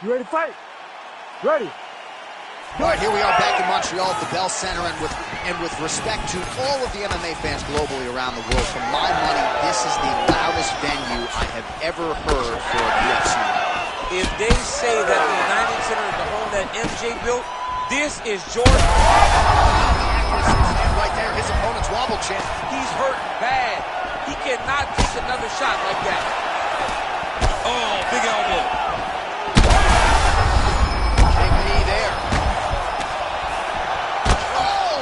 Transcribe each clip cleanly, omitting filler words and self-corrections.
You ready to fight? Ready. All right, here we are back in Montreal at the Bell Center, and with respect to all of the MMA fans globally around the world, for my money, this is the loudest venue I have ever heard for a UFC. If they say that the United Center is the home that MJ built, this is Jordan. Right there, his opponent's wobble chin. He's hurt bad. He cannot take another shot like that. Oh, big elbow. Big knee there. Oh!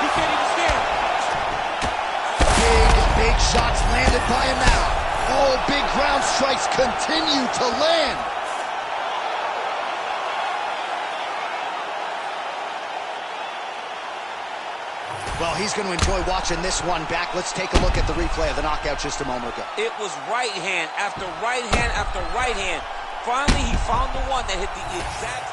He can't even stand. Big shots landed by him now. Oh, big ground strikes continue to land. Well, he's going to enjoy watching this one back. Let's take a look at the replay of the knockout just a moment ago. It was right hand after right hand after right hand. Finally, he found the one that hit the exact...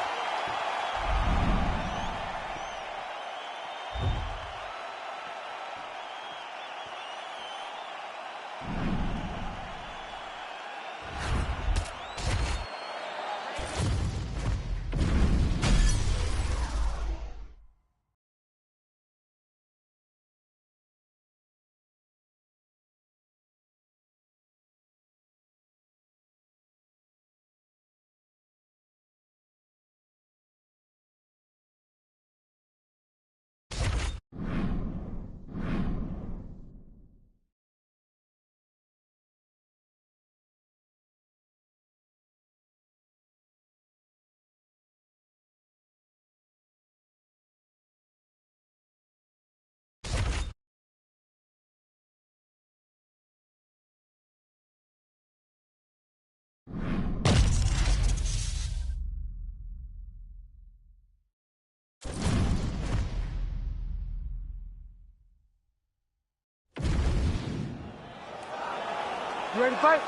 You ready to fight?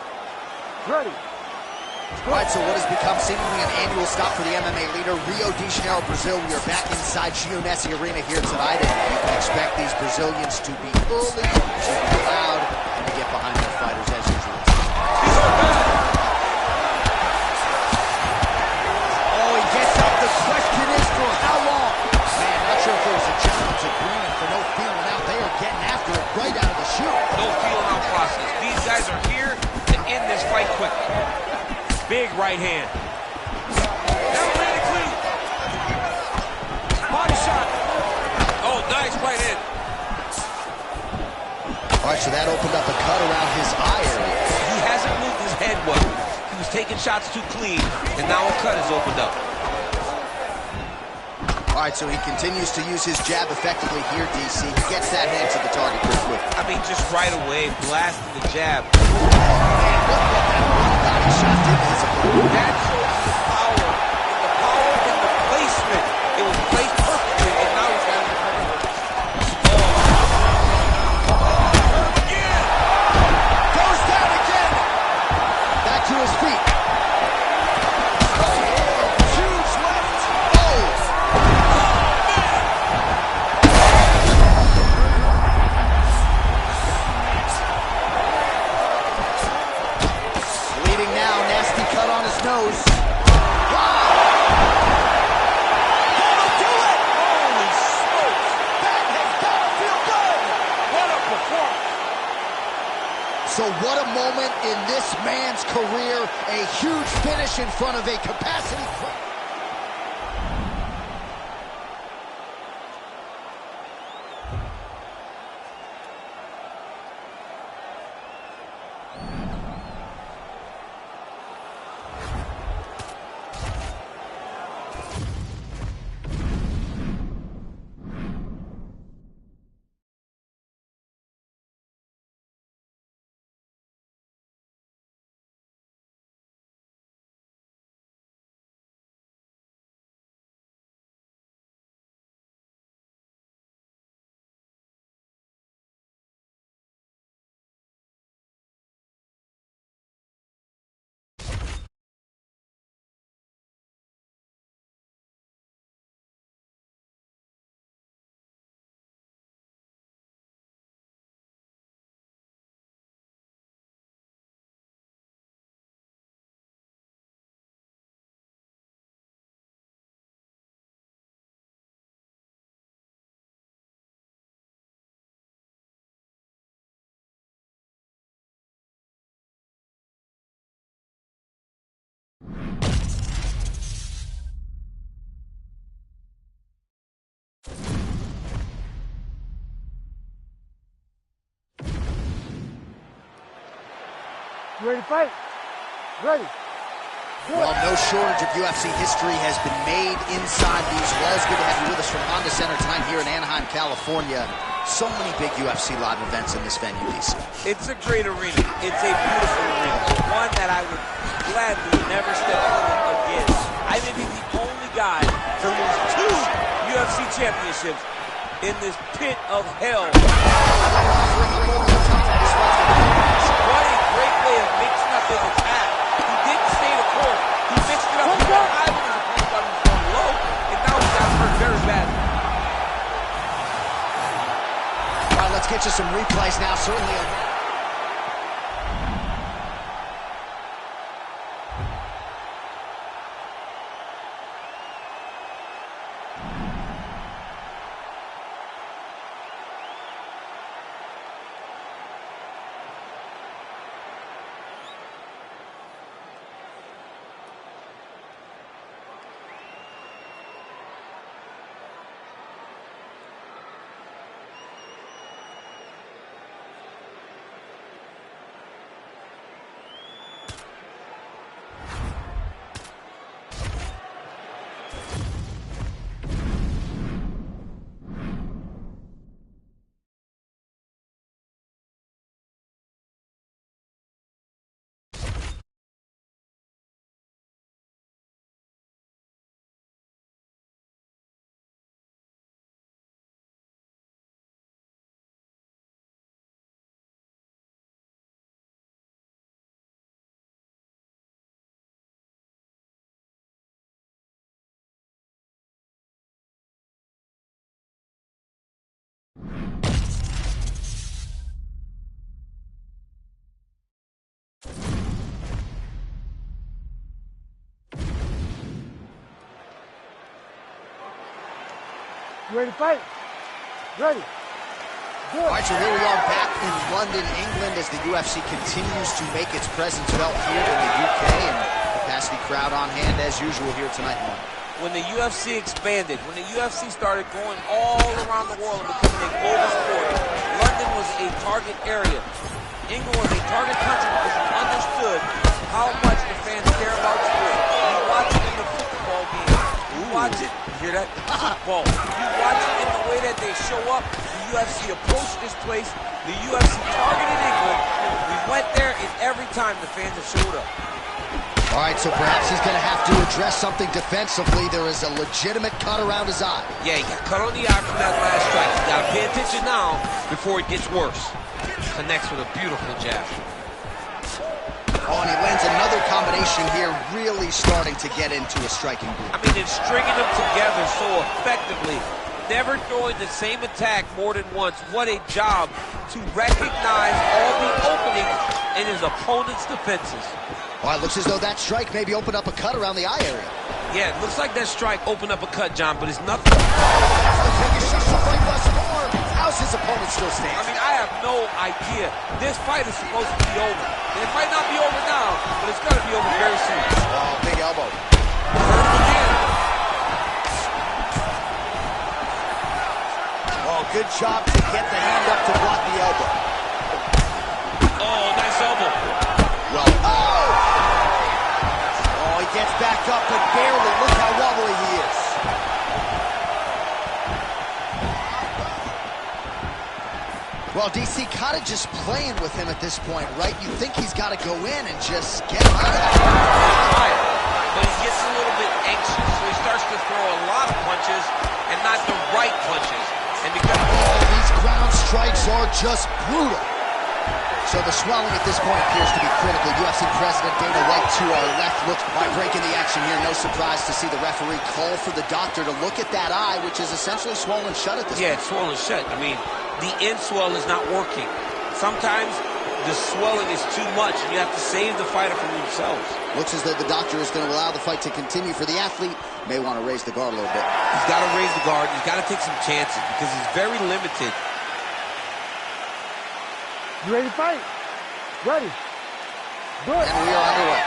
Ready. All right, so what has become seemingly an annual stop for the MMA leader, Rio de Janeiro, Brazil. We are back inside Giannessi Arena here tonight, and you can expect these Brazilians to be early, to be loud, and to get behind their fighters as usual. Oh, he gets up. The question is for how long? Man, not sure if there was a gentleman's agreement for no feeling out. They are getting after it right out of the chute. No feeling out process. These guys are here to end this fight quickly. Big right hand. Now land it clean. Body shot. Oh, nice right hand. All right, so that opened up a cut around his eye area. He hasn't moved his head well. He was taking shots too clean, and now a cut has opened up. All right, so he continues to use his jab effectively here, DC. He gets that hand to the target pretty quick. I mean, just right away, blasting the jab. Man, look what that body shot did to his opponent. That shows the power in the placement. It was placed perfectly, and now he's got it. Oh. Again. Goes down again. Back to his feet. Huge left. Oh. Bleeding now, nasty cut on his nose. Wow! Gonna do it! Holy smokes! That has gotta feel good! What a performance! So what a moment in this man's career. A huge finish in front of a capacity crowd. You ready to fight? Ready. Well, no shortage of UFC history has been made inside these walls. Good to have you with us from Honda Center tonight here in Anaheim, California. So many big UFC live events in this venue, DC. It's a great arena. It's a beautiful arena. One that I would gladly never step foot in again. I may be the only guy to lose 2 UFC championships in this pit of hell. What a great way of mixing up his attack. He didn't stay the course. He mixed it up. He got high when his opponent thought he was going low, and now he got hurt very badly. All right, let's get you some replays now. Certainly a... You ready to fight? Ready. Good. All right, so here we are back in London, England, as the UFC continues to make its presence felt here in the UK, and capacity crowd on hand as usual here tonight in London. When the UFC expanded, when the UFC started going all around the world and becoming a global sport, London was a target area. England was a target country because you understood how much the fans care about sport. You watch it in the football game. You watch it, you hear that? Football. You watch it in the way that they show up. The UFC approached this place. The UFC targeted England. We went there, and every time the fans have showed up. All right, so perhaps he's going to have to address something defensively. There is a legitimate cut around his eye. Yeah, he got cut on the eye from that last strike. He's got to pay attention now before it gets worse. Connects with a beautiful jab. Oh, and he lands another combination here, really starting to get into a striking groove. I mean, it's stringing them together so effectively. Never throwing the same attack more than once. What a job to recognize all the openings in his opponent's defenses. Well, it looks as though that strike maybe opened up a cut around the eye area. Yeah, it looks like that strike opened up a cut, John, but it's nothing. How's his opponent still standing? I mean, I have no idea. This fight is supposed to be over. And it might not be over now, but it's going to be over very soon. Oh, big elbow. Hurt him again. Oh, good job to get the hand up to block the elbow. Oh, nice elbow. Well, oh, he gets back up, but barely. Look how wobbly he is. Well, DC kind of just playing with him at this point, right? You think he's got to go in and just get him out of there. But he gets a little bit anxious, so he starts to throw a lot of punches and not the right punches. And because these ground strikes are just brutal. So the swelling at this point appears to be critical. UFC President Dana White to our left looks by breaking the action here. No surprise to see the referee call for the doctor to look at that eye, which is essentially swollen shut at this point. Yeah, it's swollen shut. I mean, the end swell is not working. Sometimes the swelling is too much, and you have to save the fighter from themselves. Looks as though the doctor is going to allow the fight to continue. For the athlete, may want to raise the guard a little bit. He's got to raise the guard. He's got to take some chances because he's very limited. You ready to fight? Ready. Good. And we are underway.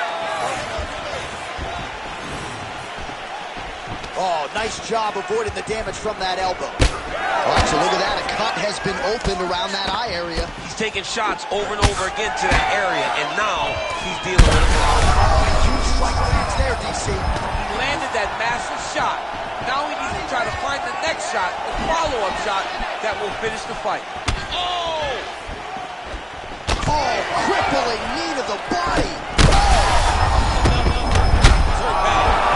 Oh, nice job avoiding the damage from that elbow. All right, so look at that. A cut has been opened around that eye area. He's taking shots over and over again to that area, and now he's dealing with a problem. Huge strike lands there, DC. He landed that massive shot. Now he needs to try to find the next shot, the follow-up shot that will finish the fight. Oh! Oh, crippling knee to the body. So bad.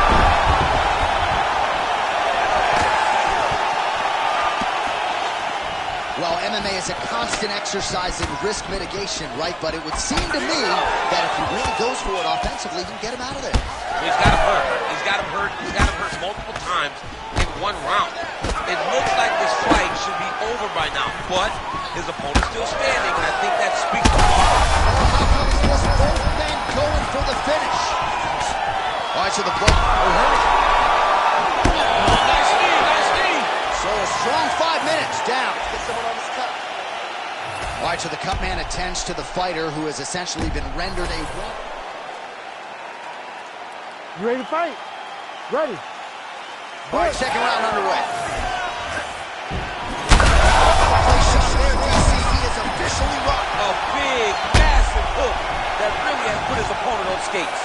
Well, MMA is a constant exercise in risk mitigation, right? But it would seem to me that if he really goes for it offensively, he can get him out of there. He's got him hurt. He's got him hurt. He's got him hurt multiple times in one round. It looks like this fight should be over by now, but his opponent's still standing, and I think that speaks to him. Just both men going for the finish. All right, so the blow. Nice knee, nice knee. So a strong 5 minutes down. Get someone on this cut. All right, so the cut man attends to the fighter who has essentially been rendered a... You ready to fight? Ready. All right, second round underway. Play shot there, DC. He is officially run. A big, massive hook that really has put his opponent on skates.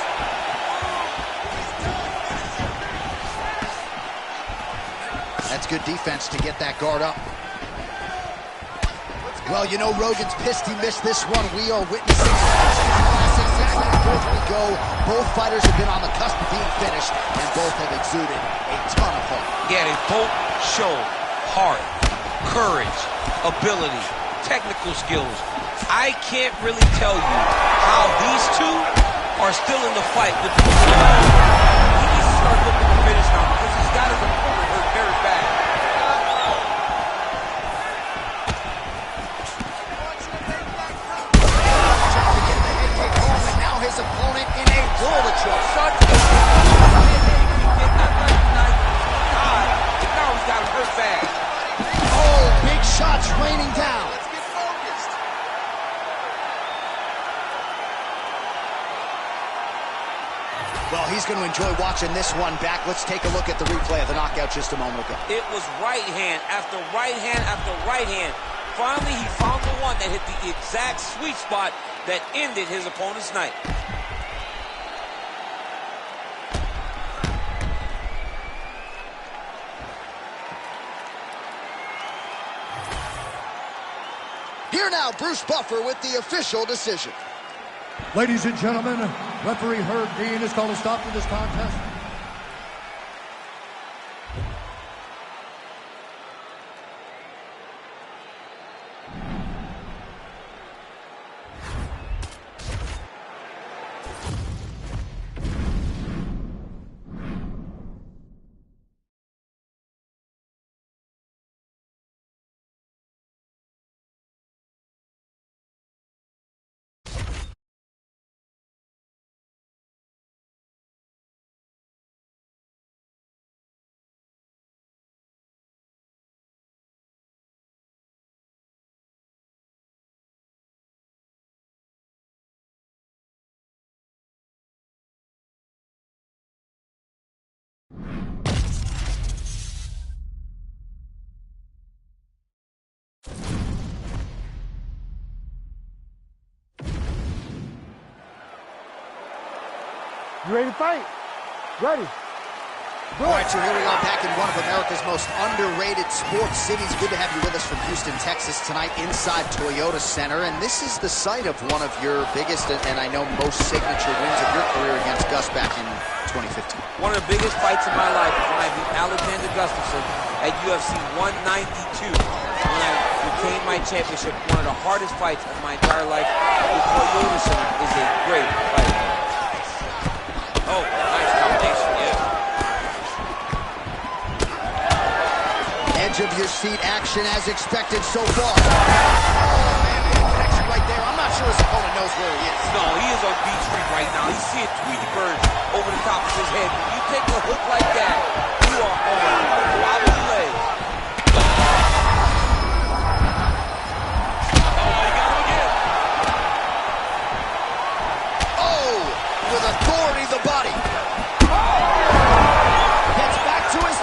That's good defense to get that guard up. Well, you know, Rogan's pissed he missed this one. We are witnessing exactly where we go. Both fighters have been on the cusp of being finished, and both have exuded a ton of hope. Yeah, they both show heart, courage, ability, technical skills. I can't really tell you how these two are still in the fight. He needs to start looking to finish now because he's got his opponent hurt very bad. His opponent in a world of trouble. Such a good he did not recognize God. Now he's got him hurt bad. Oh, big shots raining down. Let's get focused. Well, he's going to enjoy watching this one back. Let's take a look at the replay of the knockout just a moment ago. It was right hand after right hand after right hand. Finally, he found the one that hit the exact sweet spot that ended his opponent's night. Here now, Bruce Buffer with the official decision. Ladies and gentlemen, referee Herb Dean has called a stop to this contest. You ready to fight? Ready. All right, so here we are back in one of America's most underrated sports cities. Good to have you with us from Houston, Texas tonight inside Toyota Center. And this is the site of one of your biggest and I know most signature wins of your career against Gus back in 2015. One of the biggest fights of my life was when I beat Alexander Gustafsson at UFC 192. When I retained my championship, one of the hardest fights of my entire life. The Toyota Center is a great fight. Oh, nice combination, yeah. Edge of your seat action as expected so far. Oh, man, connection right there. I'm not sure his opponent knows where he is. No, he is on Beach Street right now. He's seeing Tweety Bird over the top of his head. When you take a hook like that, you are on wobbly legs. Oh, he got him again. Oh, with authority, the body. Gets back to his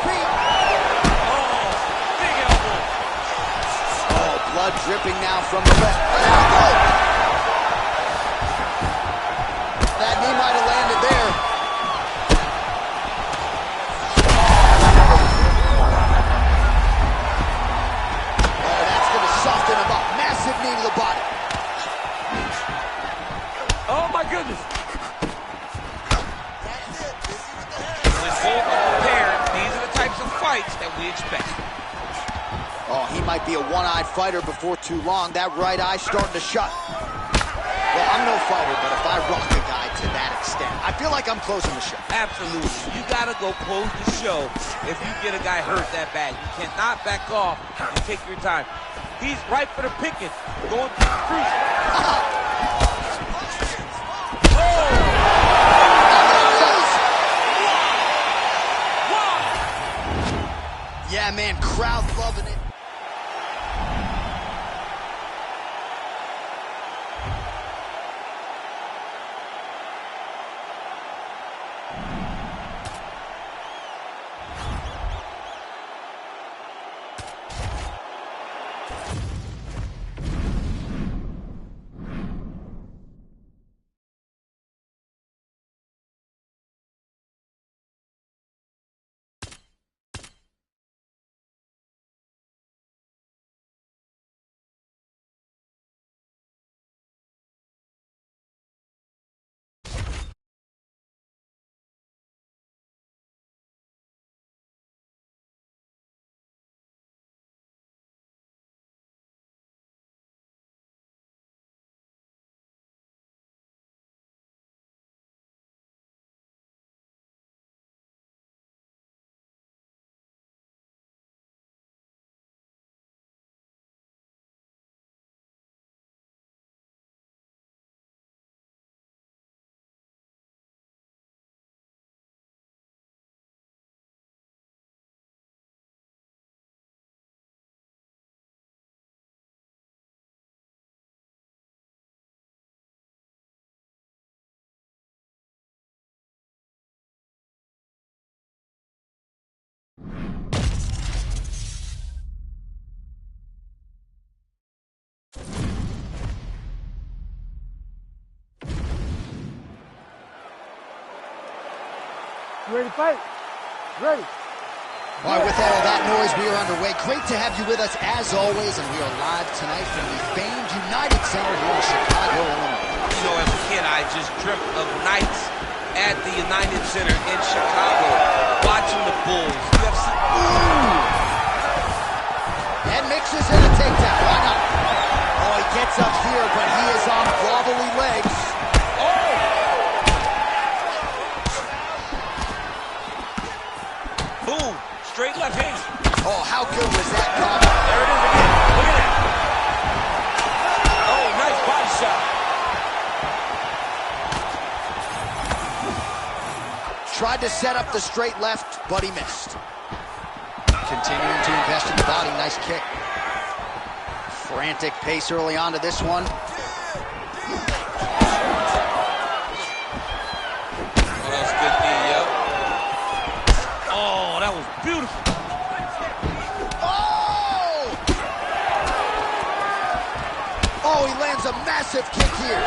fights that we expect. Oh, he might be a one-eyed fighter before too long. That right eye starting to shut. Well, I'm no fighter, but if I rock a guy to that extent, I feel like I'm closing the show. Absolutely. You got to go close the show if you get a guy hurt that bad. You cannot back off and take your time. He's right for the picking. Going through the cruise. Yeah, man, crowd loving it. You ready to fight? Ready. All right, with all of that noise, we are underway. Great to have you with us as always, and we are live tonight from the famed United Center here in Chicago, Illinois. You know, as a kid, I just dreamt of nights at the United Center in Chicago, watching the Bulls, UFC. And mixes in a takedown. Why not? Oh, he gets up here, but he is on wobbly legs. Boom. Straight left hand. Oh, how good was that combo? There it is again. Look at that. Oh, nice body shot. Tried to set up the straight left, but he missed. Continuing to invest in the body. Nice kick. Frantic pace early on to this one. Oh, that was a good knee, yo. Oh, that was beautiful. Oh! Oh, he lands a massive kick here.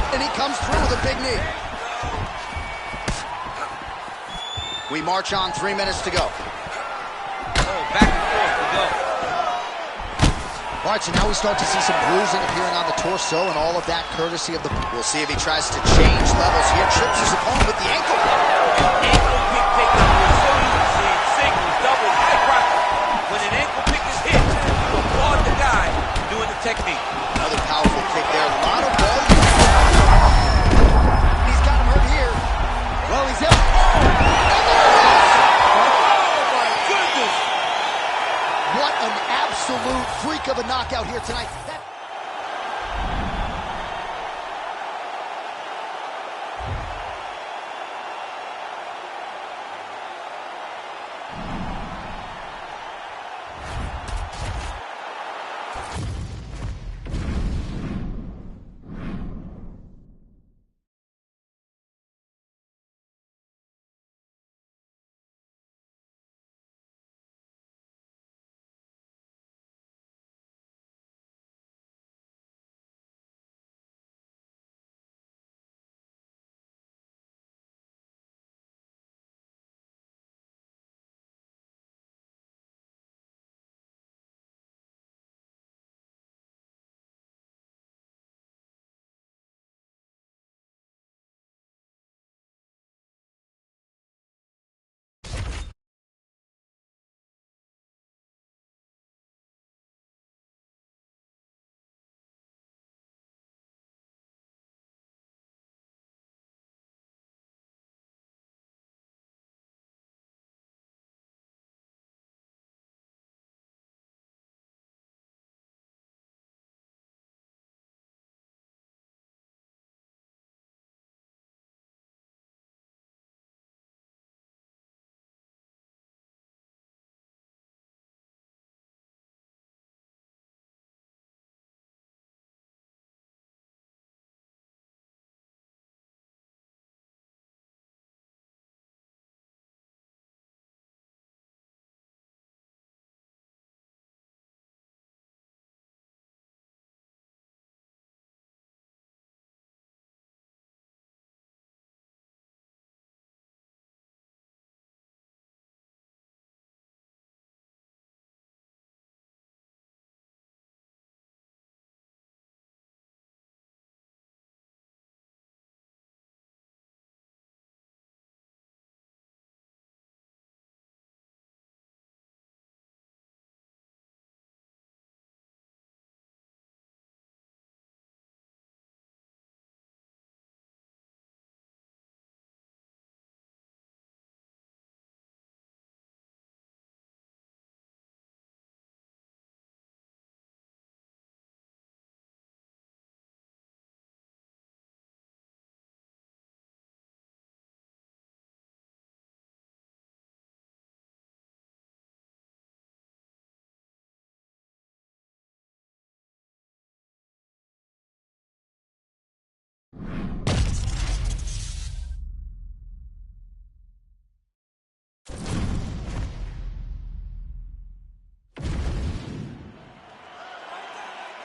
And he comes through with a big knee. We march on, 3 minutes to go. Oh, back and forth we go. All right, so now we start to see some bruising appearing on the torso, and all of that courtesy of the... We'll see if he tries to change levels here. Trips his opponent with the ankle. An ankle pick takedown. We're so used to seeing singles, doubles, high rocket. When an ankle pick is hit, you applaud the guy doing the technique. Another powerful kick there. A lot of volume. He's got him hurt here. Well, he's out. What an absolute freak of a knockout here tonight.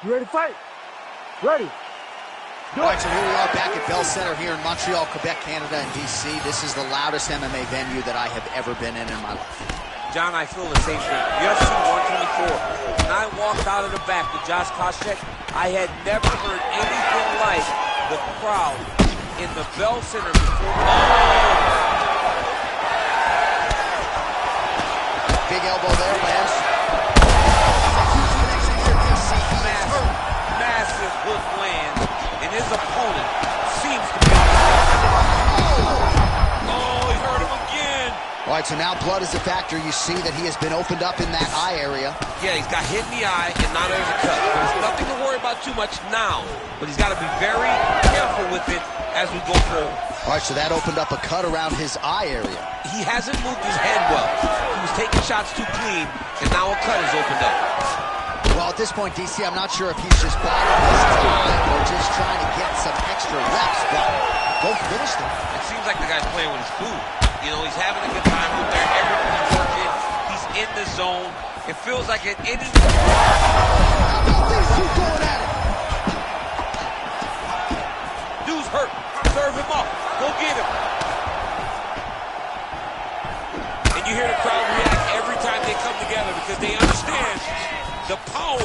You ready to fight? Ready. All right, so here we are back at Bell Center here in Montreal, Quebec, Canada, and D.C. This is the loudest MMA venue that I have ever been in my life. John, I feel the same thing. UFC 124. When I walked out of the back with Josh Koscheck, I had never heard anything like the crowd in the Bell Center before. Big elbow there, lands. Huge connection here, DC. Massive hook lands, and his opponent seems to be on he hurt him again. All right, so now blood is a factor. You see that he has been opened up in that eye area. Yeah, he's got hit in the eye, and now there's a cut. There's nothing to worry about too much now, but he's got to be very careful with it as we go forward. All right, so that opened up a cut around his eye area. He hasn't moved his head well. He was taking shots too clean, and now a cut is opened up. Well, at this point, DC, I'm not sure if he's just biding his time or just trying to get some extra reps, but both finished them. It seems like the guy's playing with his food. You know, he's having a good time with there. Everything's working. He's in the zone. It feels like at any... How about these two going at it? Dude's hurt. Serve him up. Go get him. And you hear the crowd react every time they come together because they understand the power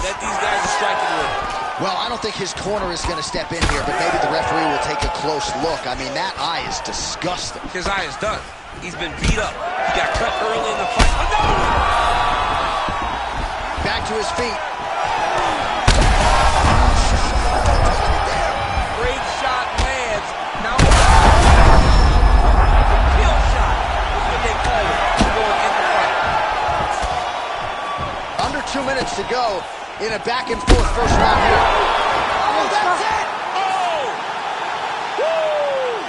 that these guys are striking with. Well, I don't think his corner is going to step in here, but maybe the referee will take a close look. I mean, that eye is disgusting. His eye is done. He's been beat up. He got cut early in the fight. Another one! Back to his feet. Great shot lands. Now the kill shot is what they call it. Going in the fight. Under 2 minutes to go in a back-and-forth first round here. Oh, that's it! Oh! Woo!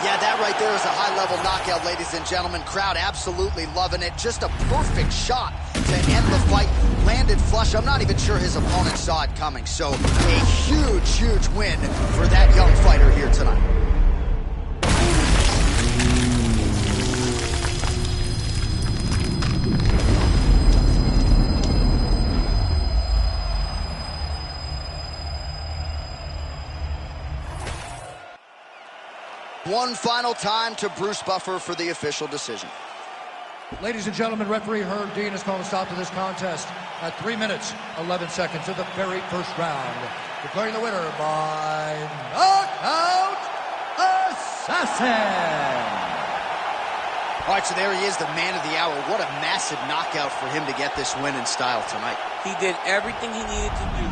Yeah, that right there is a high-level knockout, ladies and gentlemen. Crowd absolutely loving it. Just a perfect shot to end the fight. Landed flush. I'm not even sure his opponent saw it coming. So a huge, huge win for that young fighter here tonight. One final time to Bruce Buffer for the official decision. Ladies and gentlemen, referee Herb Dean has called a stop to this contest at 3 minutes, 11 seconds of the very first round, declaring the winner by knockout assassin. All right, so there he is, the man of the hour. What a massive knockout for him to get this win in style tonight. He did everything he needed to do.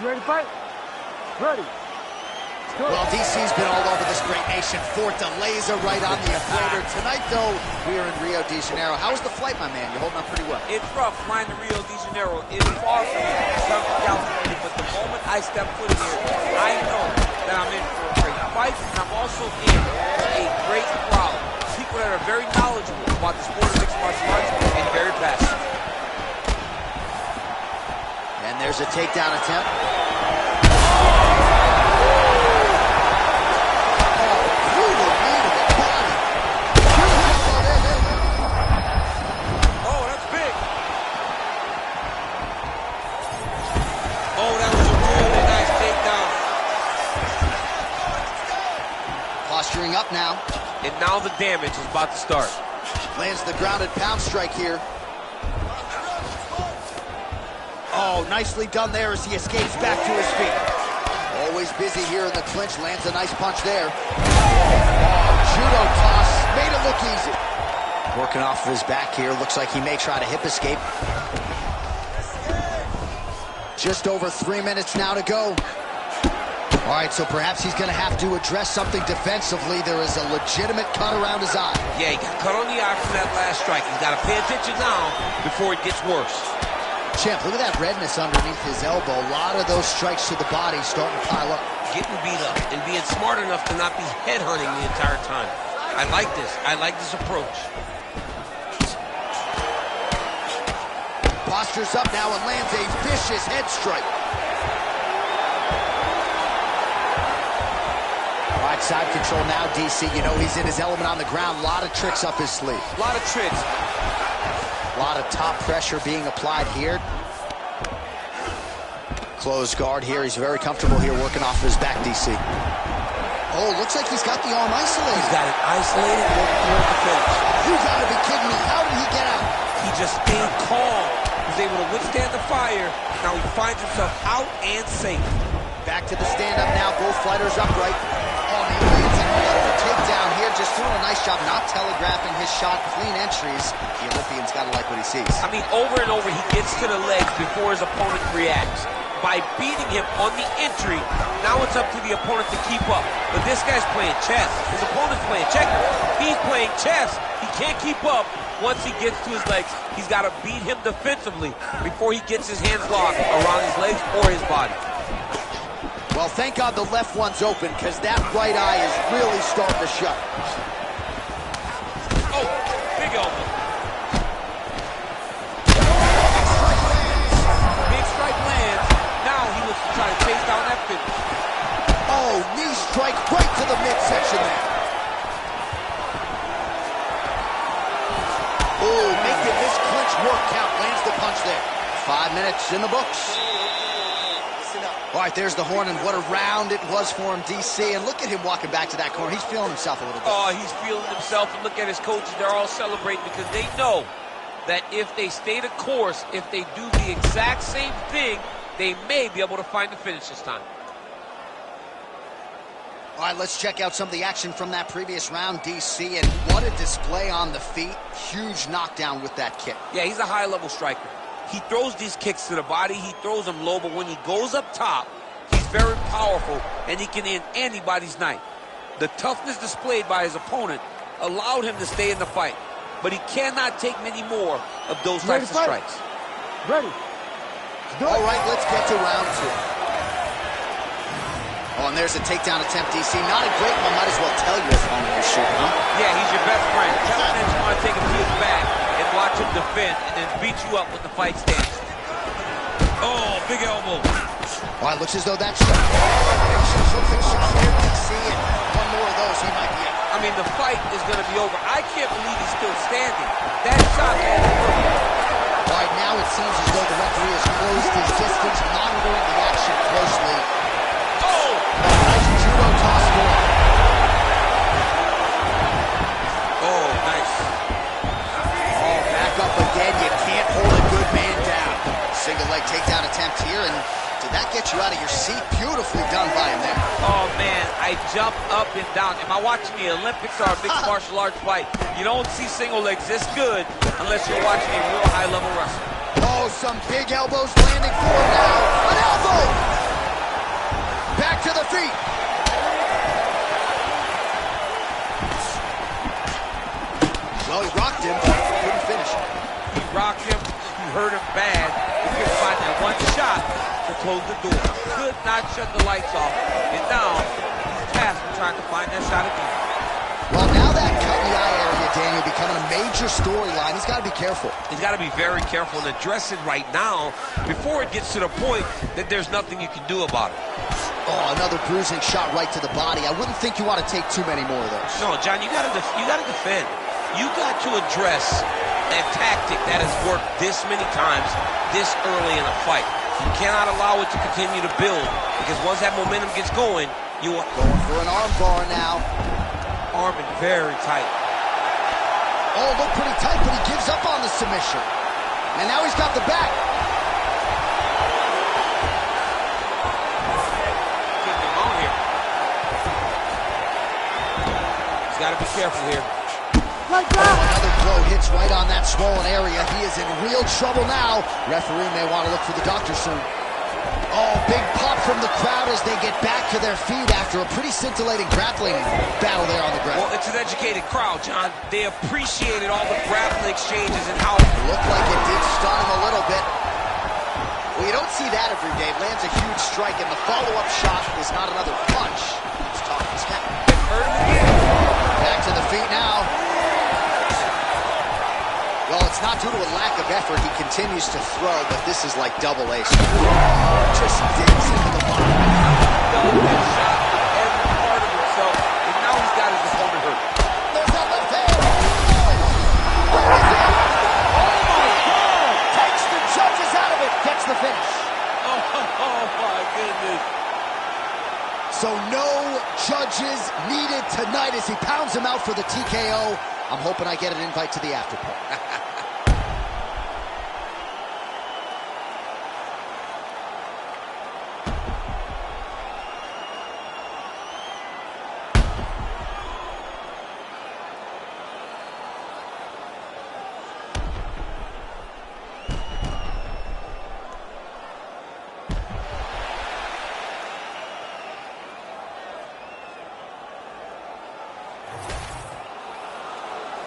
You ready to fight? Ready. Well, DC's been all over this great nation. Fort de Laser right on the equator. Tonight, though, we are in Rio de Janeiro. How was the flight, my man? You're holding up pretty well. It's rough flying to Rio de Janeiro. It's far from Southern California, but because the moment I step foot in here, I know that I'm in for a great fight, and I'm also in for a great crowd. People that are very knowledgeable about the sport of mixed martial arts and very passionate. And there's a takedown attempt. Posturing up now. And now the damage is about to start. Lands the grounded pound strike here. Oh, nicely done there as he escapes back to his feet. Always busy here in the clinch. Lands a nice punch there. Oh, judo toss. Made it look easy. Working off of his back here. Looks like he may try to hip escape. Just over 3 minutes now to go. All right, so perhaps he's going to have to address something defensively. There is a legitimate cut around his eye. Yeah, he got cut on the eye from that last strike. He's got to pay attention now before it gets worse. Champ, look at that redness underneath his elbow. A lot of those strikes to the body starting to pile up. Getting beat up and being smart enough to not be headhunting the entire time. I like this. I like this approach. Postures up now and lands a vicious head strike. All right, side control now, DC. You know he's in his element on the ground. A lot of tricks up his sleeve. A lot of tricks. A lot of top pressure being applied here. Closed guard here. He's very comfortable here working off of his back, DC. Oh, looks like he's got the arm isolated. He's got it isolated, working toward the finish. You gotta be kidding me. How did he get out? He just stayed calm. He was able to withstand the fire. Now he finds himself out and safe. Back to the stand-up now. Both fighters upright. Oh, he lands another takedown here. Just doing a nice job not telegraphing his shot. Clean entries. The Olympian's got to like what he sees. I mean, over and over, he gets to the legs before his opponent reacts. By beating him on the entry, now it's up to the opponent to keep up. But this guy's playing chess. His opponent's playing checkers. He's playing chess. He can't keep up. Once he gets to his legs, he's got to beat him defensively before he gets his hands locked around his legs or his body. Well, thank God the left one's open, because that right eye is really starting to shut. Oh, big elbow. Big strike lands. Now he looks to try to chase down that finish. Oh, knee strike right to the midsection there. Oh, making this clinch work count. Lands the punch there. 5 minutes in the books. All right, there's the horn, and what a round it was for him, DC. And look at him walking back to that corner. He's feeling himself a little bit. Oh, he's feeling himself. And look at his coaches. They're all celebrating because they know that if they stay the course, if they do the exact same thing, they may be able to find the finish this time. All right, let's check out some of the action from that previous round, DC. And what a display on the feet. Huge knockdown with that kick. Yeah, he's a high-level striker. He throws these kicks to the body. He throws them low, but when he goes up top, he's very powerful, and he can end anybody's night. The toughness displayed by his opponent allowed him to stay in the fight, but he cannot take many more of those types of strikes. Ready. All right, let's get to round two. Oh, and there's a takedown attempt, DC. Not a great one. Might as well tell your opponent you're shooting, huh? Yeah, he's your best friend. Tell him that you want to take him to his back and watch him defend and then beat you up with the fight stance. Oh, big elbow. All right, looks as though that's shot. DC, and one more of those, he might be out. I mean, the fight is going to be over. I can't believe he's still standing. That shot is All right, now it seems as though the referee has closed his distance, monitoring the action closely. Oh! Nice judo toss for him. Oh, nice. Oh, back up again. You can't hold a good man down. Single leg takedown attempt here, and did that get you out of your seat? Beautifully done by him there. Oh, man, I jumped up and down. Am I watching the Olympics or a mixed martial arts fight? You don't see single legs this good unless you're watching a real high-level wrestler. Oh, some big elbows landing for him now. An elbow! Back to the feet. Well, he rocked him, but couldn't finish. He rocked him. He hurt him bad. He couldn't find that one shot to to close the door. Could not shut the lights off. And now he's tasked with trying to find that shot again. Well, now that cut in the eye area, Daniel, becoming a major storyline. He's got to be careful. He's got to be very careful and address it right now before it gets to the point that there's nothing you can do about it. Oh, another bruising shot right to the body. I wouldn't think you want to take too many more of those. No, John, you got to defend. You got to address a tactic that has worked this many times this early in a fight. You cannot allow it to continue to build, because once that momentum gets going, you are going for an arm bar now. Arming very tight. Oh, looked pretty tight, but he gives up on the submission. And now he's got the back. Getting him on here. He's got to be careful here. Like Oh, that. another blow hits right on that swollen area. He is in real trouble now. Referee may want to look for the doctor soon. Oh, big pop from the crowd as they get back to their feet after a pretty scintillating grappling battle there on the ground. Well, it's an educated crowd, John. They appreciated all the grappling exchanges and how it Looked like it did stun him a little bit. Well, you don't see that every day. Lands a huge strike, and the follow-up shot is not another punch. It's tough as heck. Hurt him again. Back to the feet now. Well, it's not due to a lack of effort. He continues to throw, but this is like double ace. Just digs into the bottom. That shot with every part of himself, and now he's got his opponent hurt. There's that left hand. Oh, my God! Takes the judges out of it. Gets the finish. Oh my goodness. So no judges needed tonight as he pounds him out for the TKO. I'm hoping I get an invite to the after party.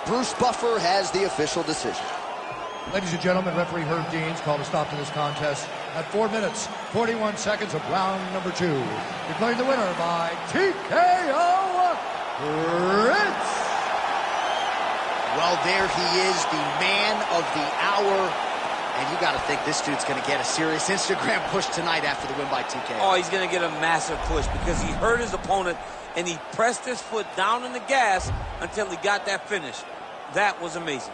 Bruce Buffer has the official decision. Ladies and gentlemen, referee Herb Dean's called a stop to this contest at 4 minutes, 41 seconds of round number 2. Declaring the winner by TKO, Prince. Well, there he is, the man of the hour. And you got to think this dude's going to get a serious Instagram push tonight after the win by TKO. Oh, he's going to get a massive push because he hurt his opponent and he pressed his foot down on the gas until he got that finish. That was amazing.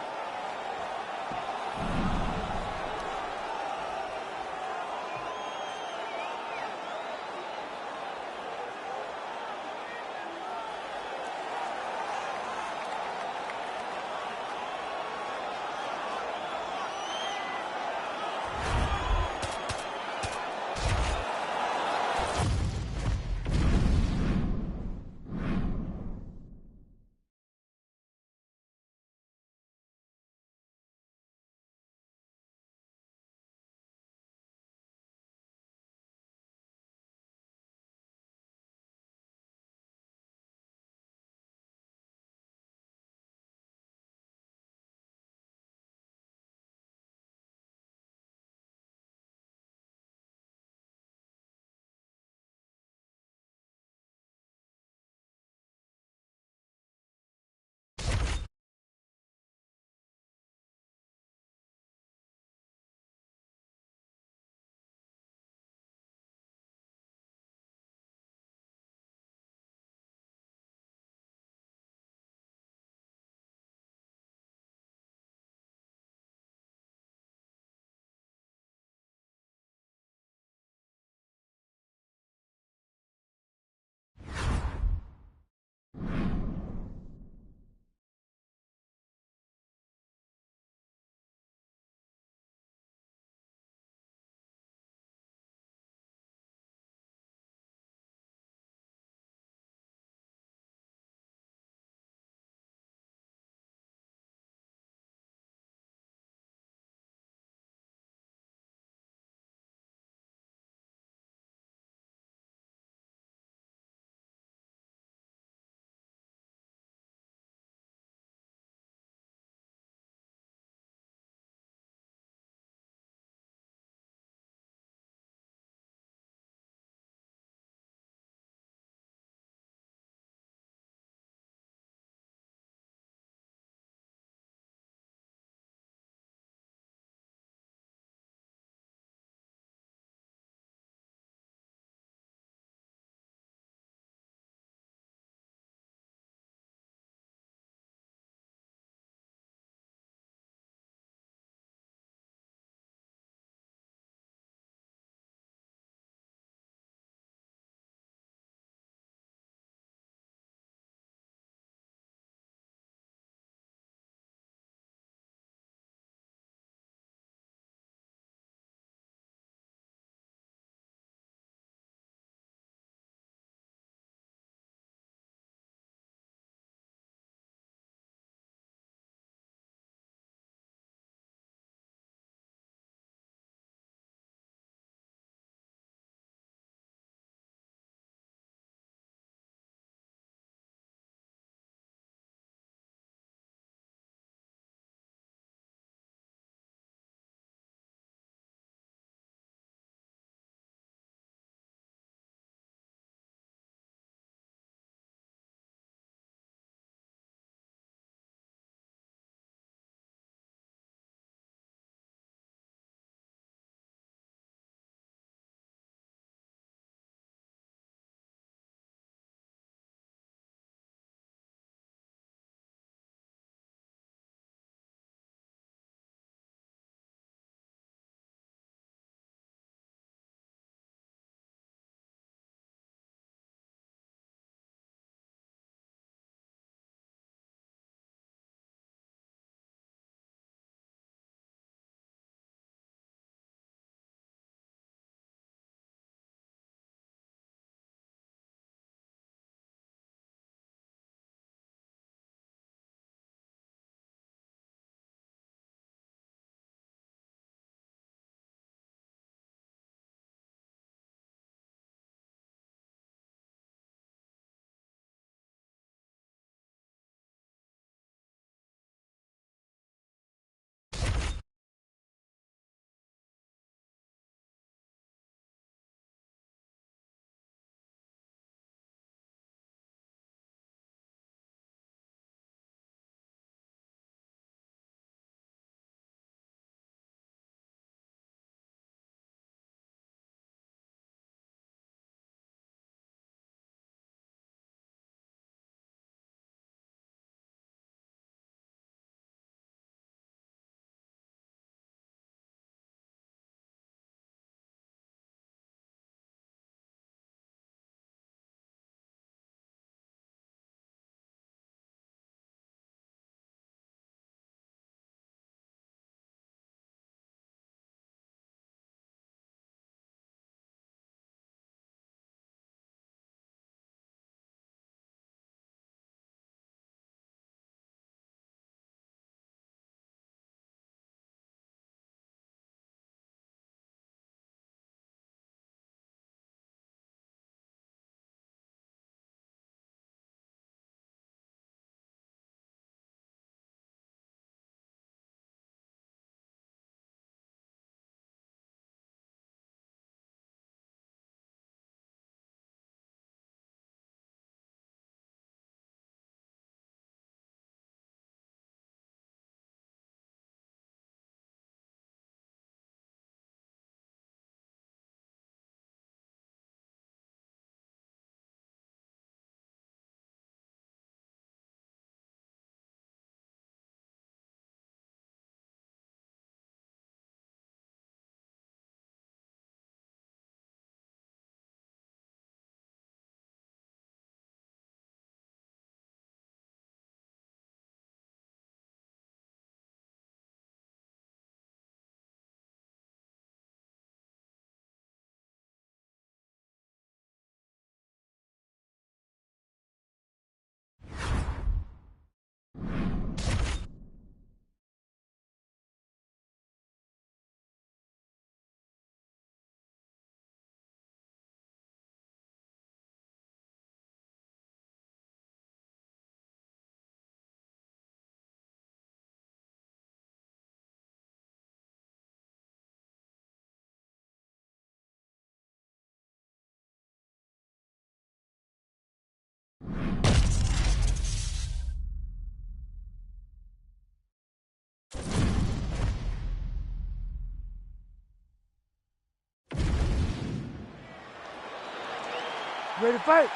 Ready to fight?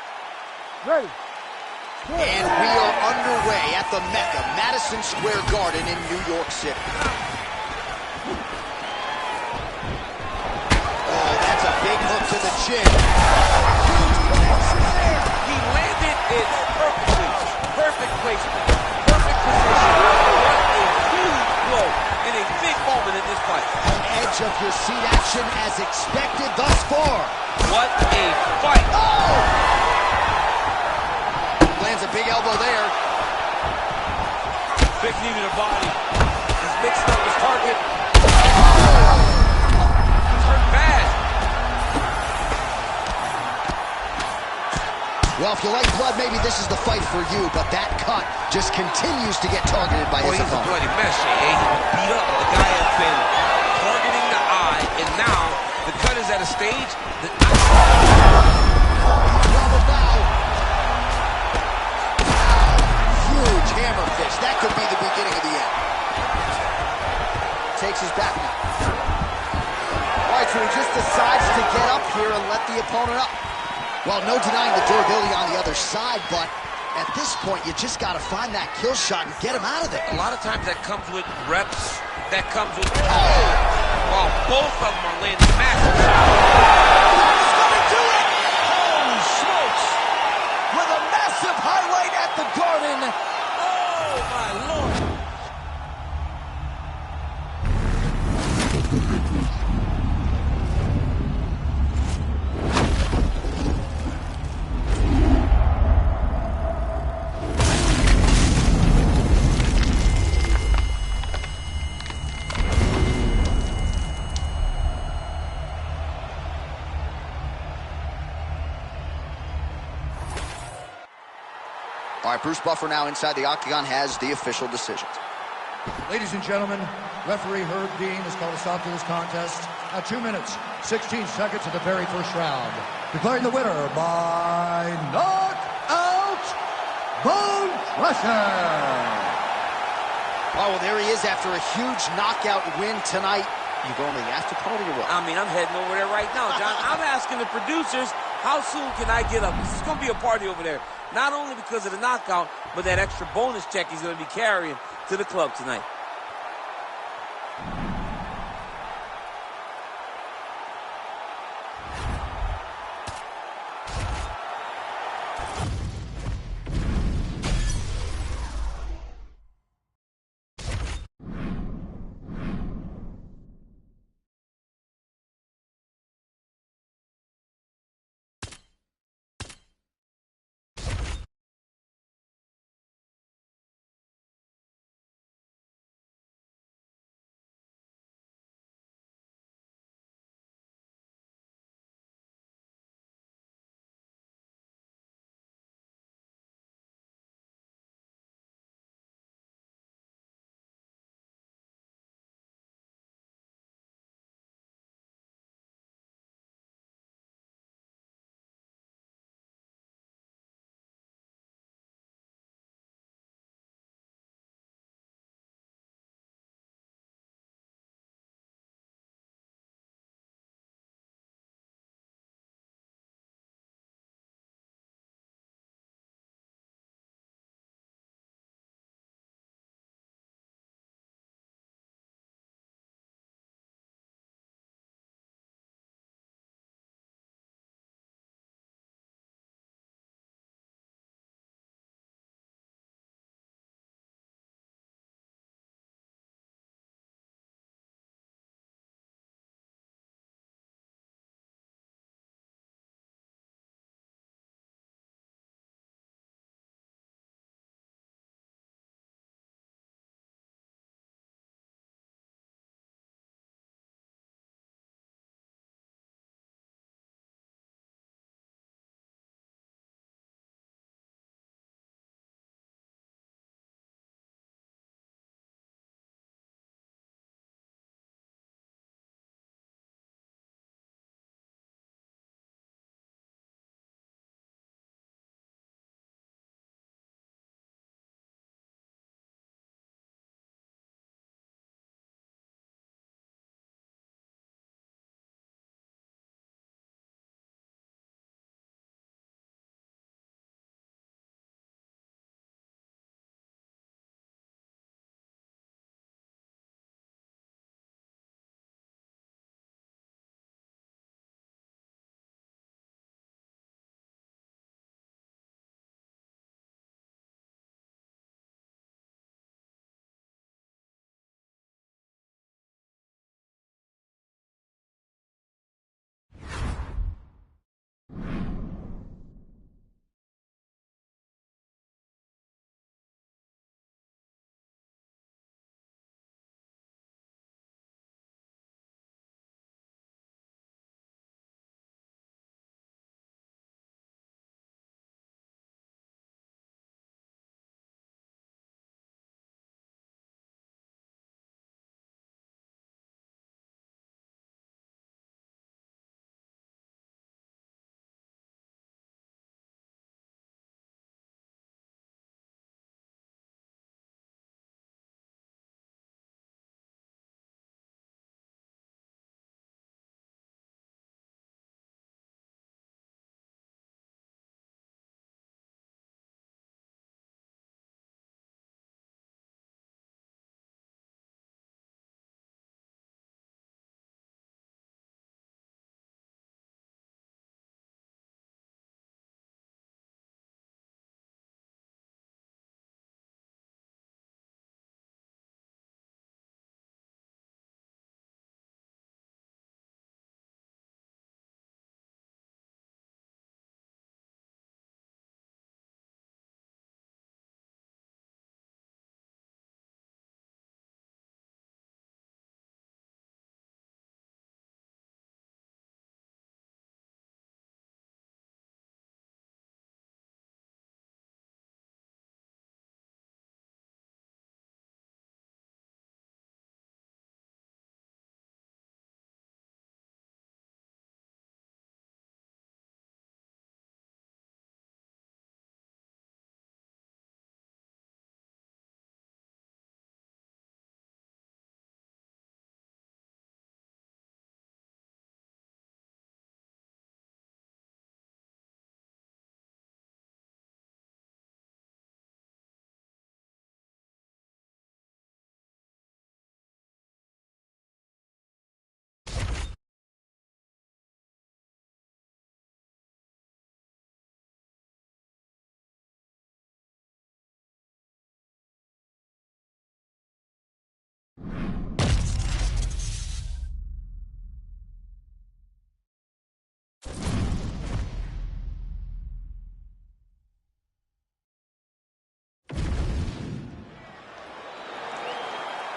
Ready. Good. And we are underway at the Mecca, Madison Square Garden in New York City. Oh, that's a big hook to the chin. He landed it perfectly. Perfect placement. Perfect position. What a huge blow in a big moment in this fight. Edge of your seat action as expected thus far. What a fight. Oh! Lands a big elbow there. Big knee to the body. He's mixing up his target. He's hurt bad. Well, if you like blood, maybe this is the fight for you, but that cut just continues to get targeted by his He's a opponent. bloody mess, Jay. He's been beat up. The guy has been targeting the eye, and now the cut is at a stage that... Double bow. Huge hammer fist. That could be the beginning of the end. Takes his back now. All right, so he just decides to get up here and let the opponent up. Well, no denying the durability on the other side, but at this point, you just got to find that kill shot and get him out of there. A lot of times that comes with reps. That comes with... Well, both of them are landing massive shots. He's going to do it! Holy smokes! With a massive highlight at the Garden. Oh, my Lord. All right, Bruce Buffer now inside the octagon has the official decision. Ladies and gentlemen, referee Herb Dean has called a stop to this contest at 2 minutes, 16 seconds of the very first round. Declaring the winner by knockout, Bone Crusher. Oh, well, there he is after a huge knockout win tonight. You going to the after party or what? I mean, I'm heading over there right now, John. I'm asking the producers, how soon can I get up? This is going to be a party over there. Not only because of the knockout, but that extra bonus check he's going to be carrying to the club tonight.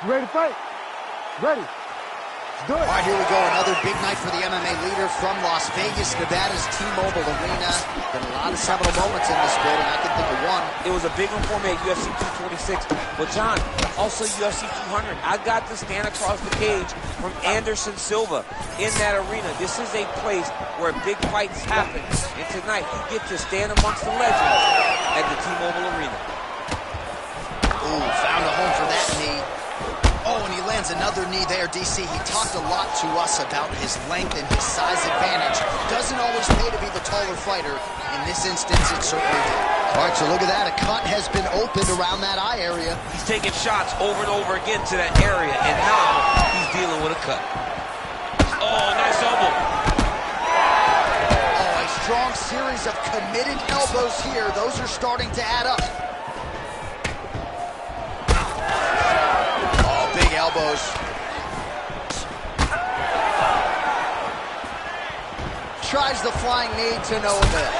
You ready to fight? Ready. Let's do it. All right, here we go. Another big night for the MMA leader from Las Vegas, Nevada's T-Mobile Arena. Been a lot of seminal moments in this building. I can think of one. It was a big one for me at UFC 226. But John, also UFC 200. I got to stand across the cage from Anderson Silva in that arena. This is a place where big fights happen. And tonight, you get to stand amongst the legends at the T-Mobile Arena. Ooh, found a home for that knee. Oh, and he lands another knee there, DC. He talked a lot to us about his length and his size advantage. Doesn't always pay to be the taller fighter. In this instance, it certainly did. All right, so look at that. A cut has been opened around that eye area. He's taking shots over and over again to that area, and now he's dealing with a cut. Oh, nice elbow. Oh, a strong series of committed elbows here. Those are starting to add up. Big elbows. Tries the flying knee to no avail.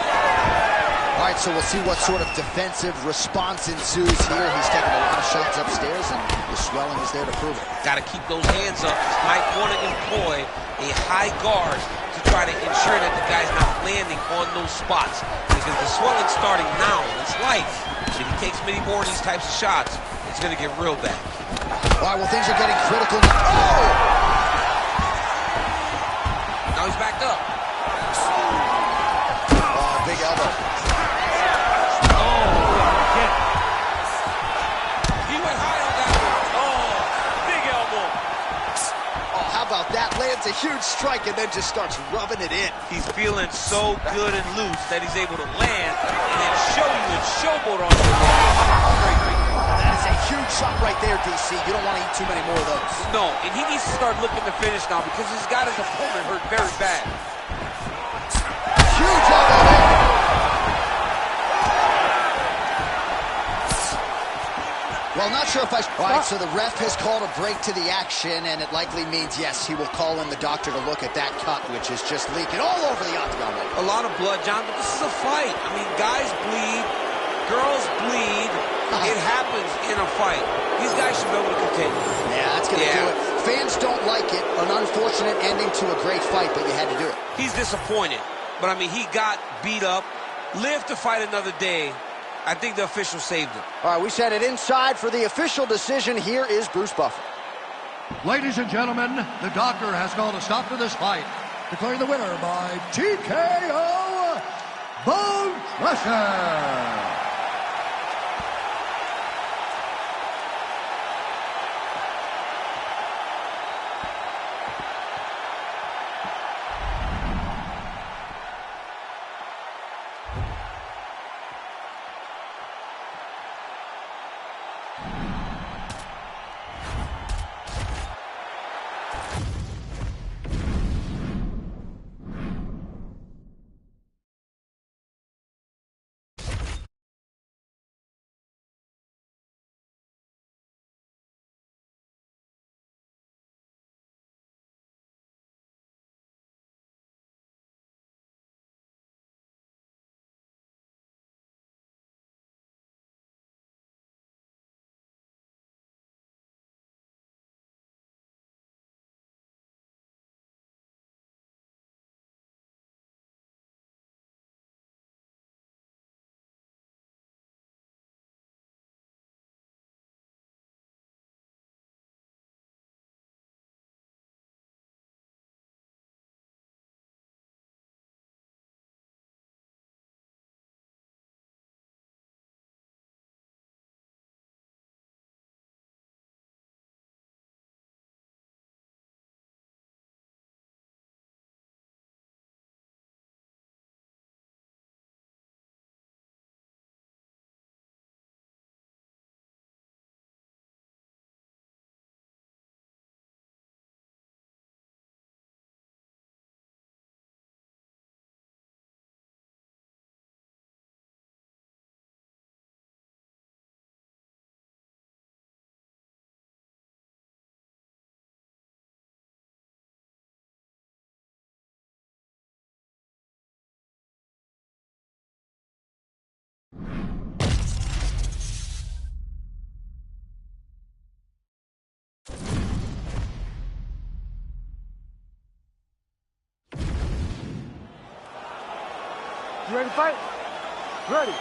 All right, so we'll see what sort of defensive response ensues here. He's taking a lot of shots upstairs, and the swelling is there to prove it. Got to keep those hands up. Might want to employ a high guard to try to ensure that the guy's not landing on those spots, because the swelling's starting now. It's light. If he takes many more of these types of shots, it's going to get real bad. All right, well, things are getting critical now. Oh! Now he's backed up. Oh, big elbow. He went high on that one. Oh, big elbow. Oh, how about that? Lands a huge strike and then just starts rubbing it in. He's feeling so good and loose that he's able to land and then show you and showboat on you. Great. That is a huge shot right there, DC. You don't want to eat too many more of those. No, and he needs to start looking to finish now because he's got his opponent hurt very bad. Huge elbow there. Well, not sure if I... All right, so the ref has called a break to the action, and it likely means, yes, he will call in the doctor to look at that cut, which is just leaking all over the octagon. A lot of blood, John, but this is a fight. I mean, guys bleed, girls bleed. It happens in a fight. These guys should be able to continue. Yeah, that's going to do it. Fans don't like it. An unfortunate ending to a great fight, but you had to do it. He's disappointed. But, I mean, he got beat up, lived to fight another day. I think the official saved him. All right, we sent it inside for the official decision. Here is Bruce Buffer. Ladies and gentlemen, the doctor has called a stop to this fight, declaring the winner by TKO, Bone Crusher. You ready to fight? Ready.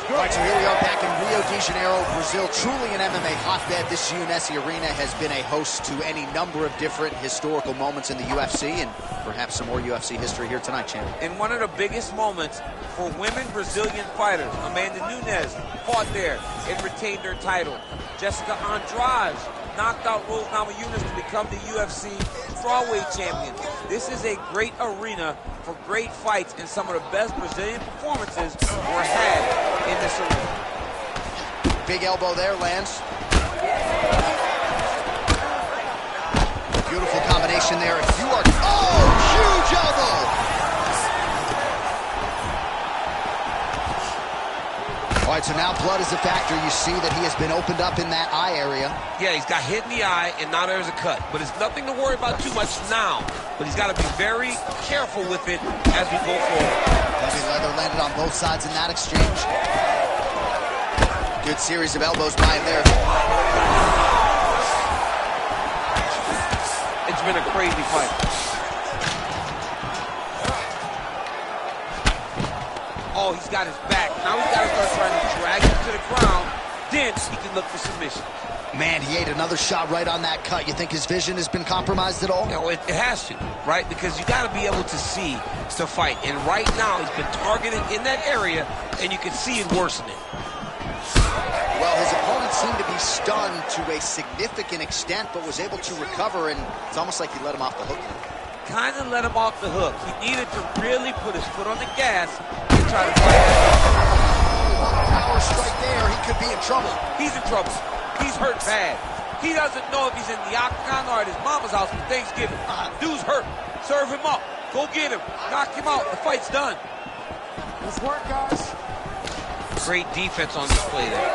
All right, so here we are back in Rio de Janeiro, Brazil. Truly an MMA hotbed. This UFC arena has been a host to any number of different historical moments in the UFC, and perhaps some more UFC history here tonight, champion. And one of the biggest moments for women Brazilian fighters. Amanda Nunes fought there and retained her title. Jessica Andrade knocked out Rose Namajunas to become the UFC strawweight champion. This is a great arena for great fights, and some of the best Brazilian performances were had in this arena. Big elbow there, lands. Beautiful combination there. If you are... Oh, huge elbow! All right, so now blood is a factor. You see that he has been opened up in that eye area. Yeah, he's got hit in the eye, and now there's a cut. But it's nothing to worry about too much now. But he's got to be very careful with it as we go forward. Heavy leather landed on both sides in that exchange. Good series of elbows by him there. It's been a crazy fight. Oh, he's got his back. Now he's got to start trying to drag him to the ground. Then he can look for submission. Man, he ate another shot right on that cut. You think his vision has been compromised at all? You know, it has to, right? Because you got to be able to see to fight. And right now, he's been targeted in that area, and you can see it worsening. Well, his opponent seemed to be stunned to a significant extent, but was able to recover, and it's almost like he let him off the hook. Kind of let him off the hook. He needed to really put his foot on the gas and try to fight that. Power strike there. He could be in trouble. He's in trouble. He's hurt bad. He doesn't know if he's in the octagon or at his mama's house for Thanksgiving. Dude's hurt. Serve him up. Go get him. Knock him out. The fight's done. Let's work, guys. Great defense on display there.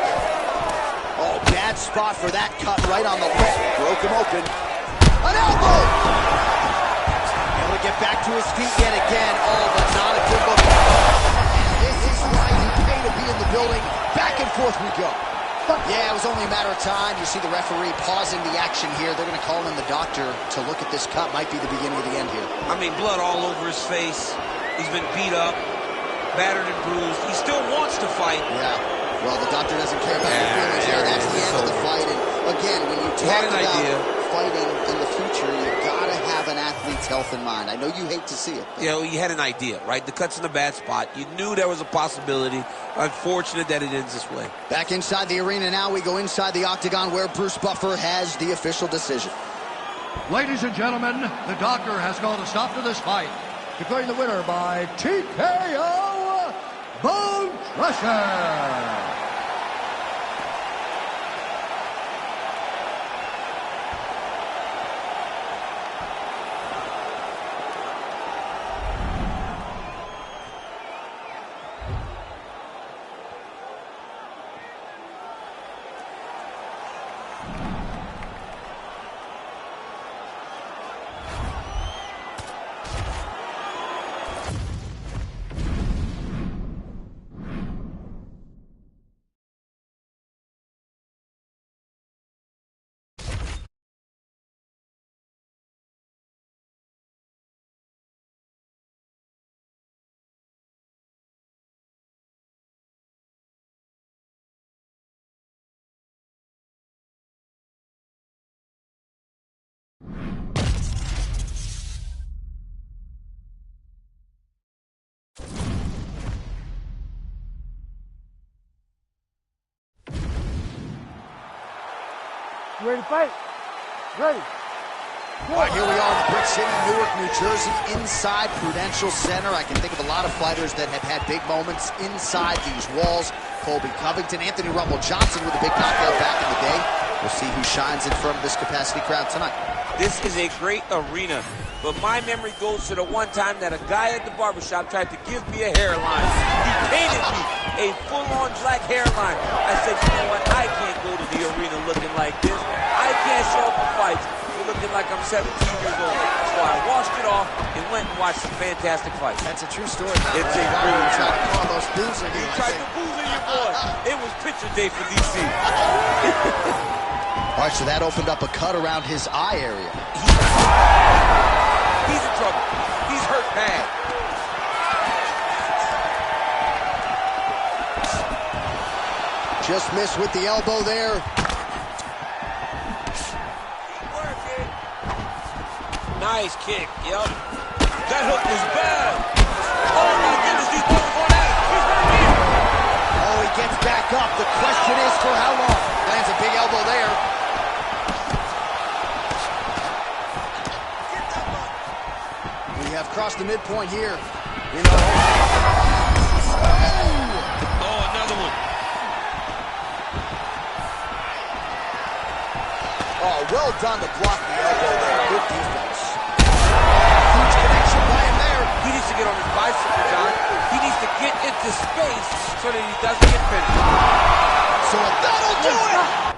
Oh, bad spot for that cut right on the lip. Broke him open. An elbow! Able to get back to his feet yet again. Oh, but not a good look. And this is why you pay to be in the building. Back and forth we go. Yeah, it was only a matter of time. You see the referee pausing the action here. They're going to call in the doctor to look at this cut. Might be the beginning of the end here. I mean, blood all over his face. He's been beat up, battered and bruised. He still wants to fight. Yeah. Well, the doctor doesn't care about your feelings. Yeah, that's the end of the fight. And again, when you talk about fighting in the future, you got to have an athlete's health in mind. I know you hate to see it. You know, you had an idea, right? The cut's in a bad spot. You knew there was a possibility. Unfortunate that it ends this way. Back inside the arena now. We go inside the octagon where Bruce Buffer has the official decision. Ladies and gentlemen, the doctor has called a stop to this fight, declaring the winner by TKO, Bone Crusher. You ready to fight? Ready. All right, here we are in Brick City, Newark, New Jersey, inside Prudential Center. I can think of a lot of fighters that have had big moments inside these walls. Colby Covington, Anthony Rumble Johnson with a big knockout back in the day. We'll see who shines in front of this capacity crowd tonight. This is a great arena, but my memory goes to the one time that a guy at the barbershop tried to give me a hairline. He painted me a full-on black hairline. I said, you know what, I can't go to the arena looking like this. I can't show up for fights looking like I'm 17 years old. So I washed it off and went and watched some fantastic fights. That's a true story. It's a true story. Carlos boozing He you. tried to boozle your boy. It was picture day for DC. All right, so that opened up a cut around his eye area. He's in trouble. He's hurt bad. Just missed with the elbow there. Nice kick, yep. That hook was bad. Oh my goodness, these boys are going at it. He's gonna be it. Oh, he gets back up. The question is for how long? Lands a big elbow there. We have crossed the midpoint here. Oh, another one. Oh, well done to block the elbow there. Good defense. Huge connection by him there. He needs to get on his bicycle, John. He needs to get into space so that he doesn't get finished. So that'll do it!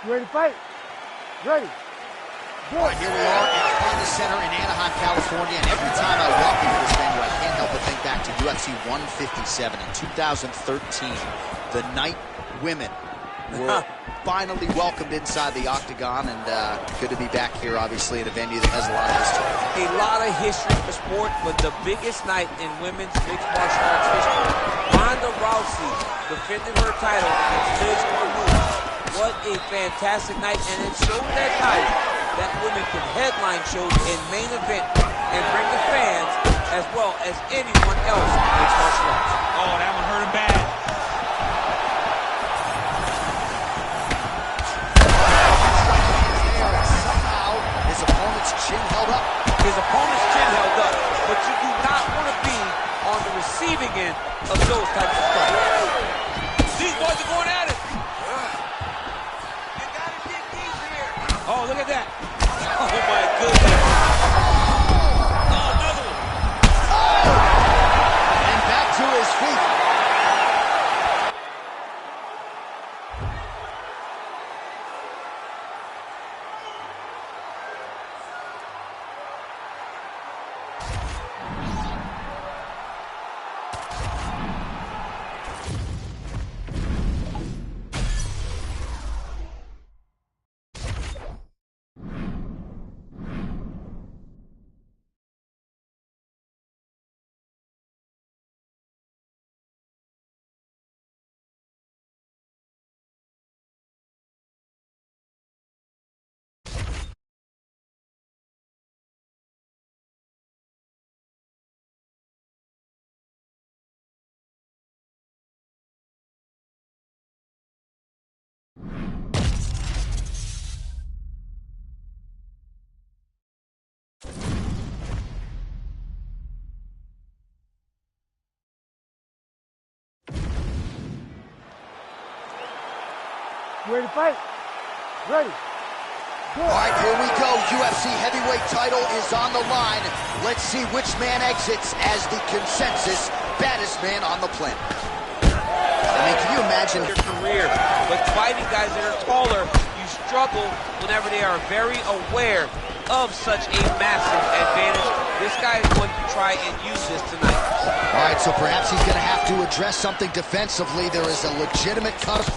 You ready to fight? Ready. Go. All right, here we are at Honda Center in Anaheim, California, and every time I walk into this venue, I can't help but think back to UFC 157 in 2013. The night women were finally welcomed inside the octagon, and good to be back here, obviously, at a venue that has a lot of history. A lot of history for sport, but the biggest night in women's mixed martial arts history. Ronda Rousey defended her title against Liz Carmouche. What a fantastic night, and it showed that night that women could headline shows in main event and bring the fans as well as anyone else in mixed martial arts. Oh, that one hurt him bad. Somehow, his opponent's chin held up. His opponent's chin held up, but you do not want to be on the receiving end of those types of strikes. These boys are going at it. Oh, look at that. Oh, my goodness. Oh, another one. And back to his feet. You ready to fight? Ready. Go. All right, here we go. UFC heavyweight title is on the line. Let's see which man exits as the consensus baddest man on the planet. I mean, can you imagine Your career, but fighting guys that are taller, you struggle whenever they are very aware of such a massive advantage. This guy is going to try and use this tonight. All right, so perhaps he's going to have to address something defensively. There is a legitimate cut.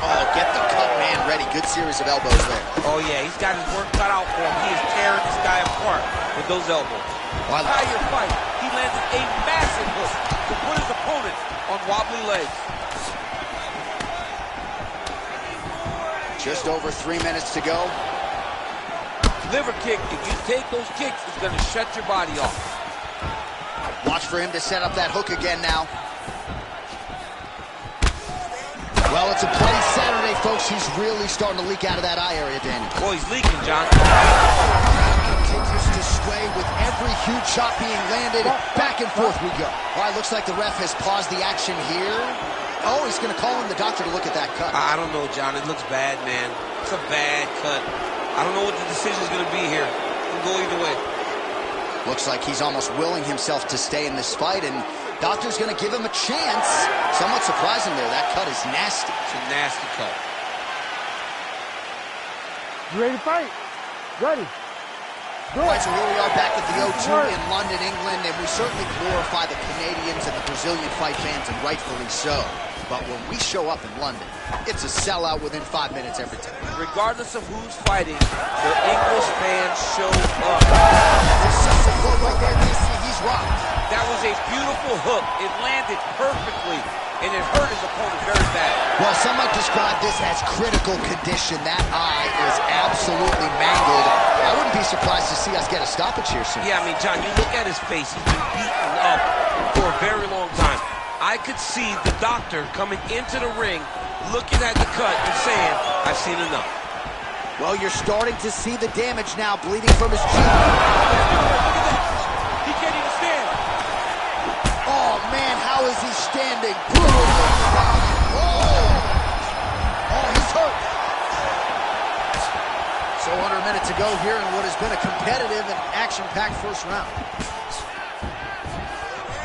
Oh, get the cut man ready. Good series of elbows there. Oh, yeah, he's got his work cut out for him. He is tearing this guy apart with those elbows. Entire fight, he landed a massive hook to put his opponent on wobbly legs. Just over 3 minutes to go. liver kick, if you take those kicks, it's going to shut your body off. Watch for him to set up that hook again now. Well, it's a bloody Saturday, folks. He's really starting to leak out of that eye area, Danny. Boy, he's leaking, John. Continues to sway with every huge shot being landed. Back and forth we go. All right, looks like the ref has paused the action here. Oh, he's going to call in the doctor to look at that cut. I don't know, John. It looks bad, man. It's a bad cut. I don't know what the decision's going to be here. It can go either way. Looks like he's almost willing himself to stay in this fight, and doctor's going to give him a chance. Somewhat surprising there. That cut is nasty. It's a nasty cut. You ready to fight? Ready. All right, so here we are back at the O2 in London, England, and we certainly glorify the Canadians and the Brazilian fight fans, and rightfully so. But when we show up in London, it's a sellout within 5 minutes every time. Regardless of who's fighting, the English fans show up. There's such a quote right there, DC. He's rocked. That was a beautiful hook. It landed perfectly, and it hurt his opponent very bad. Well, some might describe this as critical condition. That eye is absolutely mangled. I wouldn't be surprised to see us get a stoppage here soon. Yeah, I mean, John, you look at his face. He's been beaten up for a very long time. I could see the doctor coming into the ring, looking at the cut and saying, I've seen enough. Well, you're starting to see the damage now, bleeding from his cheek. He can't even stand. Oh, man, how is he standing? Oh, he's hurt. So under a minute to go here in what has been a competitive and action-packed first round.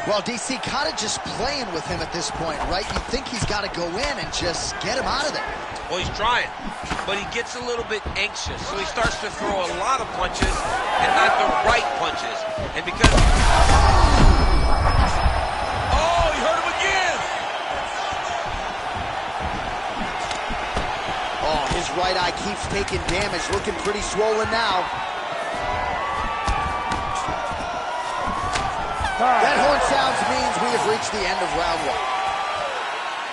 Well, DC kind of just playing with him at this point, right? You think he's got to go in and just get him out of there. Well, he's trying, but he gets a little bit anxious, so he starts to throw a lot of punches and not the right punches. And because... Oh, he hurt him again! Oh, his right eye keeps taking damage, looking pretty swollen now. That horn sounds means we have reached the end of round one.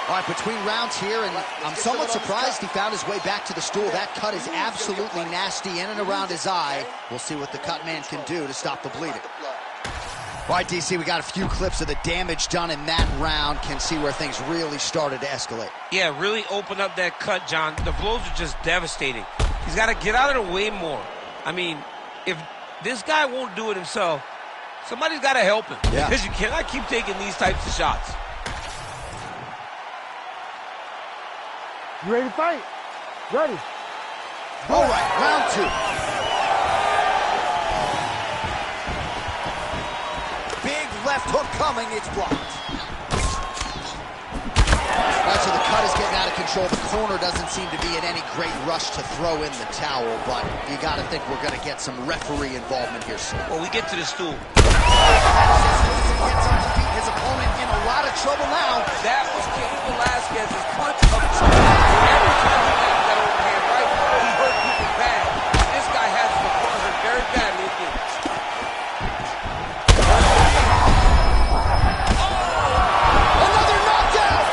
All right, between rounds here, and I'm somewhat surprised he found his way back to the stool. That cut is absolutely nasty in and around his eye. We'll see what the cut man can do to stop the bleeding. All right, DC, we got a few clips of the damage done in that round. Can see where things really started to escalate. Yeah, really opened up that cut, John. The blows are just devastating. He's got to get out of the way more. I mean, if this guy won't do it himself, somebody's got to help him. Yeah. Because you cannot keep taking these types of shots. You ready to fight? Ready. All right, round two. Big left hook coming, it's blocked. All right, so the cut is getting out of control. The corner doesn't seem to be in any great rush to throw in the towel, but you got to think we're going to get some referee involvement here soon. Well, we get to the stool. Gets up to beat his opponent in a lot of trouble now. That was Cain Velasquez's punch of choice. Every time he landed that overhand right, he hurt people bad. This guy has the corner very badly again. Another knockdown!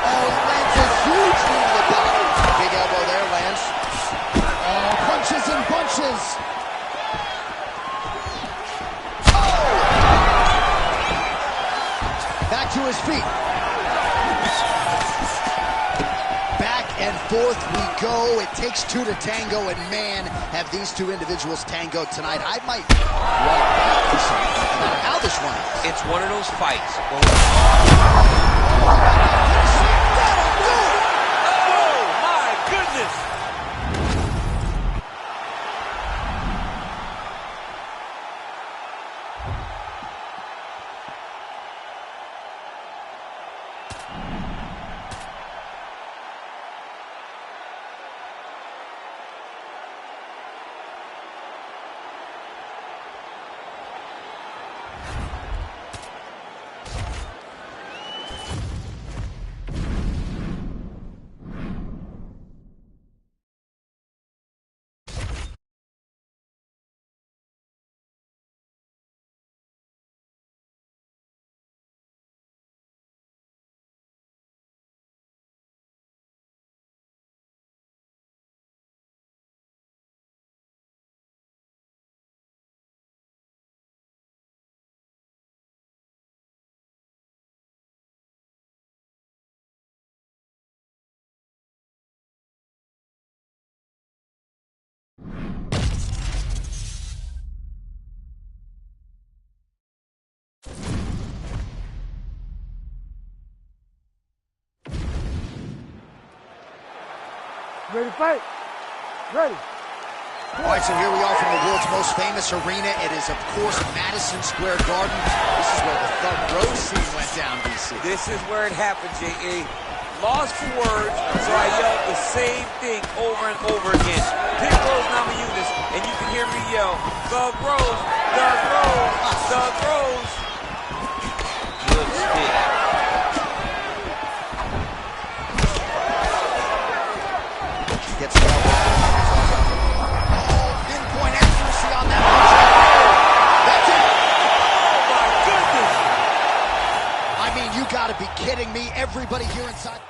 Oh, he lands a huge knee to the body. Big elbow there, lands. Oh, punches and bunches. Oh! Back to his feet. Back and forth we go. It takes two to tango, and man, have these two individuals tangoed tonight. I might want to bet this one, no matter how this one is. It's one of those fights. Oh, my goodness! Ready to fight? Ready. All right, so here we are from the world's most famous arena. It is, of course, Madison Square Garden. This is where the Thug Rose scene went down, DC. This is where it happened, J.A. Lost for words, so I yelled the same thing over and over again. Pink Rose Namajunas, and you can hear me yell, Thug Rose, Thug Rose, Thug Rose. Good stick. Gets the elbow. Oh, pinpoint accuracy on that one. That's it. Oh my goodness. I mean, you gotta be kidding me. Everybody here inside.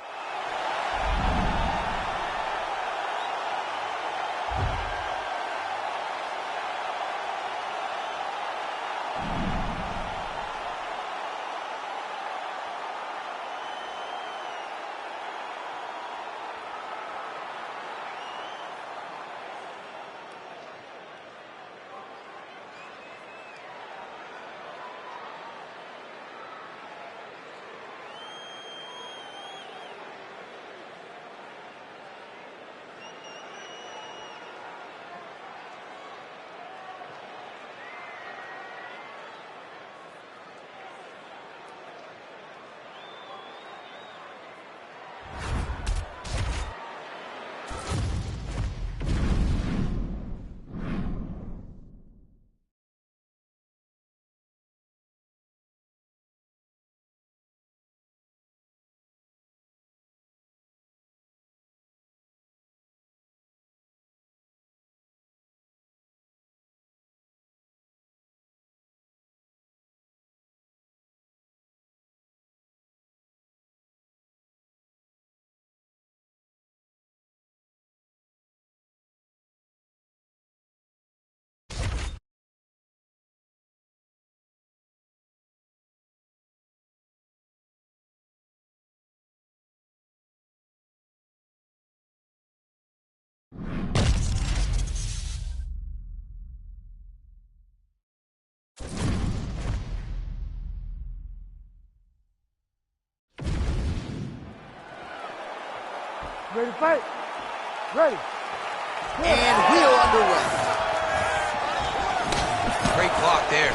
Ready to fight? Ready. And we are underway. Great block there.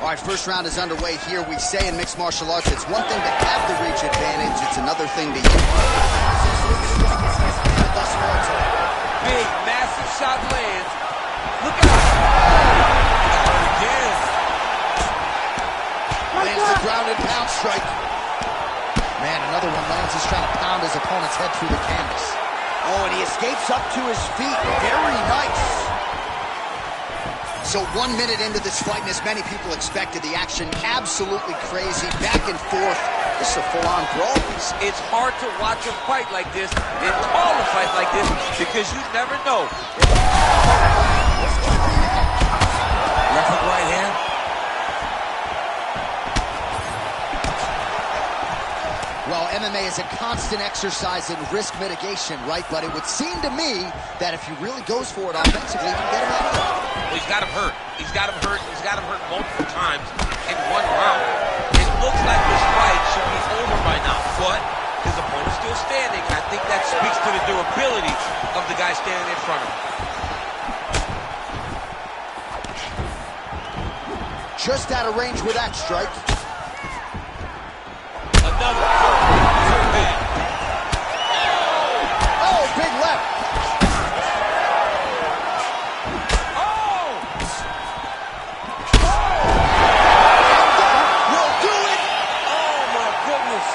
All right, first round is underway here. We say in mixed martial arts, it's one thing to have the reach advantage. It's another thing to use it. Big, massive shot lands. Look out. Again. Lands the ground and pound strike. Man, another one lands. He's trying to pound his opponent's head through the canvas. Oh, and he escapes up to his feet. Very nice. So 1 minute into this fight, and as many people expected, the action absolutely crazy, back and forth. This is a full-on brawl. It's hard to watch a fight like this and call a fight like this because you never know. Left hook, right hand. Well, MMA is a constant exercise in risk mitigation, right? But it would seem to me that if he really goes for it offensively, he can get him out of it. Well, he's got him hurt. He's got him hurt. He's got him hurt multiple times in one round. It looks like this fight should be over by now, but his opponent's still standing. I think that speaks to the durability of the guy standing in front of him. Just out of range with that strike. Another. Oh, big left. Oh! Will do it. Oh, my goodness.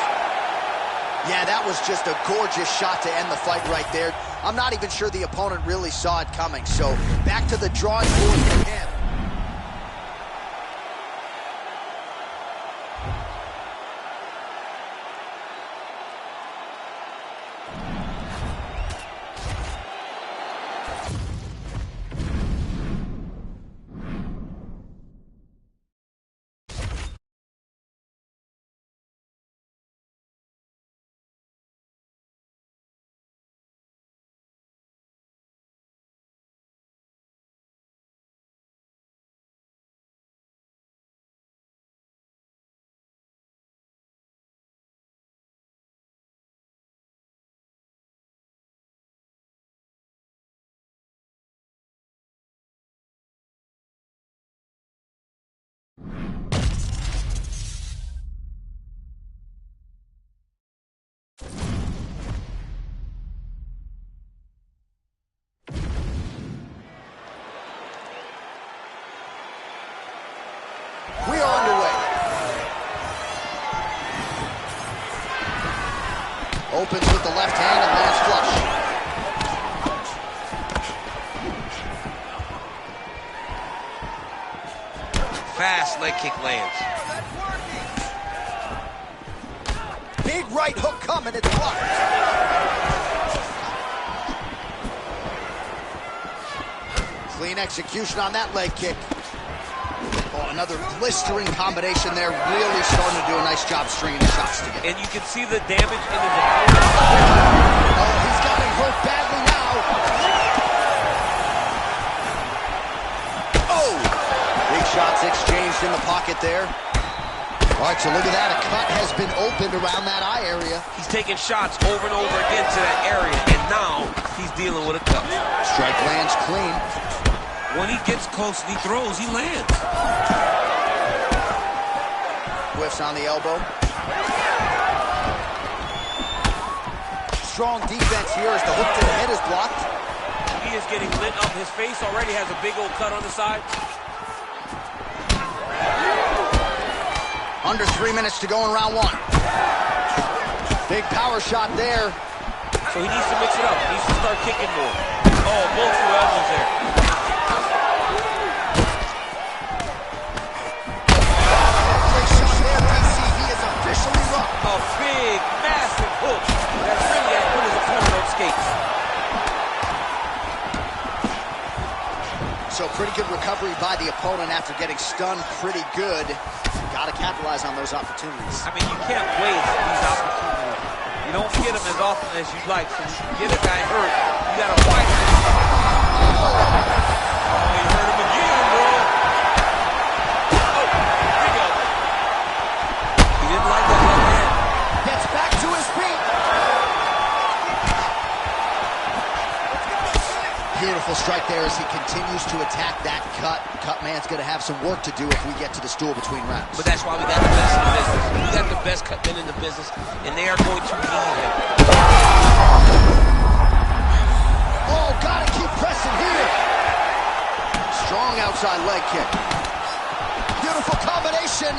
Yeah, that was just a gorgeous shot to end the fight right there. I'm not even sure the opponent really saw it coming. So back to the drawing board for him. the left hand and lands flush. Fast leg kick lands. Big right hook coming, it's blocked. Clean execution on that leg kick. Oh, another blistering combination there. Really starting to do a nice job stringing the shots together. And you can see the damage in his opponent. Oh, he's got him hurt badly now. Oh! Big shots exchanged in the pocket there. All right, so look at that. A cut has been opened around that eye area. He's taking shots over and over again to that area, and now he's dealing with a cut. Strike lands clean. When he gets close and he throws, he lands. Whiffs on the elbow. Strong defense here as the hook to the head is blocked. He is getting lit up. His face already has a big old cut on the side. Under 3 minutes to go in round one. Big power shot there. So he needs to mix it up. He needs to start kicking more. Oh, both through elbows there. Big shot there, DC. He is officially rocked. A big, massive hook that really has put his opponent on skates. So pretty good recovery by the opponent after getting stunned pretty good. Got to capitalize on those opportunities. I mean, you can't waste these opportunities. You don't get them as often as you'd like. So when you get a guy hurt, you got to fight him. Oh, he hurt him again, bro. Oh, big elbow. He didn't like that left hand. Gets back to his feet. Beautiful strike there as he continues to attack that cut. Cut man's going to have some work to do if we get to the stool between rounds. But that's why we got the best in the business. We got the best cut men in the business, and they are going to need him. Oh, got to keep pressing here. Strong outside leg kick. Beautiful combination.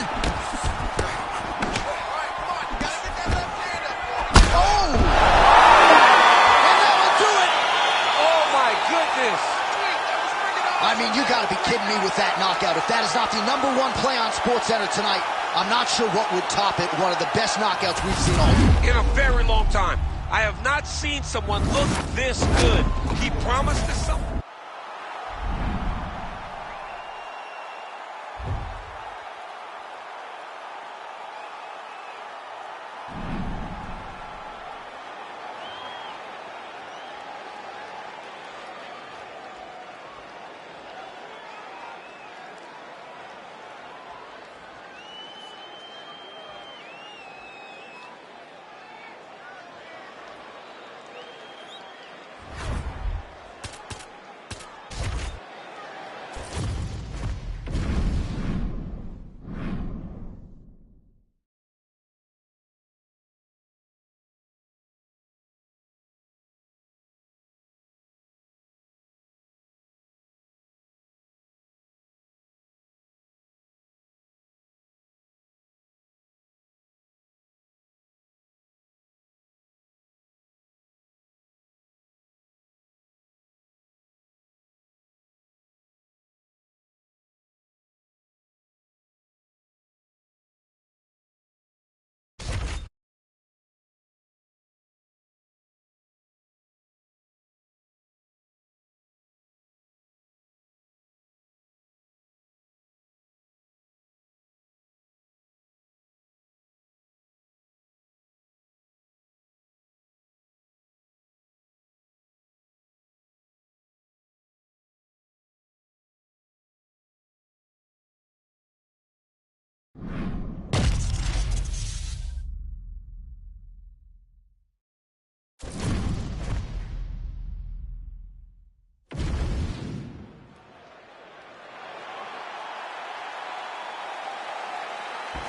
Oh! And that will do it. Oh, my goodness. I mean, you got to be kidding me with that knockout. If that is not the #1 play on SportsCenter tonight, I'm not sure what would top it. One of the best knockouts we've seen all year. In a very long time. I have not seen someone look this good. He promised us something.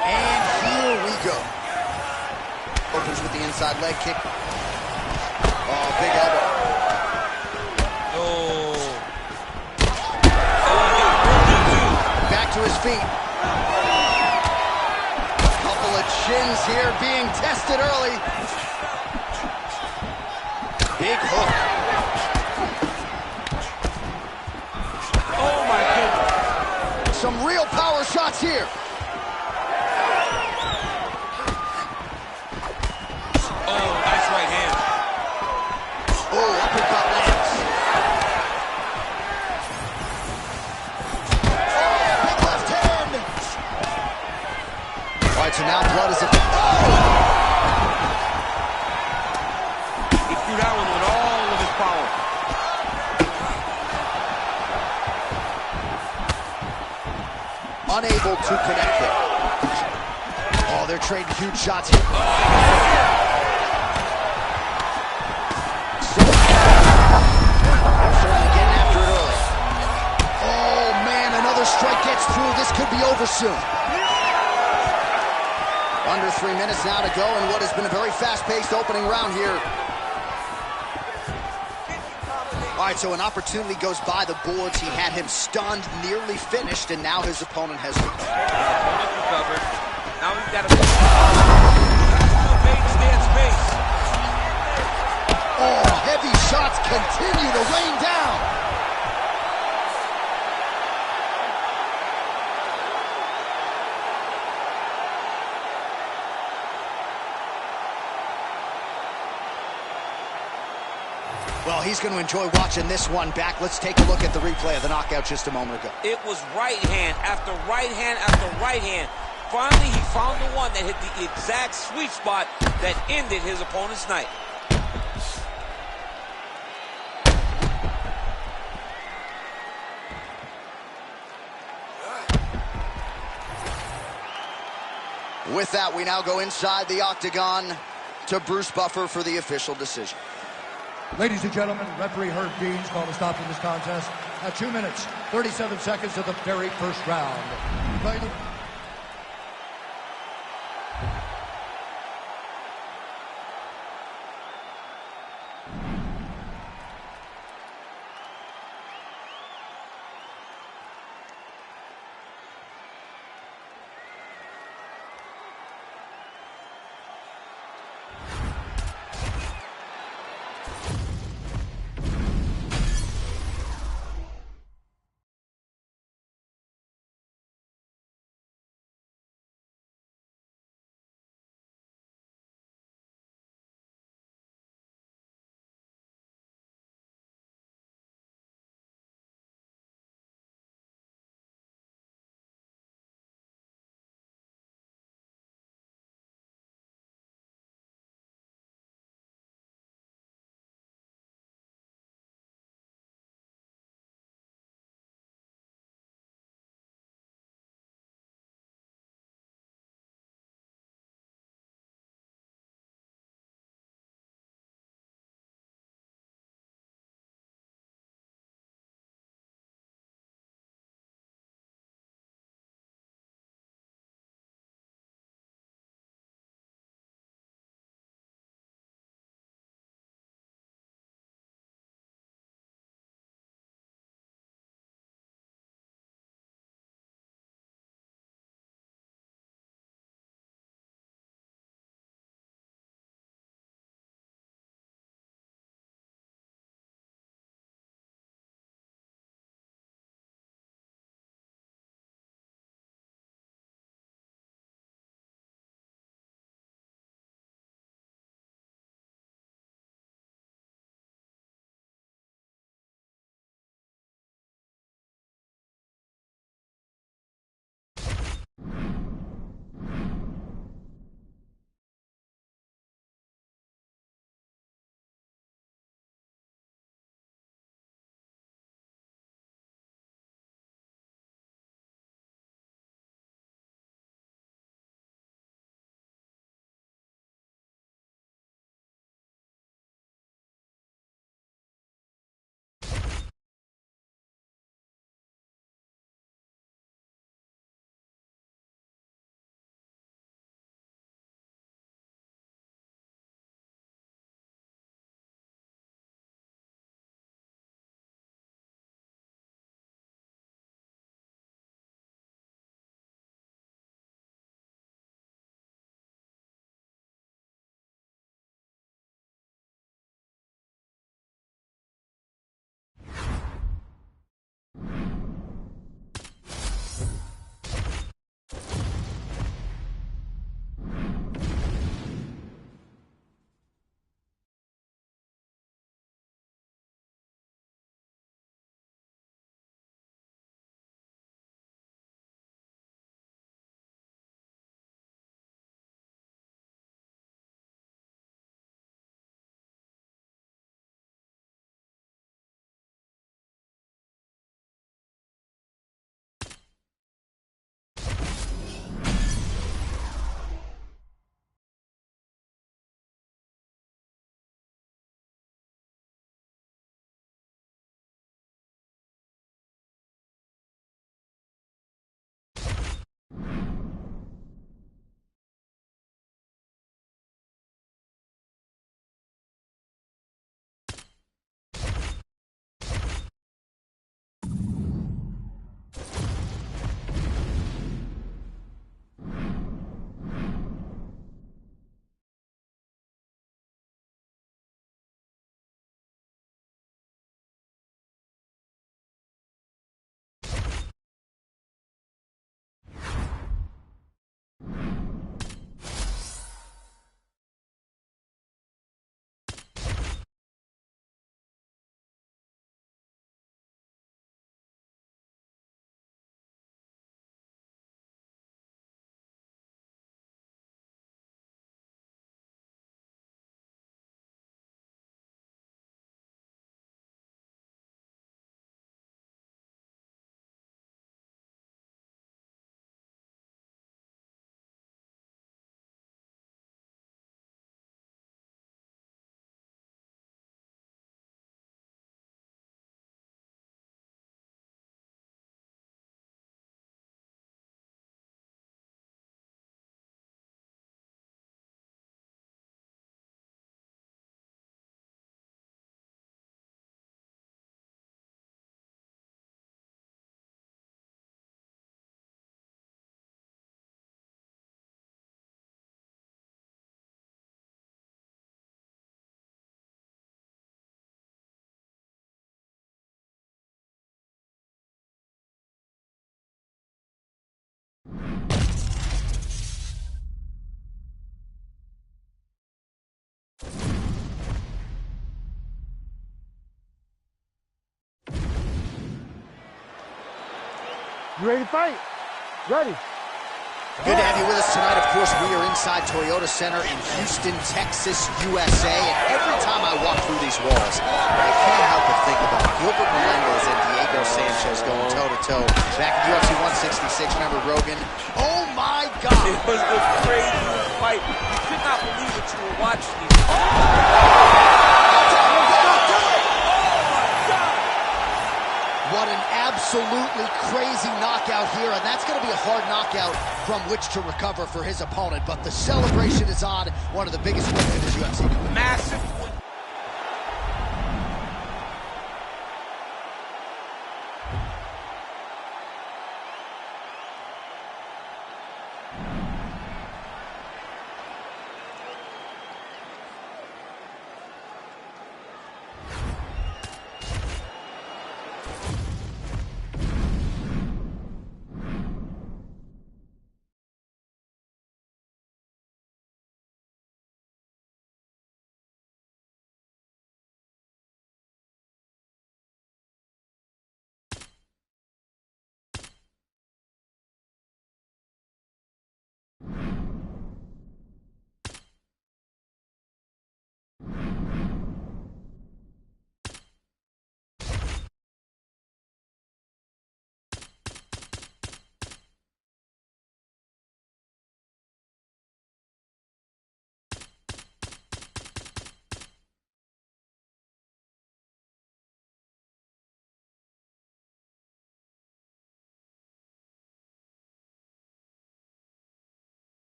And here we go. Opens with the inside leg kick. Oh, big elbow. Oh. Back to his feet. Couple of chins here being tested early. Big hook. Oh, my goodness. Some real power shots here. Oh, nice right hand. Oh, uppercut lands. Oh, big left hand. All right, so now blood is... He threw that one with all of his power. Unable to connect it. Oh, they're trading huge shots here. They're certainly getting after it early. Oh, man, another strike gets through. This could be over soon. Under 3 minutes now to go in what has been a very fast-paced opening round here. All right, so an opportunity goes by the boards. He had him stunned, nearly finished, and now his opponent has Recovered. Now he's got to stay in space. Oh, heavy shots continue to rain down. Well, he's going to enjoy watching this one back. Let's take a look at the replay of the knockout just a moment ago. It was right hand after right hand after right hand. Finally, he found the one that hit the exact sweet spot that ended his opponent's night. With that, we now go inside the octagon to Bruce Buffer for the official decision. Ladies and gentlemen, referee Herb Deans called a stop to this contest at 2 minutes, 37 seconds of the very first round. Play the You ready to fight? Ready. Good to have you with us tonight. Of course, we are inside Toyota Center in Houston, Texas, USA. And every time I walk through these walls, I can't help but think about Gilbert Melendez and Diego Sanchez going toe-to-toe. Back in UFC 166, remember Rogan? Oh, my God! It was the craziest fight. You could not believe what you were watching. What an absolutely crazy knockout here, and that's going to be a hard knockout from which to recover for his opponent. But the celebration is on. One of the biggest wins in his UFC career. Massive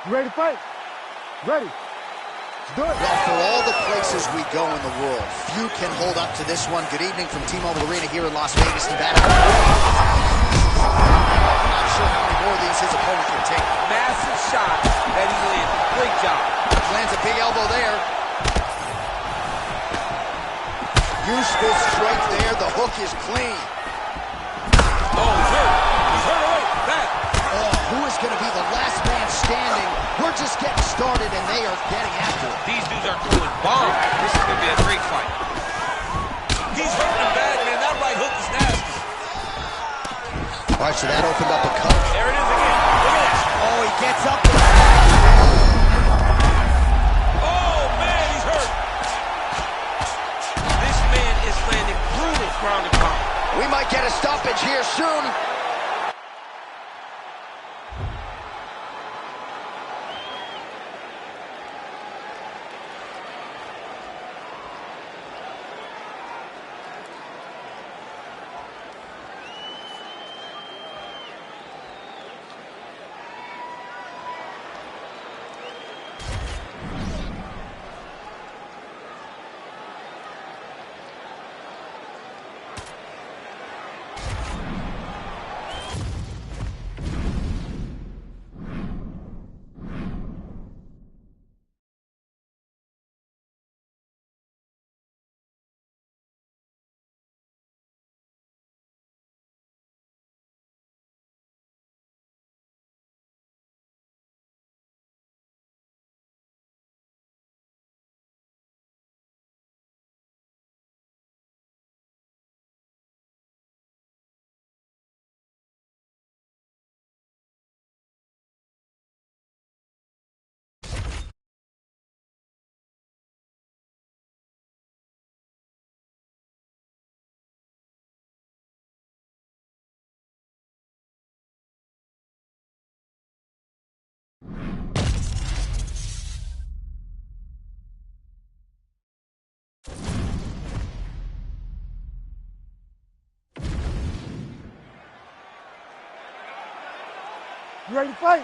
You ready to fight? Ready. Let's do it. Well, for all the places we go in the world, few can hold up to this one. Good evening from T-Mobile Arena here in Las Vegas, Nevada. I'm not sure how many more of these his opponent can take. Massive shot that he landed. Great job. Lands a big elbow there. Useful strike there. The hook is clean. Oh, he's hurt. He's hurt away. Back. Oh, who is going to be the last man standing? We're just getting started, and they are getting after it. These dudes are throwing bombs. This is going to be a great fight. He's hurting him bad, man. That right hook is nasty. All right, so that opened up a cut. There it is again. Look at that. Oh, he gets up. Oh, man, he's hurt. This man is landing brutal ground and pound. We might get a stoppage here soon. You ready to fight?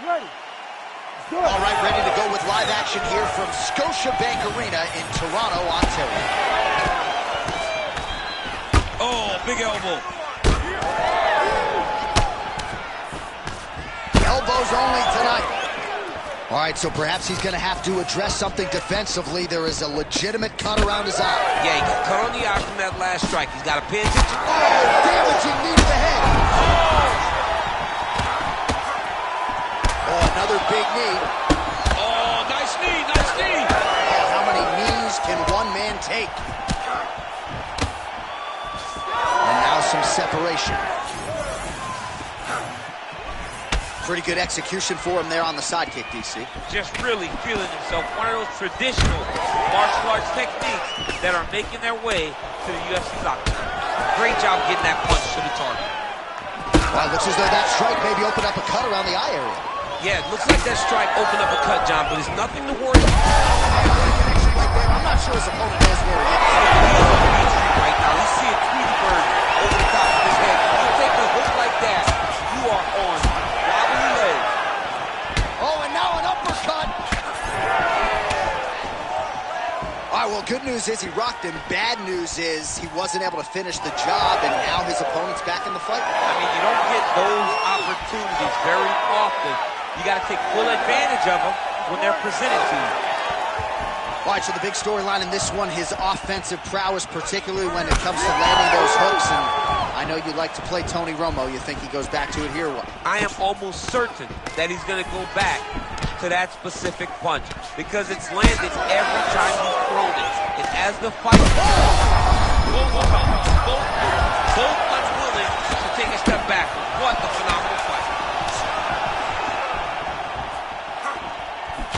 You ready? Let's do it. All right, ready to go with live action here from Scotiabank Arena in Toronto, Ontario. Oh, big elbow. Elbows only tonight. All right, so perhaps he's going to have to address something defensively. There is a legitimate cut around his eye. Yeah, he got cut on the eye from that last strike. He's got to pay attention. Oh, damaging knee to the head. Oh, another big knee. Oh, nice knee, nice knee. Oh, how many knees can one man take? And now some separation. Pretty good execution for him there on the sidekick, DC. Just really feeling himself. One of those traditional martial arts techniques that are making their way to the UFC's octagon. Great job getting that punch to the target. Well, it looks as though that strike maybe opened up a cut around the eye area. Yeah, it looks like that strike opened up a cut, John, but it's nothing to worry about. I'm not sure his opponent knows where it is. Right now, you see a Tweety bird over the top of his head. You take a hook like that, you are on wobbly legs. Oh, and now an uppercut. All right, well, good news is he rocked him. Bad news is he wasn't able to finish the job, and now his opponent's back in the fight. I mean, you don't get those opportunities very often. You got to take full advantage of them when they're presented to you. All right, so the big storyline in this one, his offensive prowess, particularly when it comes to landing those hooks. And I know you like to play Tony Romo. You think he goes back to it here? What? I am almost certain that he's going to go back to that specific punch because it's landed every time he's thrown it. And as the fight both unwilling to take a step back. What a phenomenal fight.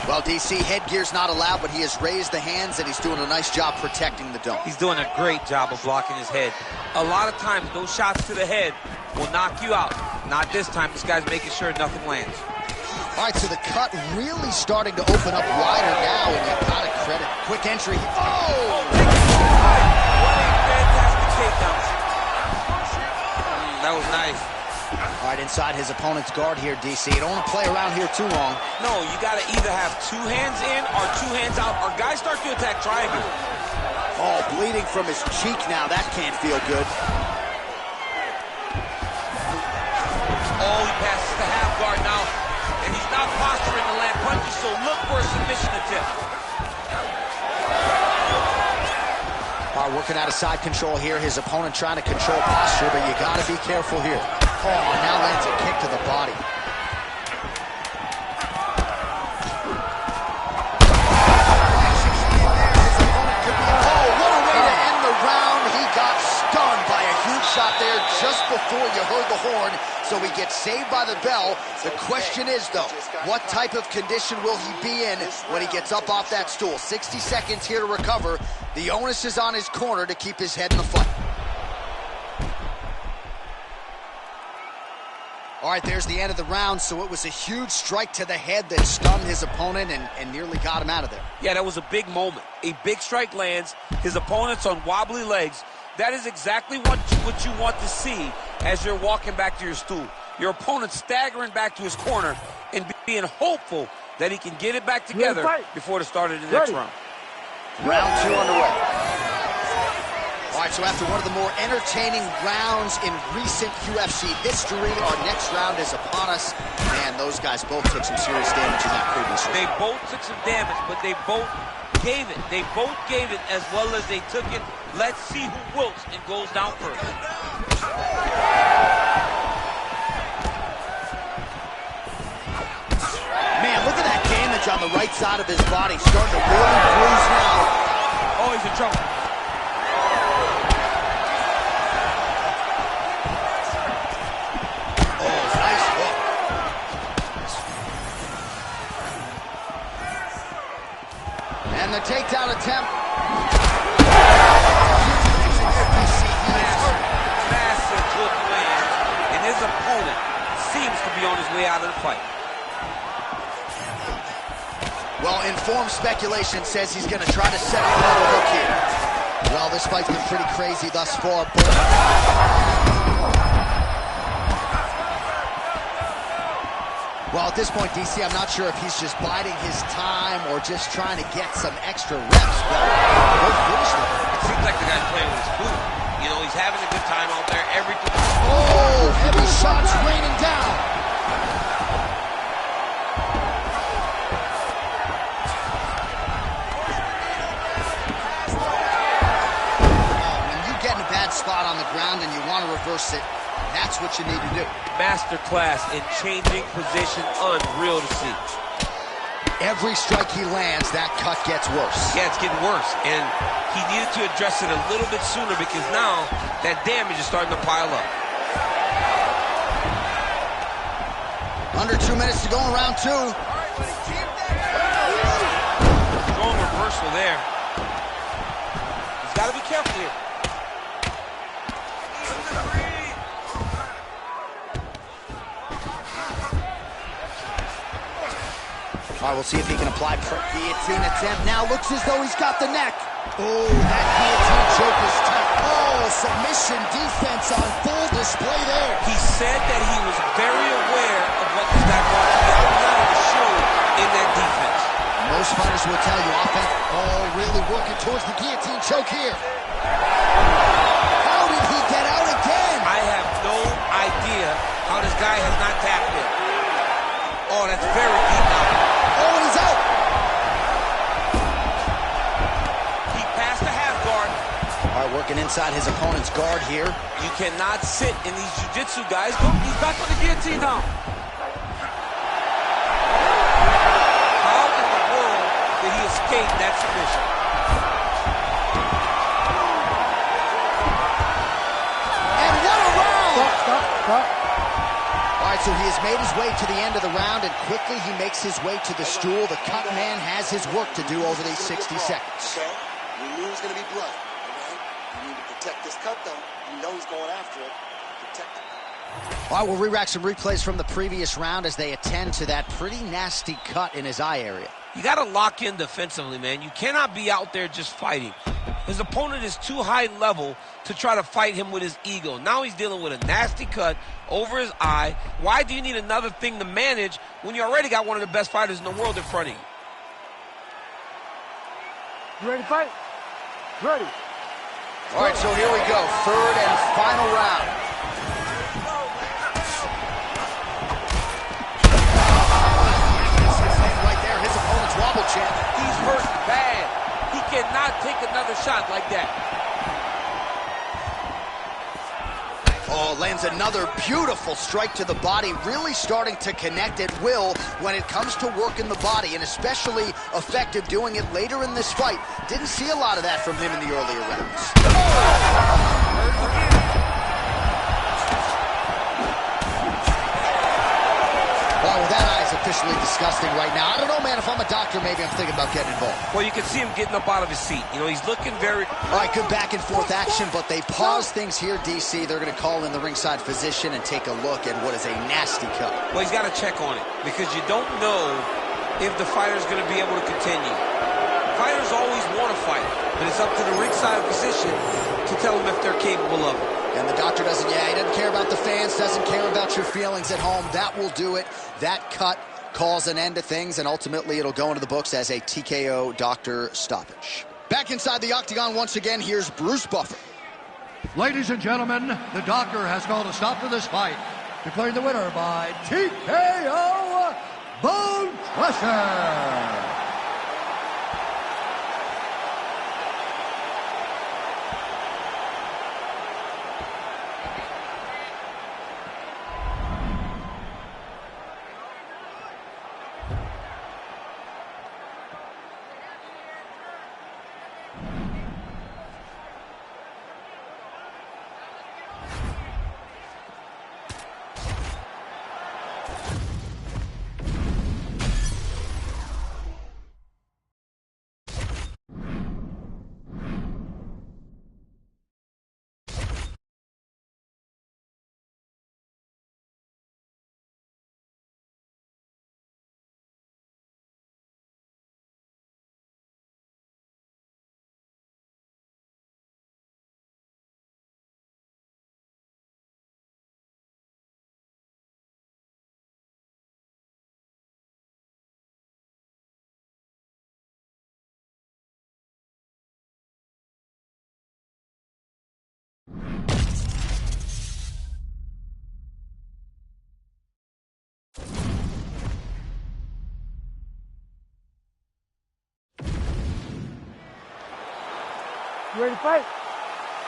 Well, DC, headgear's not allowed, but he has raised the hands, and he's doing a nice job protecting the dome. He's doing a great job of blocking his head. A lot of times, those shots to the head will knock you out. Not this time. This guy's making sure nothing lands. All right, so the cut really starting to open up wider now, and you gotta credit quick entry. Oh! What a fantastic takedown. That was nice. All right, inside his opponent's guard here, DC. You don't want to play around here too long. No, you got to either have 2 hands in or 2 hands out, or guys start to attack triangle. Oh, bleeding from his cheek now. That can't feel good. Oh, he passes the half guard now, and he's not posturing to land punches, so look for a submission attempt. All right, working out of side control here. His opponent trying to control posture, but you got to be careful here. Oh, now lands a kick to the body. Shot there just before you heard the horn, so he gets saved by the bell. The question is, though, what type of condition will he be in when he gets up off that stool? 60 seconds here to recover. The onus is on his corner to keep his head in the fight. All right, there's the end of the round, so it was a huge strike to the head that stunned his opponent and nearly got him out of there. Yeah, that was a big moment. A big strike lands. His opponent's on wobbly legs. That is exactly what you want to see as you're walking back to your stool. Your opponent staggering back to his corner and being hopeful that he can get it back together before the start of the next round. Round 2 underway. All right, so after one of the more entertaining rounds in recent UFC history, our next round is upon us. Man, those guys both took some serious damage in that previous round. They both took some damage, but they both gave it. They both gave it as well as they took it. Let's see who wilts and goes down first. Man, look at that damage on the right side of his body. Starting to really bruise now. Oh, he's in trouble. Oh, nice hook. And the takedown attempt. Massive hook lands, and his opponent seems to be on his way out of the fight. Well, informed speculation says he's going to try to set up another hook here. Well, this fight's been pretty crazy thus far. Well, at this point, DC, I'm not sure if he's just biding his time or just trying to get some extra reps. But both finished it. It seems like the guy's playing with his food. You know, he's having a good time out there. Everything. Oh, heavy shots raining down. When you get in a bad spot on the ground and you want to reverse it, that's what you need to do. Masterclass in changing position, unreal to see. Every strike he lands, that cut gets worse. Yeah, it's getting worse, and he needed to address it a little bit sooner because now that damage is starting to pile up. Under 2 minutes to go in round 2. Strong reversal there. He's got to be careful here. All right, we'll see if he can apply guillotine attempt. Now looks as though he's got the neck. Oh, that guillotine choke is tight. Oh, submission defense on full display there. He said that he was very aware of what this guy brought to the outside of the show in that defense. Most fighters will tell you offense. Oh, really working towards the guillotine choke here. How did he get out again? I have no idea how this guy has not tapped in. Oh, that's very deep now. Oh, he's out. He passed the half guard. All right, working inside his opponent's guard here. You cannot sit in these jiu-jitsu guys. Look, he's back on the guillotine now. How in the world did he escape that submission? And what a round! Stop. All right, so he has made his way to the end of the round, and quickly he makes his way to the stool. The cut man has his work to do over these 60 seconds. Okay, we knew it was going to be blood, all right? You need to protect this cut, though. You know he's going after it. Protect it. All right, we'll re-rack some replays from the previous round as they attend to that pretty nasty cut in his eye area. You got to lock in defensively, man. You cannot be out there just fighting. His opponent is too high level to try to fight him with his ego. Now he's dealing with a nasty cut over his eye. Why do you need another thing to manage when you already got one of the best fighters in the world in front of you? You ready to fight? Ready. All right, so here we go. Third and final round. Right there, his opponent's wobble champ. He's hurt bad. He cannot take another shot like that. Oh, lands another beautiful strike to the body, really starting to connect at will when it comes to working the body, and especially effective doing it later in this fight. Didn't see a lot of that from him in the earlier rounds. Oh, that eye's officially disgusting right now. I don't know, man, if I'm a doctor, maybe I'm thinking about getting involved. Well, you can see him getting up out of his seat. You know, he's looking very... All right, good back and forth action, but they pause things here, DC. They're going to call in the ringside physician and take a look at what is a nasty cut. Well, he's got to check on it because you don't know if the fighter's going to be able to continue. Fighters always want to fight, but it's up to the ringside physician to tell them if they're capable of it. And the doctor doesn't, he doesn't care about the fans, doesn't care about your feelings at home. That will do it. That cut calls an end to things, and ultimately it'll go into the books as a TKO doctor stoppage. Back inside the octagon once again, here's Bruce Buffer. Ladies and gentlemen, the doctor has called a stop to this fight, declaring the winner by TKO, Bone Crusher. You ready to fight?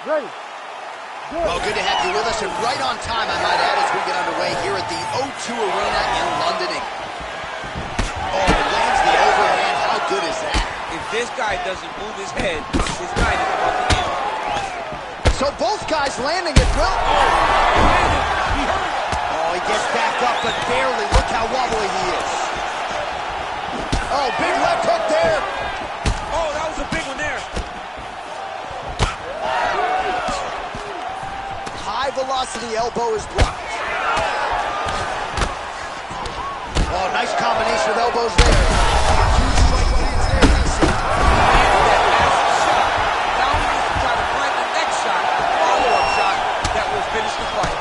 Ready. Good. Well, good to have you with us, and right on time, I might add, as we get underway here at the O2 Arena in London. Oh, lands the overhand. How good is that? If this guy doesn't move his head, his night is about to end. So both guys landing at will. Oh, he gets back up, but barely. Look how wobbly he is. Oh, big left hook there. Oh, that was a big one there. High velocity elbow is blocked. Oh, nice combination of elbows there. Huge strike lands there, DC. That massive shot. Now he needs to try to find the next shot, the follow-up shot that will finish the fight.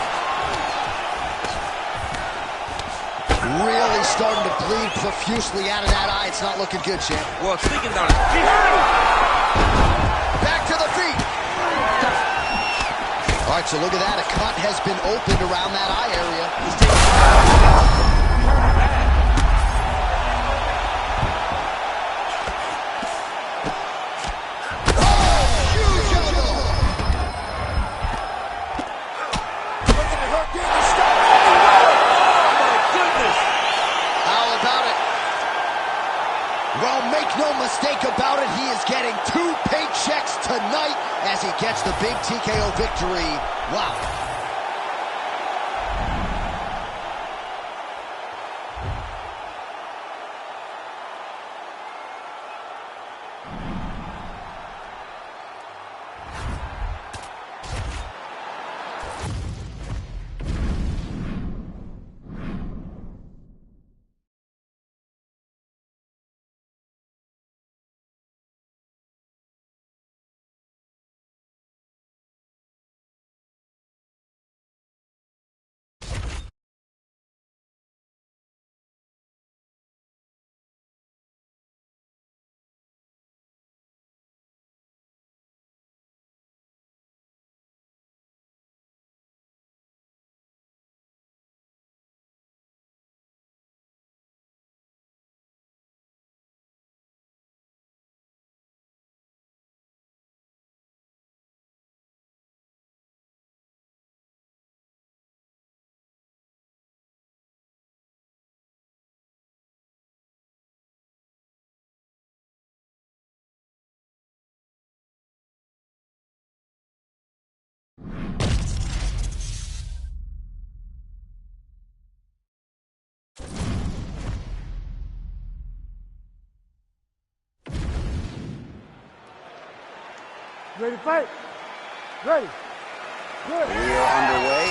Really starting to bleed profusely out of that eye. It's not looking good, champ. Well, it's leaking down his feet. Back to the feet. All right, so look at that. A cut has been opened around that eye area. He's taking... Well, make no mistake about it, he is getting 2 paychecks tonight as he gets the big TKO victory. Wow. Ready to fight? Ready. Good. We are underway.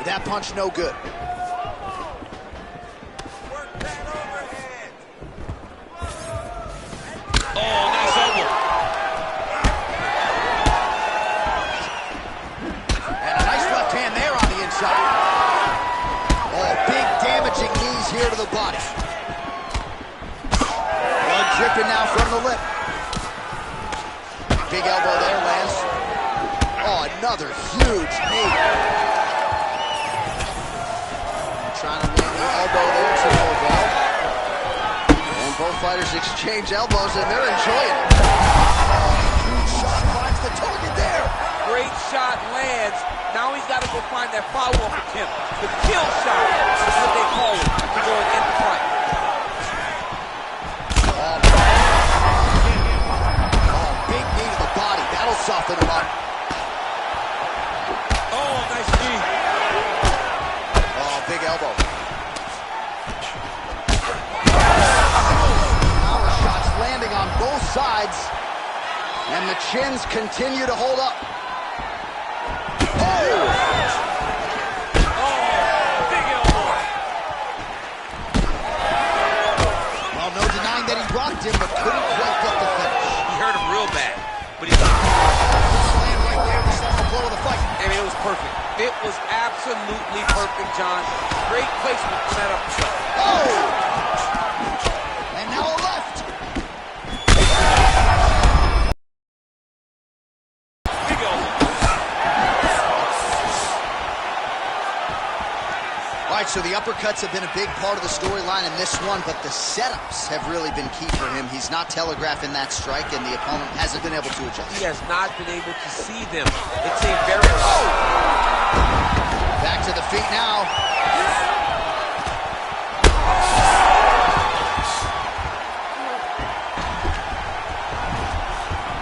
That punch no good. Oh, nice elbow. And a nice left hand there on the inside. Oh, big damaging knees here to the body. Blood dripping now from the lip. Big elbow there, Lance. Oh, another huge knee. Trying to land the elbow there to Novell. And both fighters exchange elbows, and they're enjoying it. Oh, huge shot finds the target there. Great shot lands. Now he's got to go find that follow-up attempt. The kill shot is what they call it to go and end the fight. Oh, big knee to the body. That'll soften him up. Oh, nice knee. Big elbow. Power shots landing on both sides. And the chins continue to hold up. Oh! Big elbow. Well, no denying that he rocked him, but couldn't quite get the finish. He hurt him real bad, but he's Land right there to start the flow of the fight. I mean, it was perfect. It was absolutely perfect, John. Great placement for that uppercut. Oh! And now a left. Big elbow. All right, so the uppercuts have been a big part of the storyline in this one, but the setups have really been key for him. He's not telegraphing that strike, and the opponent hasn't been able to adjust. He has not been able to see them. It's a very... Back to the feet now.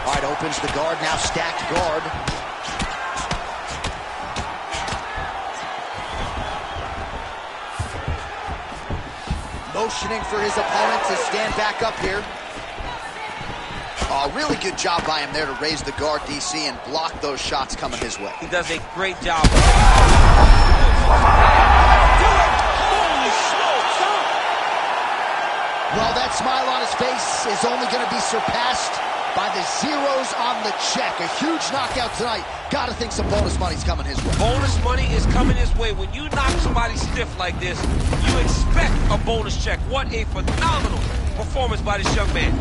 All right, opens the guard, now stacked guard. Motioning for his opponent to stand back up here. Oh, really good job by him there to raise the guard, DC, and block those shots coming his way. He does a great job. Holy smokes! Well, that smile on his face is only going to be surpassed by the zeros on the check. A huge knockout tonight. Got to think some bonus money's coming his way. bonus money is coming his way. When you knock somebody stiff like this, you expect a bonus check. What a phenomenal performance by this young man.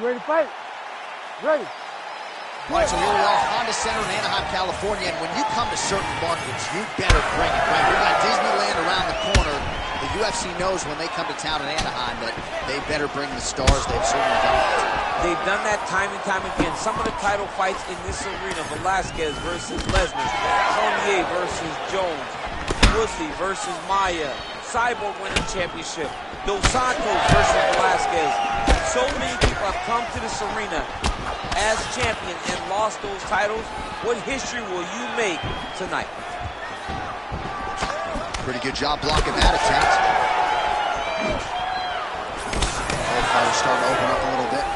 You ready to fight? Ready. All right, so here we are, Honda Center in Anaheim, California, and when you come to certain markets, you better bring it, right? We got Disneyland around the corner. The UFC knows when they come to town in Anaheim that they better bring the stars. They've certainly done that. They've done that time and time again. Some of the title fights in this arena, Velasquez versus Lesnar, Cormier versus Jones, Woodley versus Maia, Cyborg winning championship, Dos Santos versus Velasquez. So many people have come to this arena as champion and lost those titles. What history will you make tonight? Pretty good job blocking that attempt. Both fighters starting to open up a little bit.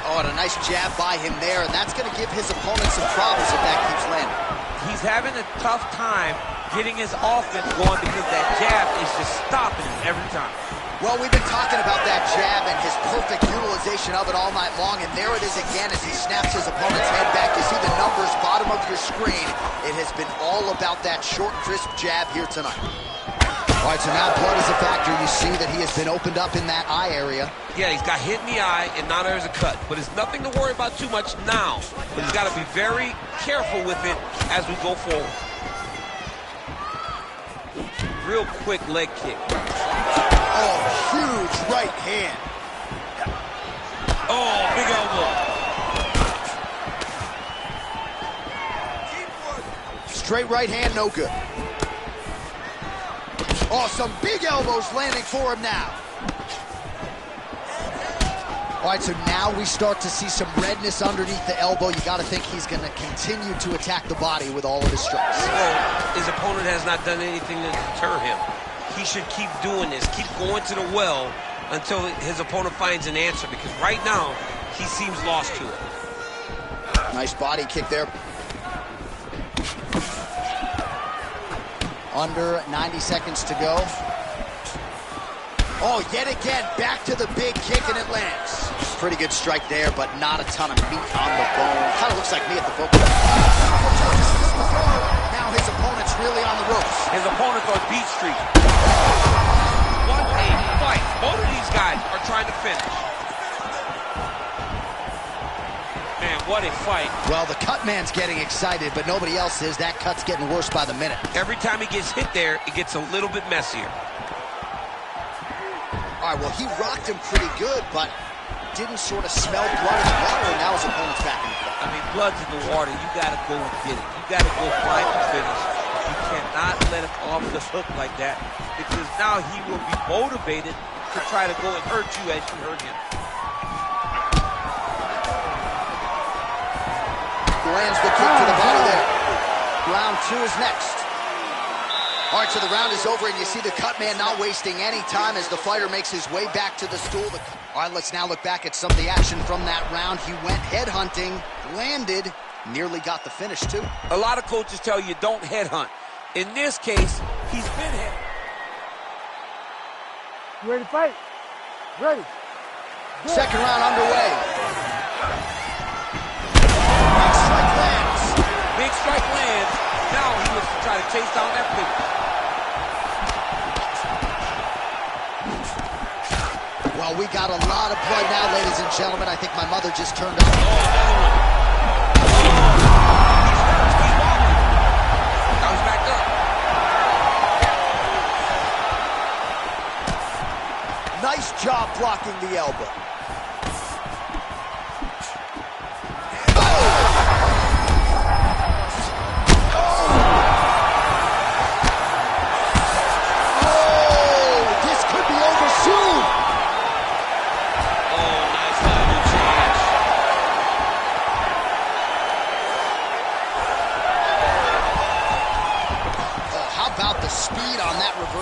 Oh, and a nice jab by him there, and that's going to give his opponent some problems if that keeps landing. He's having a tough time getting his offense going because that jab is just stopping him every time. Well, we've been talking about that jab and his perfect utilization of it all night long, and there it is again as he snaps his opponent's head back. You see the numbers bottom of your screen. It has been all about that short, crisp jab here tonight. All right, so now blood is a factor. You see that he has been opened up in that eye area. Yeah, he's got hit in the eye, and now there's a cut. But it's nothing to worry about too much now. But he's got to be very careful with it as we go forward. Real quick leg kick. Oh, huge right hand. Oh, big elbow. Straight right hand, no good. Oh, some big elbows landing for him now. All right, so now we start to see some redness underneath the elbow. You got to think he's going to continue to attack the body with all of his strikes. Well, his opponent has not done anything to deter him. He should keep doing this, keep going to the well until his opponent finds an answer, because right now, he seems lost to it. Nice body kick there. Under 90 seconds to go. Oh, yet again, back to the big kick, and it lands. Pretty good strike there, but not a ton of meat on the bone. Kind of looks like me at the football. Now his opponent's really on the ropes. His opponent's on beat street. What a fight. Both of these guys are trying to finish. Man, what a fight. Well, the cut man's getting excited, but nobody else is. That cut's getting worse by the minute. Every time he gets hit there, it gets a little bit messier. All right, well, he rocked him pretty good, but didn't sort of smell blood in the water, and now his opponent's back in the fight. I mean, blood's in the water. You got to go and get it. You got to go find the finish. You cannot let him off the hook like that, because now he will be motivated to try to go and hurt you as you hurt him. Lands the kick to the body there. Round 2 is next. All right, so the round is over, and you see the cut man not wasting any time as the fighter makes his way back to the stool. All right, let's now look back at some of the action from that round. He went headhunting, landed, nearly got the finish, too. A lot of coaches tell you don't headhunt. In this case, he's been hit. You ready to fight? Ready. Good. Second round underway. Big strike lands. Big strike lands. Now he looks to try to chase down that finish. Well, we got a lot of blood now, ladies and gentlemen. I think my mother just turned on. Oh, another one. He's wobbling. Now he's back up. Nice job blocking the elbow.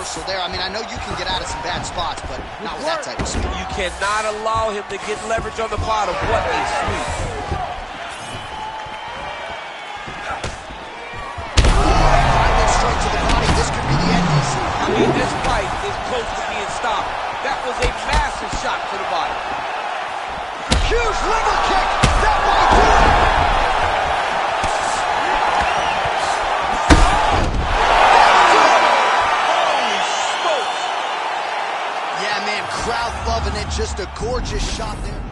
So there, I mean, I know you can get out of some bad spots, but not with that type of speed. You cannot allow him to get leverage on the bottom. What a sweep. Finally straight to the body. This could be the end, DC. I mean, this fight is close to being stopped. That was a massive shot to the body. Huge liver kick. That might do it. Yeah, man, crowd loving it. Just a gorgeous shot there.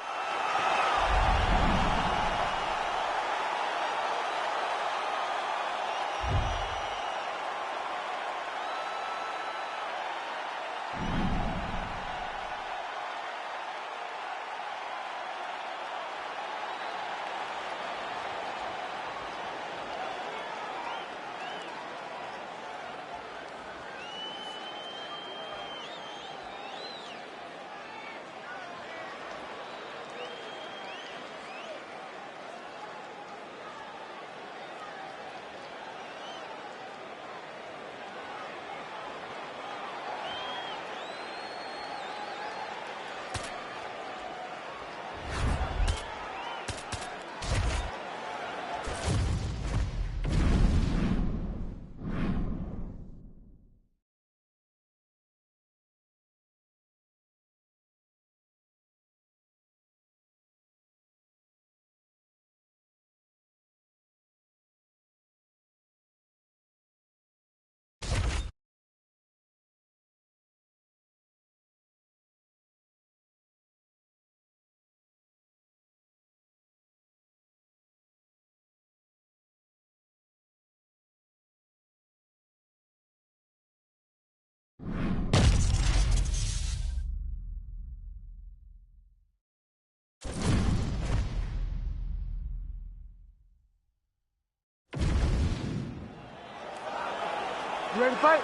You ready to fight?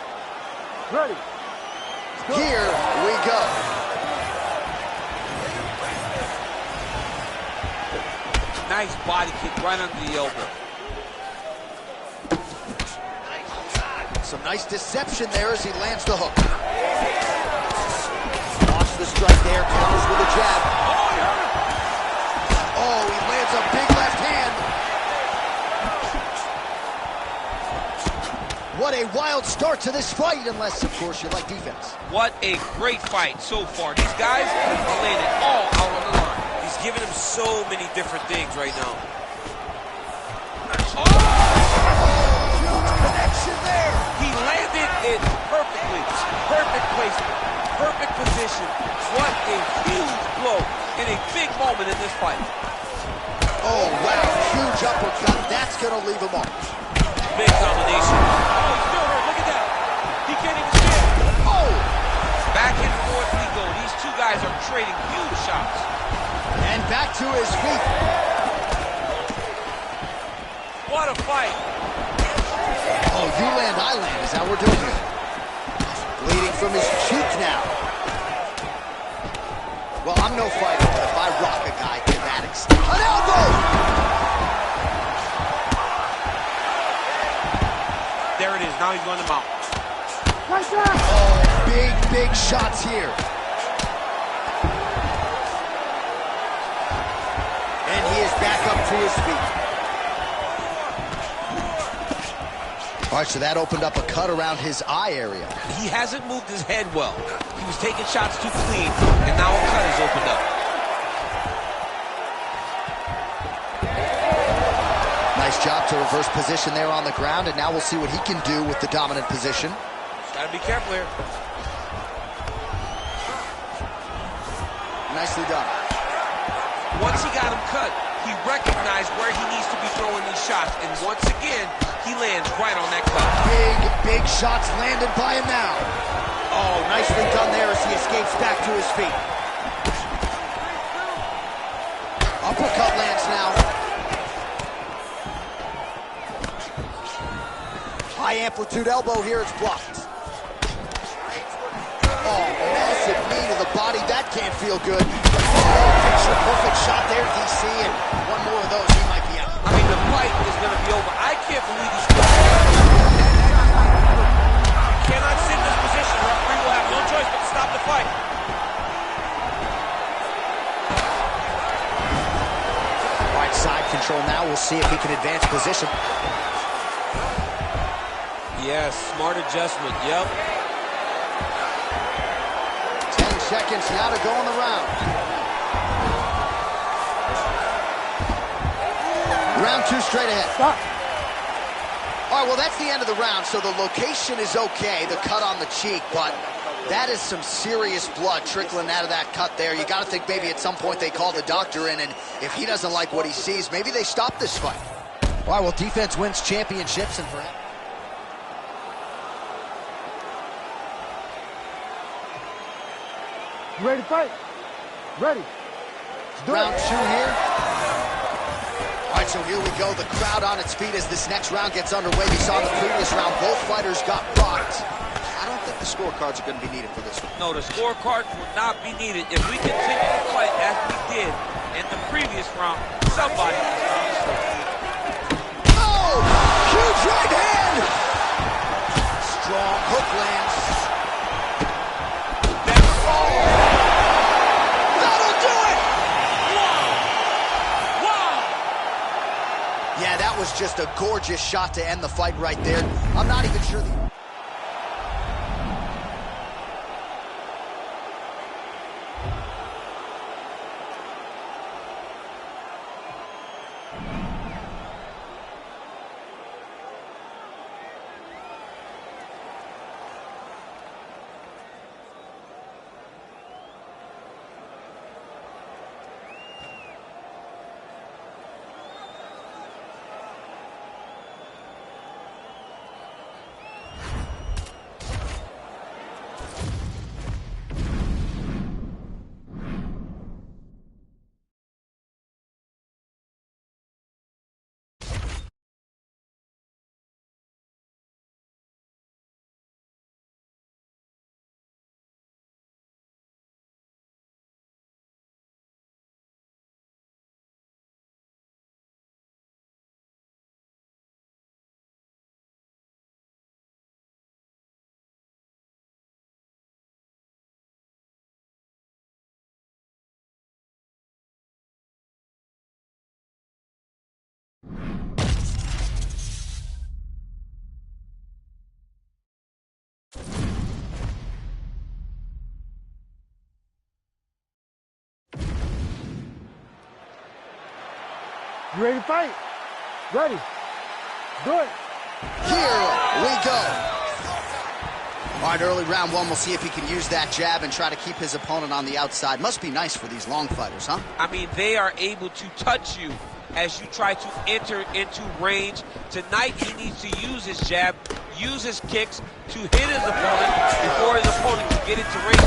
Ready. Here we go. Nice body kick right under the elbow. Some nice deception there as he lands the hook. Watch the strike there, counters with a jab. Oh, he lands a big left hand. What a wild start to this fight, unless, of course, you like defense. What a great fight so far. These guys are laying it all out on the line. He's giving them so many different things right now. Oh! Huge connection there. He landed it perfectly. Perfect placement. Perfect position. What a huge blow in a big moment in this fight. Oh, wow. Huge uppercut. That's going to leave him off. Big combination. Oh, he's still hurt. Look at that. He can't even stand. Oh! Back and forth we go. These two guys are trading huge shots. And back to his feet. What a fight. Oh, you land, I land. Is that what we're doing here? Bleeding from his cheek now. Well, I'm no fighter, but if I rock a guy to that extent. An elbow! There it is. Now he's going to mount. Right there. Oh, big shots here. And he is back up to his feet. All right, so that opened up a cut around his eye area. He hasn't moved his head well. He was taking shots too clean, and now a cut has opened up. Nice job to reverse position there on the ground, and now we'll see what he can do with the dominant position. Gotta be careful here. Nicely done. Once he got him cut, he recognized where he needs to be throwing these shots, and once again, he lands right on that cut. Big shots landed by him now. Oh, nicely done there as he escapes back to his feet. Uppercut lands now. High amplitude elbow here, it's blocked. Oh, massive knee to the body, that can't feel good. Oh, picture perfect shot there, DC, and one more of those, he might be out. I mean, the fight is going to be over. I can't believe he's still. Cannot sit in this position. The referee will have no choice but to stop the fight. Right side control now, we'll see if he can advance position. Yes, smart adjustment, yep. 10 seconds now to go in the round. Round two straight ahead. Stop. All right, well, that's the end of the round, so the location is okay, the cut on the cheek, but That is some serious blood trickling out of that cut there. You got to think maybe at some point they call the doctor in, and if he doesn't like what he sees, maybe they stop this fight. All right, well, defense wins championships, and perhaps... You ready to fight? Ready. Round 2 here. All right, so here we go. The crowd on its feet as this next round gets underway. You saw in the previous round, both fighters got rocked. I don't think the scorecards are going to be needed for this one. No, the scorecards will not be needed. If we continue to fight as we did in the previous round, somebody is going to score. Oh! Huge right hand! Strong hook lands. That'll do it! Wow! Wow! Yeah, that was just a gorgeous shot to end the fight right there. I'm not even sure the... You ready to fight? Ready. Do it. Here we go. All right, early round 1, we'll see if he can use that jab and try to keep his opponent on the outside. Must be nice for these long fighters, huh? I mean, they are able to touch you as you try to enter into range. Tonight, he needs to use his jab, use his kicks to hit his opponent before his opponent can get into range.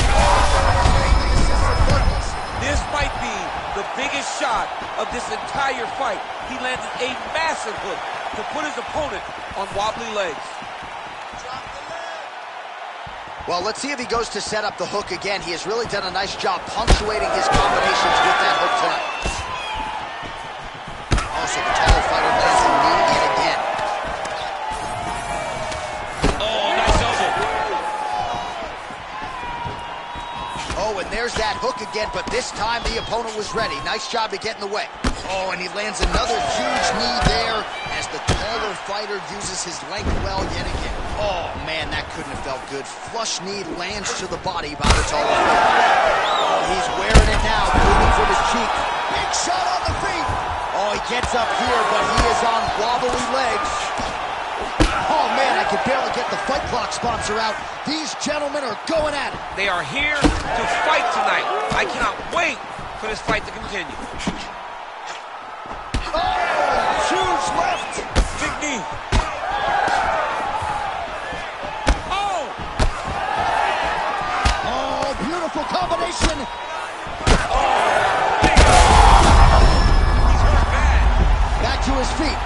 This might be the biggest shot of this entire fight. He landed a massive hook to put his opponent on wobbly legs. Well, let's see if he goes to set up the hook again. He has really done a nice job punctuating his combinations with that hook tonight. Also, the taller fighter lands a knee yet again. Oh, nice elbow. Oh, and there's that hook again, but this time the opponent was ready. Nice job to get in the way. Oh, and he lands another huge knee there as the taller fighter uses his length well yet again. Oh, man, that couldn't have felt good. Flush knee lands to the body by the taller fighter. Oh, he's wearing it now, moving from his cheek. Big shot on the feet. Oh, he gets up here, but he is on wobbly legs. Oh, man, I can barely get the Fight Clock sponsor out. These gentlemen are going at it. They are here to fight tonight. I cannot wait for this fight to continue. Oh, huge left. Big knee. Oh, beautiful combination. Big He's hurt bad. Back to his feet.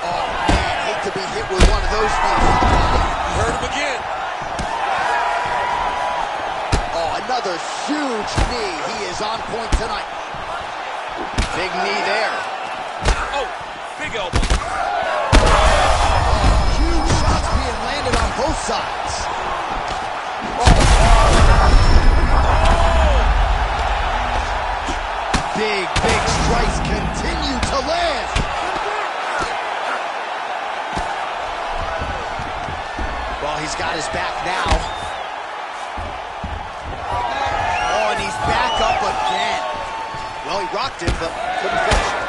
Oh, man, hate to be hit with one of those knees to the body. He hurt him again. Oh, another huge knee. He is on point tonight. Big knee there. Oh, big elbow. Huge shots being landed on both sides. Big strikes continue to land. Well, he's got his back now. Oh, and he's back up again. Well, he rocked him, but couldn't finish it.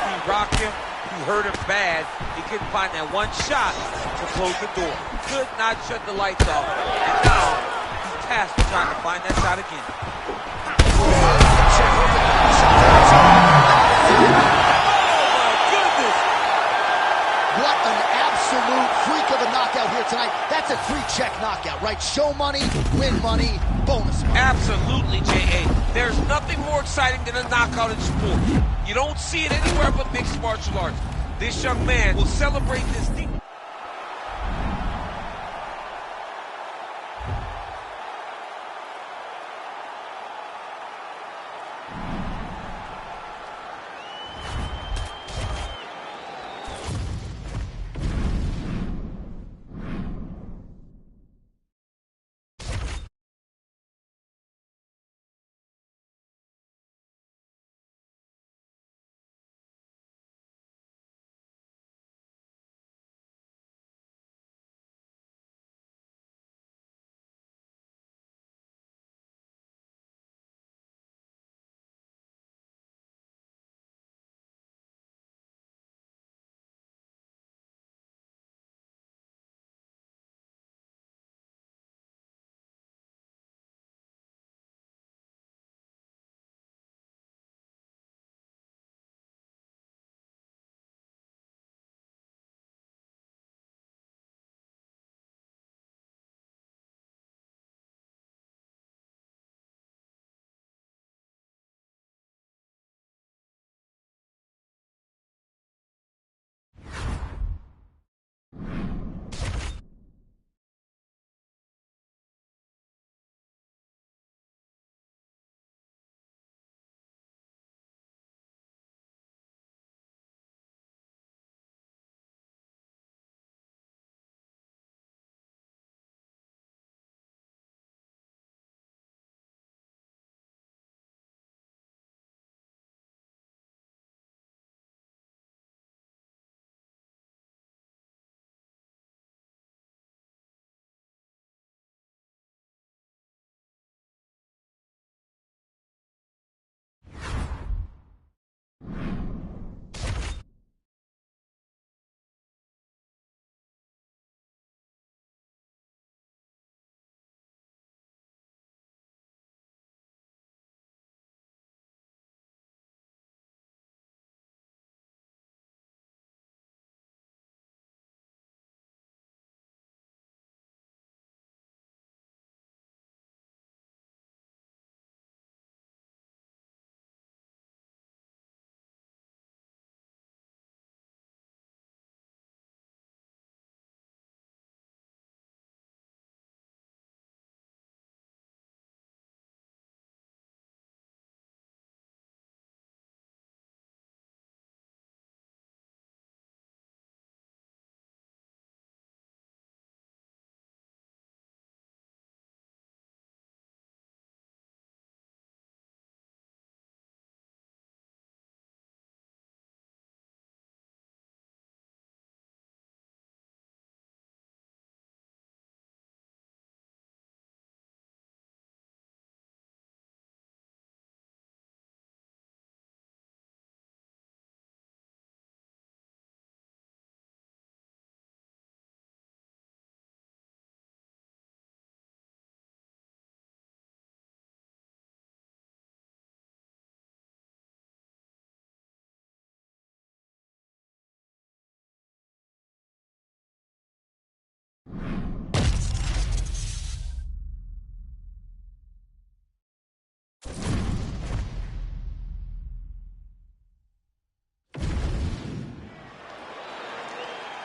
He rocked him. He hurt him bad. He couldn't find that one shot to close the door. Could not shut the lights off. And now, he's tasked with trying to find that shot again. Oh, my goodness! What an absolute freak of a knockout here tonight. That's a 3-check knockout, right? Show money, win money, bonus money. Absolutely, J.A. There's nothing more exciting than a knockout in sport. You don't see it anywhere but mixed martial arts. This young man will celebrate this deep.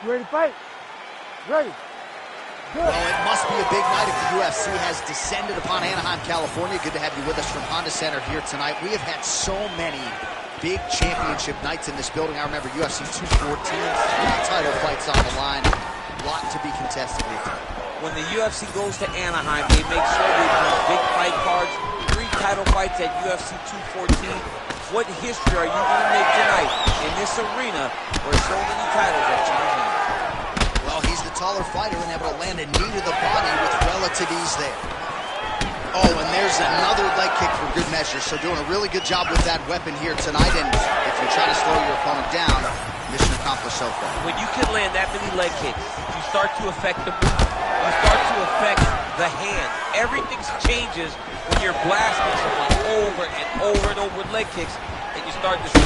You ready to fight? Ready. Good. Well, it must be a big night if the UFC has descended upon Anaheim, California. Good to have you with us from Honda Center here tonight. We have had so many big championship nights in this building. I remember UFC 214, 3 title fights on the line. A lot to be contested here tonight. When the UFC goes to Anaheim, they make sure they bring big fight cards, 3 title fights at UFC 214. What history are you going to make tonight in this arena where so many titles are changing? Well, he's the taller fighter and able to land a knee to the body with relative ease there. Oh, and there's another leg kick for good measure. So doing a really good job with that weapon here tonight. And if you're trying to slow your opponent down, mission accomplished so far. When you can land that many leg kicks, you start to affect the movement. You start to affect the hand. Everything changes when you're blasting someone over and over and over with leg kicks, and you start to see.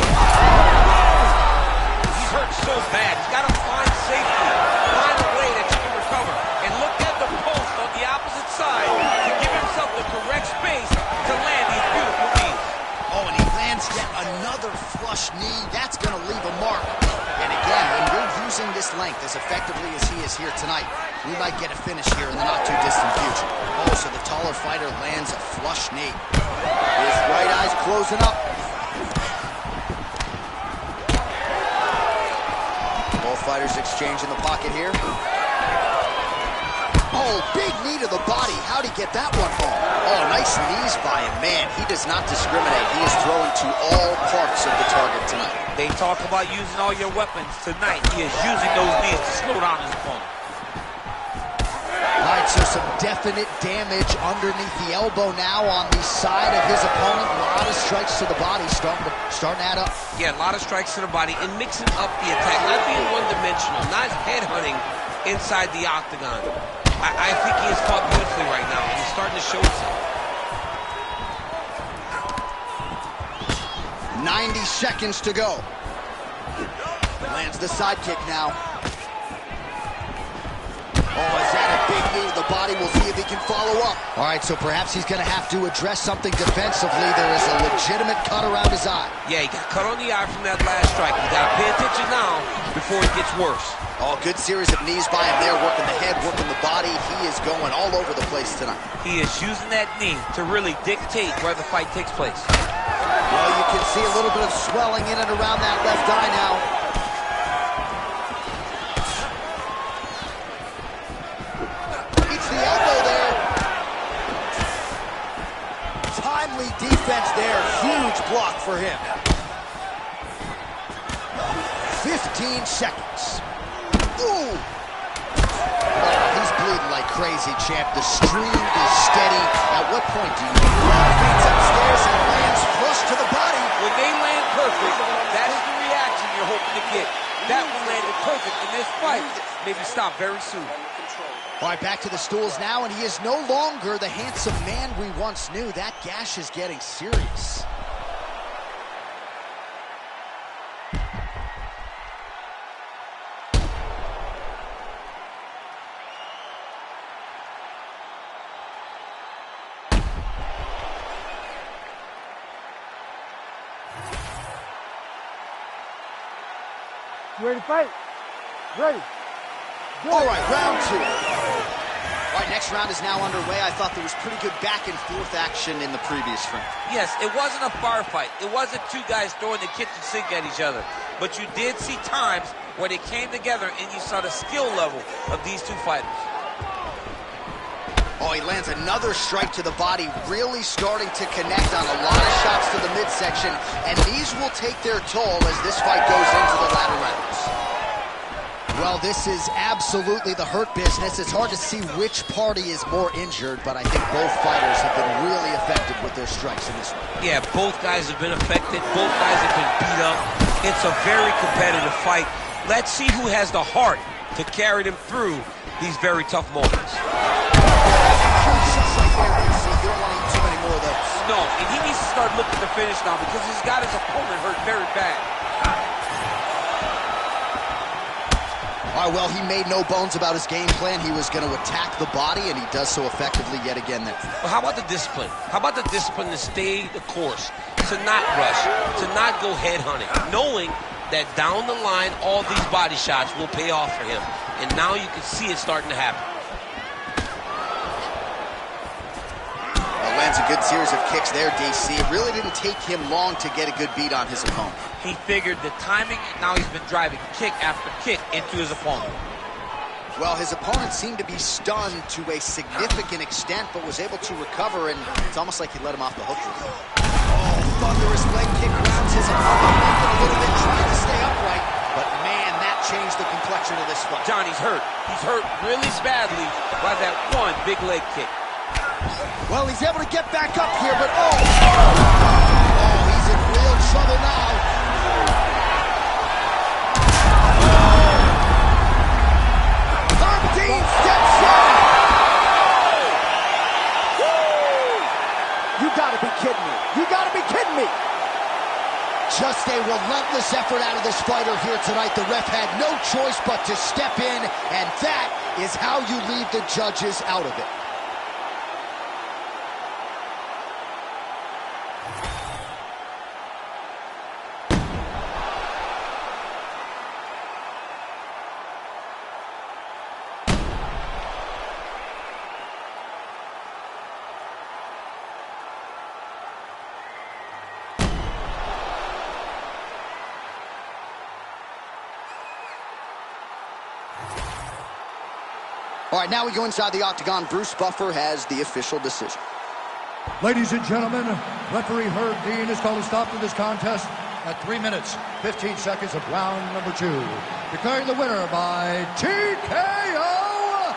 He's hurt so bad. He's got to find safety, find a way that you can recover. And look at the post on the opposite side to give himself the correct space to land these beautiful knees. Oh, and he lands yet another flush knee. That's going to leave a mark. And again, when you're using this length as effectively as he is here tonight, we might get a finish here in the not-too-distant future. Oh, so the taller fighter lands a flush knee. His right eye's closing up. Both fighters exchange in the pocket here. Oh, big knee to the body. How'd he get that one home? Oh, nice knees by him. Man, he does not discriminate. He is throwing to all parts of the target tonight. They talk about using all your weapons. Tonight, he is using those knees to slow down his opponent. All right, so some definite damage underneath the elbow now on the side of his opponent. A lot of strikes to the body starting to add up. Yeah, a lot of strikes to the body and mixing up the attack, not being one-dimensional, not headhunting inside the octagon. I think he is fought beautifully right now, and he's starting to show himself. 90 seconds to go. Lands the side kick now. Oh, is that a big knee to the body? We'll see if he can follow up. All right, so perhaps he's going to have to address something defensively. There is a legitimate cut around his eye. Yeah, he got cut on the eye from that last strike. You got to pay attention now before it gets worse. Oh, good series of knees by him there, working the head, working the body. He is going all over the place tonight. He is using that knee to really dictate where the fight takes place. Well, you can see a little bit of swelling in and around that left eye now. Beats the elbow there. Timely defense there. Huge block for him. 15 seconds. Ooh! Oh, he's bleeding like crazy, champ. The stream is steady. At what point do you feet upstairs and lands flush to the body? When they land perfect, that is the reaction you're hoping to get. That one landed perfect in this fight. Maybe stop very soon. All right, back to the stools now, and he is no longer the handsome man we once knew. That gash is getting serious. You ready to fight? Ready. Good. All right, round two. All right, next round is now underway. I thought there was pretty good back and forth action in the previous round. Yes, it wasn't a bar fight. It wasn't two guys throwing the kitchen sink at each other. But you did see times where they came together and you saw the skill level of these two fighters. Oh, he lands another strike to the body, really starting to connect on a lot of shots to the midsection, and these will take their toll as this fight goes into the latter rounds. Well, this is absolutely the hurt business. It's hard to see which party is more injured, but I think both fighters have been really effective with their strikes in this one. Yeah, both guys have been affected. Both guys have been beat up. It's a very competitive fight. Let's see who has the heart to carry them through these very tough moments. No, and he needs to start looking to finish now because he's got his opponent hurt very bad. All right, well, he made no bones about his game plan. He was going to attack the body, and he does so effectively yet again there. Well, how about the discipline? How about the discipline to stay the course, to not rush, to not go head hunting, knowing that down the line, all these body shots will pay off for him. And now you can see it starting to happen. Lands a good series of kicks there, DC. It really didn't take him long to get a good beat on his opponent. He figured the timing, and now he's been driving kick after kick into his opponent. Well, his opponent seemed to be stunned to a significant extent, but was able to recover, and it's almost like he let him off the hook. Oh, thunderous leg kick rounds his opponent, making a little bit, trying to stay upright. But man, that changed the complexion of this fight. Johnny's hurt. He's hurt really badly by that one big leg kick. Well, he's able to get back up here, but oh, he's in real trouble now. 13 steps in. You gotta be kidding me. You gotta be kidding me. Just a relentless effort out of this fighter here tonight. The ref had no choice but to step in, and that is how you leave the judges out of it. All right, now we go inside the octagon. Bruce Buffer has the official decision. Ladies and gentlemen, referee Herb Dean has called a stop to this contest at 3 minutes, 15 seconds of round number 2. Declaring the winner by TKO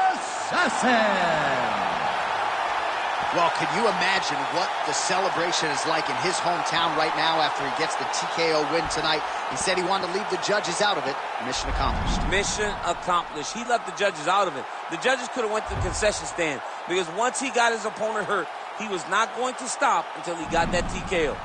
Assassin. Well, can you imagine what the celebration is like in his hometown right now after he gets the TKO win tonight? He said he wanted to leave the judges out of it. Mission accomplished. Mission accomplished. He left the judges out of it. The judges could have went to the concession stand because once he got his opponent hurt, he was not going to stop until he got that TKO.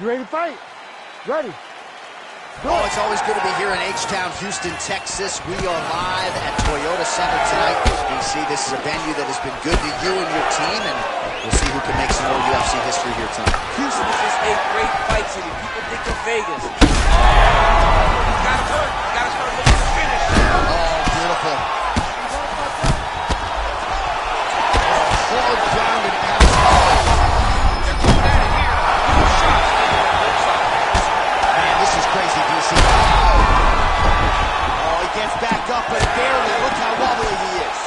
You ready to fight? Ready. Oh, it's always good to be here in H-Town, Houston, Texas. We are live at Toyota Center tonight. DC, this is a venue that has been good to you and your team, and we'll see who can make some more UFC history here tonight. Houston is a great fight city. People think of Vegas. He's got him hurt. He's got to start looking to finish. Oh, beautiful. Hard ground and pound. They're coming at it here. Two shots landed on both sides. Man, this is crazy, DC. Oh, he gets back up, but barely. Look how wobbly he is.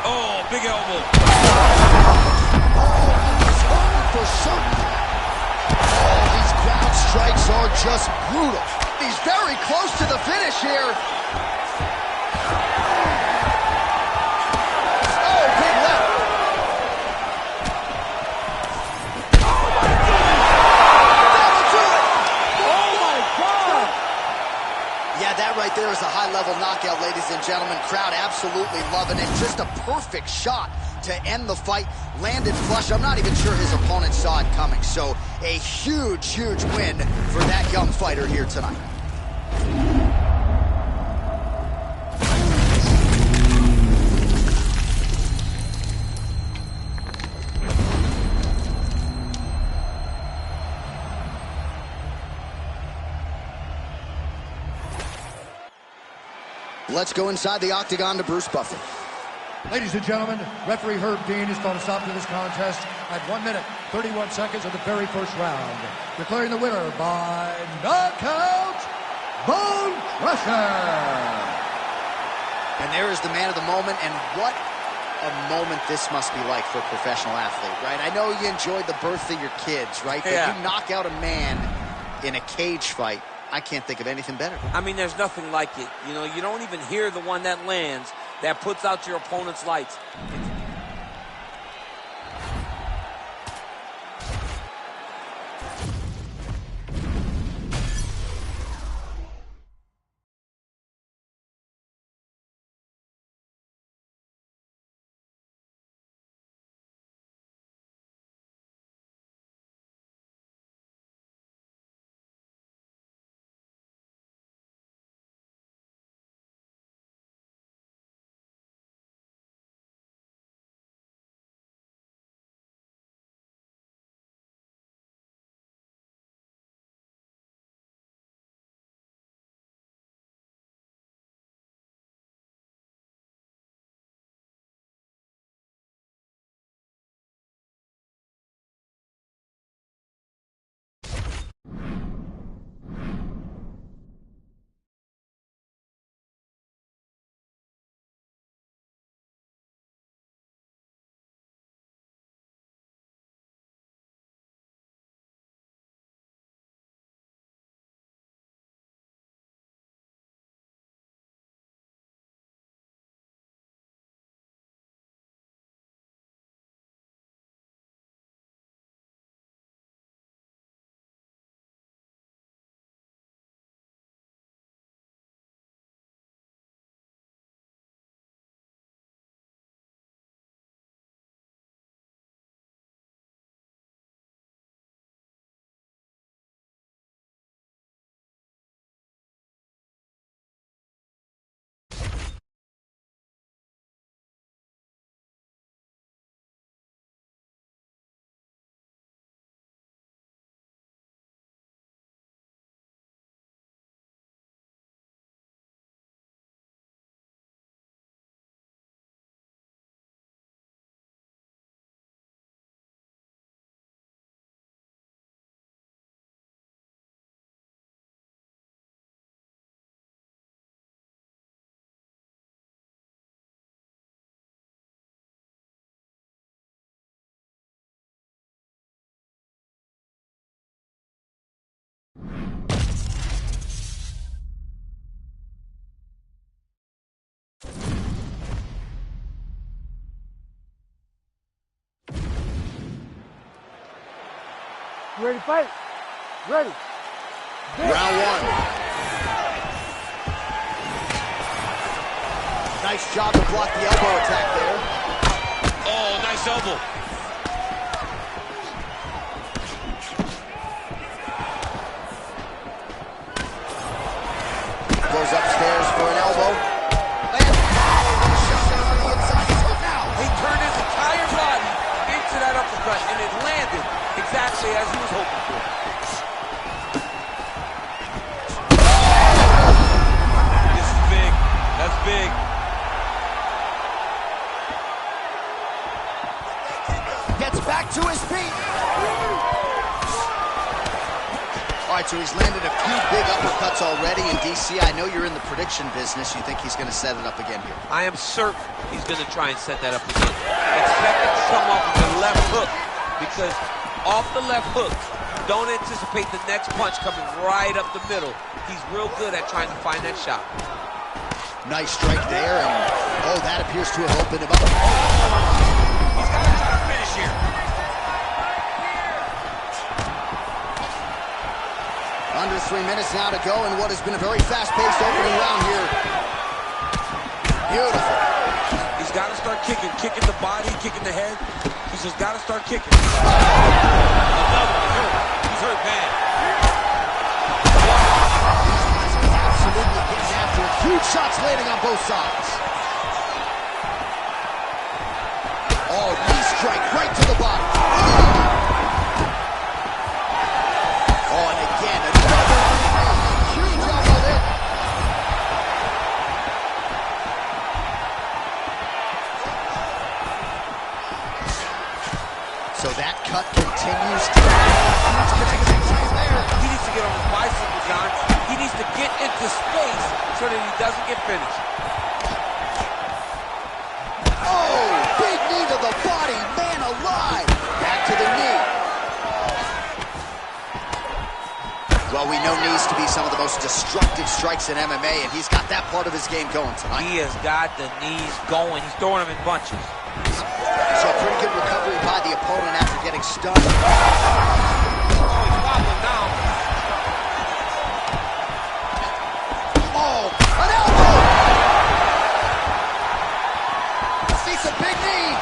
Oh, big elbow. Oh, he's home for certain. Oh, these ground strikes are just brutal. He's very close to the finish here. Oh, big left. That'll do it. Oh my God! Yeah, that right there is a high-level knockout, ladies and gentlemen. Crowd absolutely loving it. Just a perfect shot to end the fight. Landed flush. I'm not even sure his opponent saw it coming. So a huge, huge win for that young fighter here tonight. Let's go inside the octagon to Bruce Buffer. Ladies and gentlemen, referee Herb Dean has called a stop to this contest at 1 minute, 31 seconds of the very first round. Declaring the winner by knockout, Bone Crusher. And there is the man of the moment, and what a moment this must be like for a professional athlete, right? I know you enjoyed the birth of your kids, right? Yeah. But you knock out a man in a cage fight. I can't think of anything better. I mean, there's nothing like it. You know, you don't even hear the one that lands that puts out your opponent's lights. You ready to fight? Ready. Round one. Nice job to block the elbow attack there. Oh, nice elbow. uppercut, and it landed exactly as he was hoping for. This is big. That's big. Gets back to his feet. All right, so he's landed a few big uppercuts already. In DC, I know you're in the prediction business. You think he's going to set it up again here? I am certain he's going to try and set that up again. Expect it to come off with the left hook, because off the left hook, don't anticipate the next punch coming right up the middle. He's real good at trying to find that shot. Nice strike there, and oh, that appears to have opened him up. He's got to try to finish here. Under 3 minutes now to go in what has been a very fast-paced opening round here. Beautiful. He's got to start kicking the body, kicking the head. He's just got to start kicking. Another one. He's hurt bad. Absolutely getting after it. Huge shots landing on both sides. Oh, knee strike right to the body. Oh, and again, another huge elbow there. So that cut continues to huge connection there. He needs to get on his bicycle, John. He needs to get into space so that he doesn't get finished. Oh, big knee to the body, man alive. Back to the knee. Well, we know knees to be some of the most destructive strikes in MMA, and he's got that part of his game going tonight. He has got the knees going. He's throwing them in bunches. So pretty good recovery by the opponent after getting stunned. Oh, he's wobbling down. Oh, an elbow! Sees a big knee.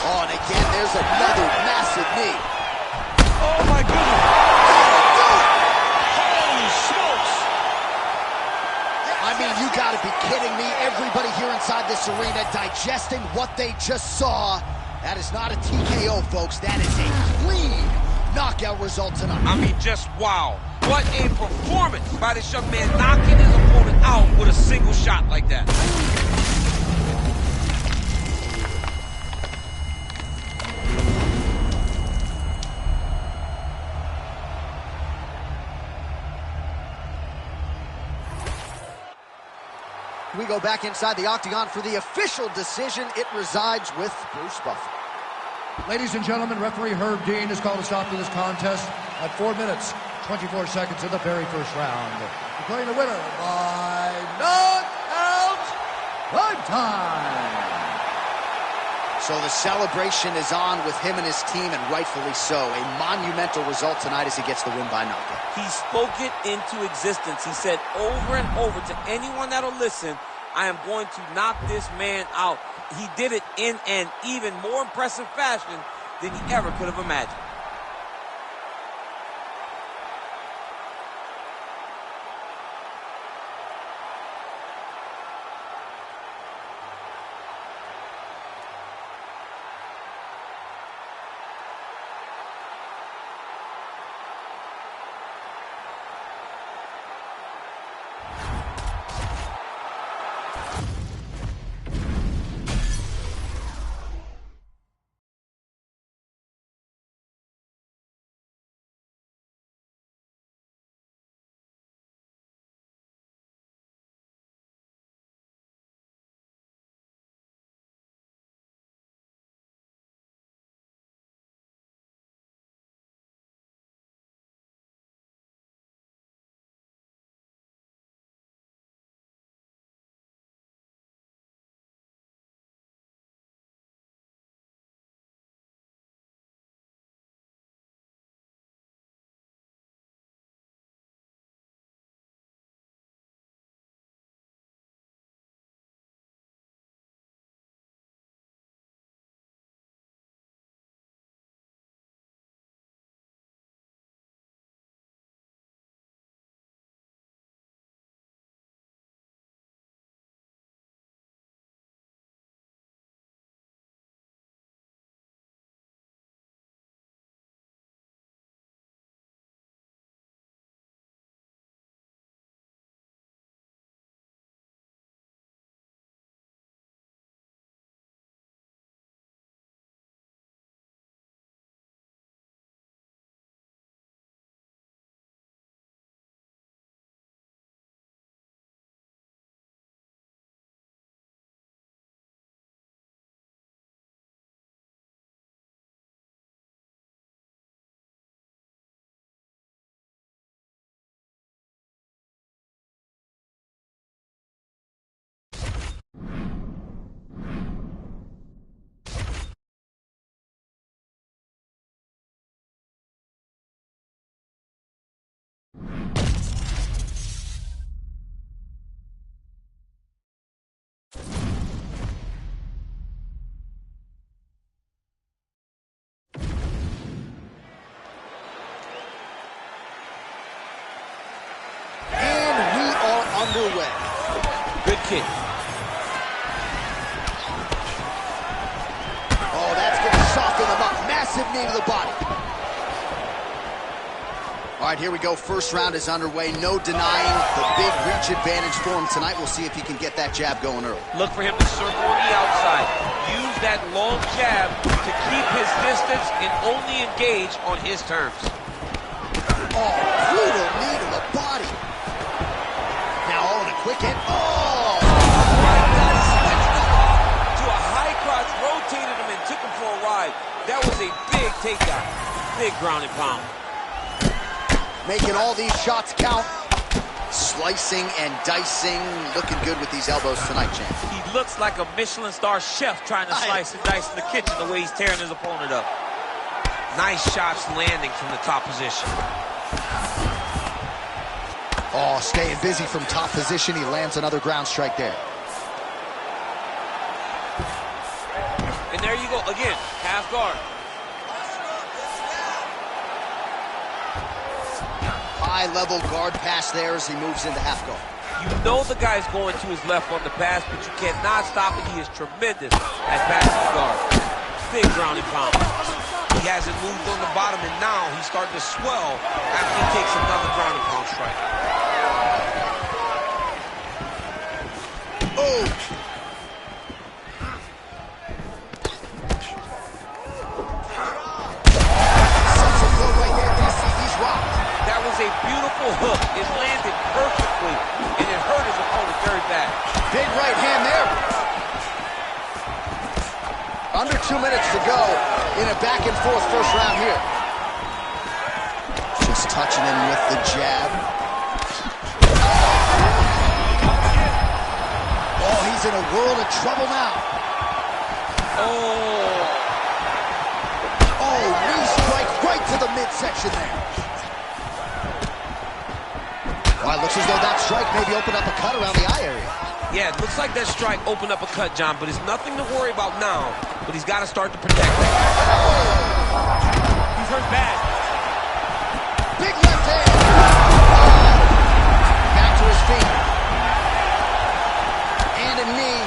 Oh, and again, there's another massive knee. Oh, my goodness. I mean, you gotta be kidding me. Everybody here inside this arena digesting what they just saw. That is not a TKO, folks. That is a clean knockout result tonight. I mean, just wow. What a performance by this young man, knocking his opponent out with a single shot like that. We go back inside the octagon for the official decision. It resides with Bruce Buffer. Ladies and gentlemen, referee Herb Dean has called a stop to this contest at 4 minutes, 24 seconds of the very first round. Declaring the winner by knockout, prime time. So the celebration is on with him and his team, and rightfully so. A monumental result tonight as he gets the win by knockout. He spoke it into existence. He said over and over to anyone that'll listen, I am going to knock this man out. He did it in an even more impressive fashion than he ever could have imagined. kidney. Oh, that's going to soften him up. Massive knee to the body. All right, here we go. First round is underway. No denying the big reach advantage for him tonight. We'll see if he can get that jab going early. Look for him to circle on the outside. Use that long jab to keep his distance and only engage on his terms. Oh, brutal knee to the body. Now all in a quick hit. Oh! My God, he switched it off to a high crotch, rotated him and took him for a ride. That was a big takedown. Big ground and pound. Making all these shots count. Slicing and dicing. Looking good with these elbows tonight, champ. He looks like a Michelin star chef trying to slice and dice in the kitchen the way he's tearing his opponent up. Nice shots landing from the top position. Oh, staying busy from top position. He lands another ground strike there. And there you go, again, half guard. High-level guard pass there as he moves into half guard. You know the guy's going to his left on the pass, but you cannot stop it. He is tremendous at passing the guard. Big ground and pound. He hasn't moved on the bottom, and now he's starting to swell after he takes another ground and pound strike. Oh! That was a beautiful hook. It landed perfectly, and it hurt his opponent very bad. Big right hand there. Under 2 minutes to go in a back-and-forth first round here. Just touching him with the jab. Oh, he's in a world of trouble now. Oh, knee strike right to the midsection there. Well, it looks as though that strike maybe opened up a cut around the eye area. Yeah, it looks like that strike opened up a cut, John, but it's nothing to worry about now. But he's got to start to protect it. He's hurt bad. Big left hand. Back to his feet. And a knee.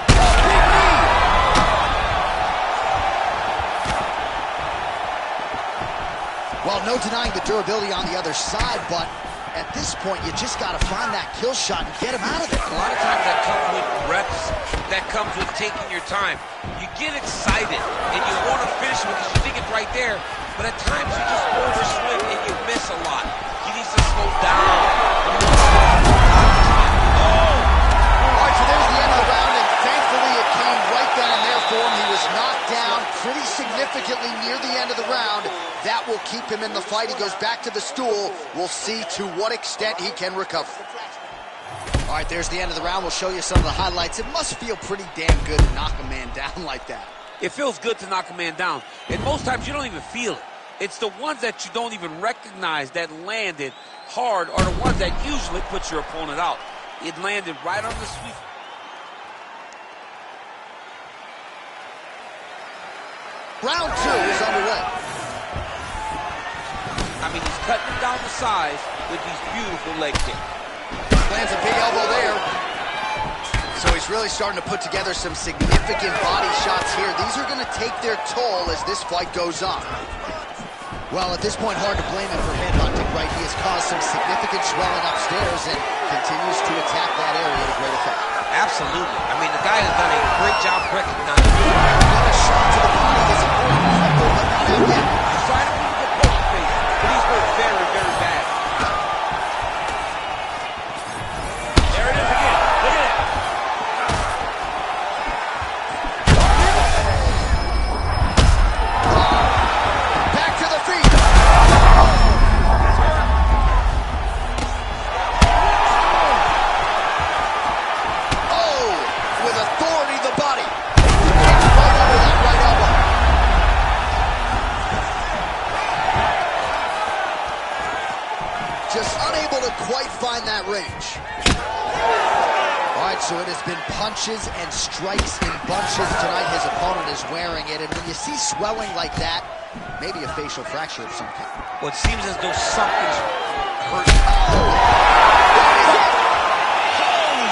Big knee. Well, no denying the durability on the other side, but at this point, you just got to find that kill shot and get him out of there. A lot of times that comes with reps, that comes with taking your time. You get excited, and you want to finish because you think it's right there, but at times you just overswing and you miss a lot. He needs to slow down. All right, so there's the end of the round, and thankfully it came right then and there for him. He was knocked down pretty significantly near the end of the round. That will keep him in the fight. He goes back to the stool. We'll see to what extent he can recover. All right, there's the end of the round. We'll show you some of the highlights. It must feel pretty damn good to knock a man down like that. It feels good to knock a man down, and most times you don't even feel it. It's the ones that you don't even recognize that landed hard are the ones that usually put your opponent out. It landed right on the sweet. Round 2 is underway. I mean, he's cutting him down the size with these beautiful leg kicks. Lands a big elbow there. So he's really starting to put together some significant body shots here. These are going to take their toll as this fight goes on. Well, at this point, hard to blame him for headhunting, right? He has caused some significant swelling upstairs and continues to attack that area to great effect. Absolutely. I mean, the guy has done a great job recognizing. Another shot to the body is important, but not out yet. He's trying to move the poker face, but he's hurt very, very bad. There it is again. Look at it. Back to the feet. Oh, with authority, the body. Right under that right elbow. Just unable to quite find that range. All right, so it has been punches and strikes in bunches tonight. His opponent is wearing it, and when you see swelling like that, maybe a facial fracture of some kind. Well, it seems as though something's hurt. Holy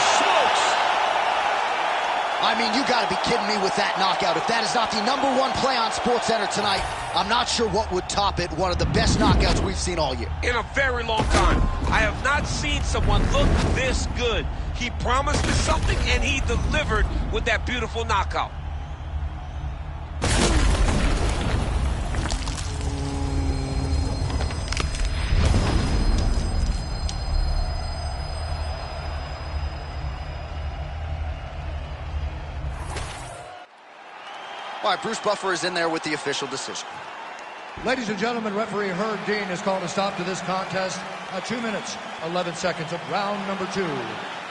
I mean, you gotta be kidding me with that knockout. If that is not the #1 play on SportsCenter tonight, I'm not sure what would top it. One of the best knockouts we've seen all year. In a very long time. I have not seen someone look this good. He promised us something, and he delivered with that beautiful knockout. All right, Bruce Buffer is in there with the official decision. Ladies and gentlemen, referee Herb Dean has called a stop to this contest at 2 minutes, 11 seconds of round number 2.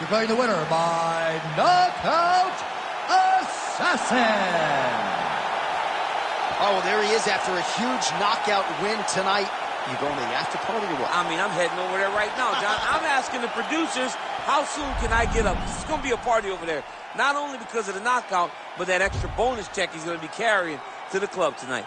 Declaring the winner by knockout assassin. Oh, well, there he is after a huge knockout win tonight. You going to the after party or what? I mean, I'm heading over there right now, John. I'm asking the producers, how soon can I get up? This is going to be a party over there. Not only because of the knockout, but that extra bonus check he's going to be carrying to the club tonight.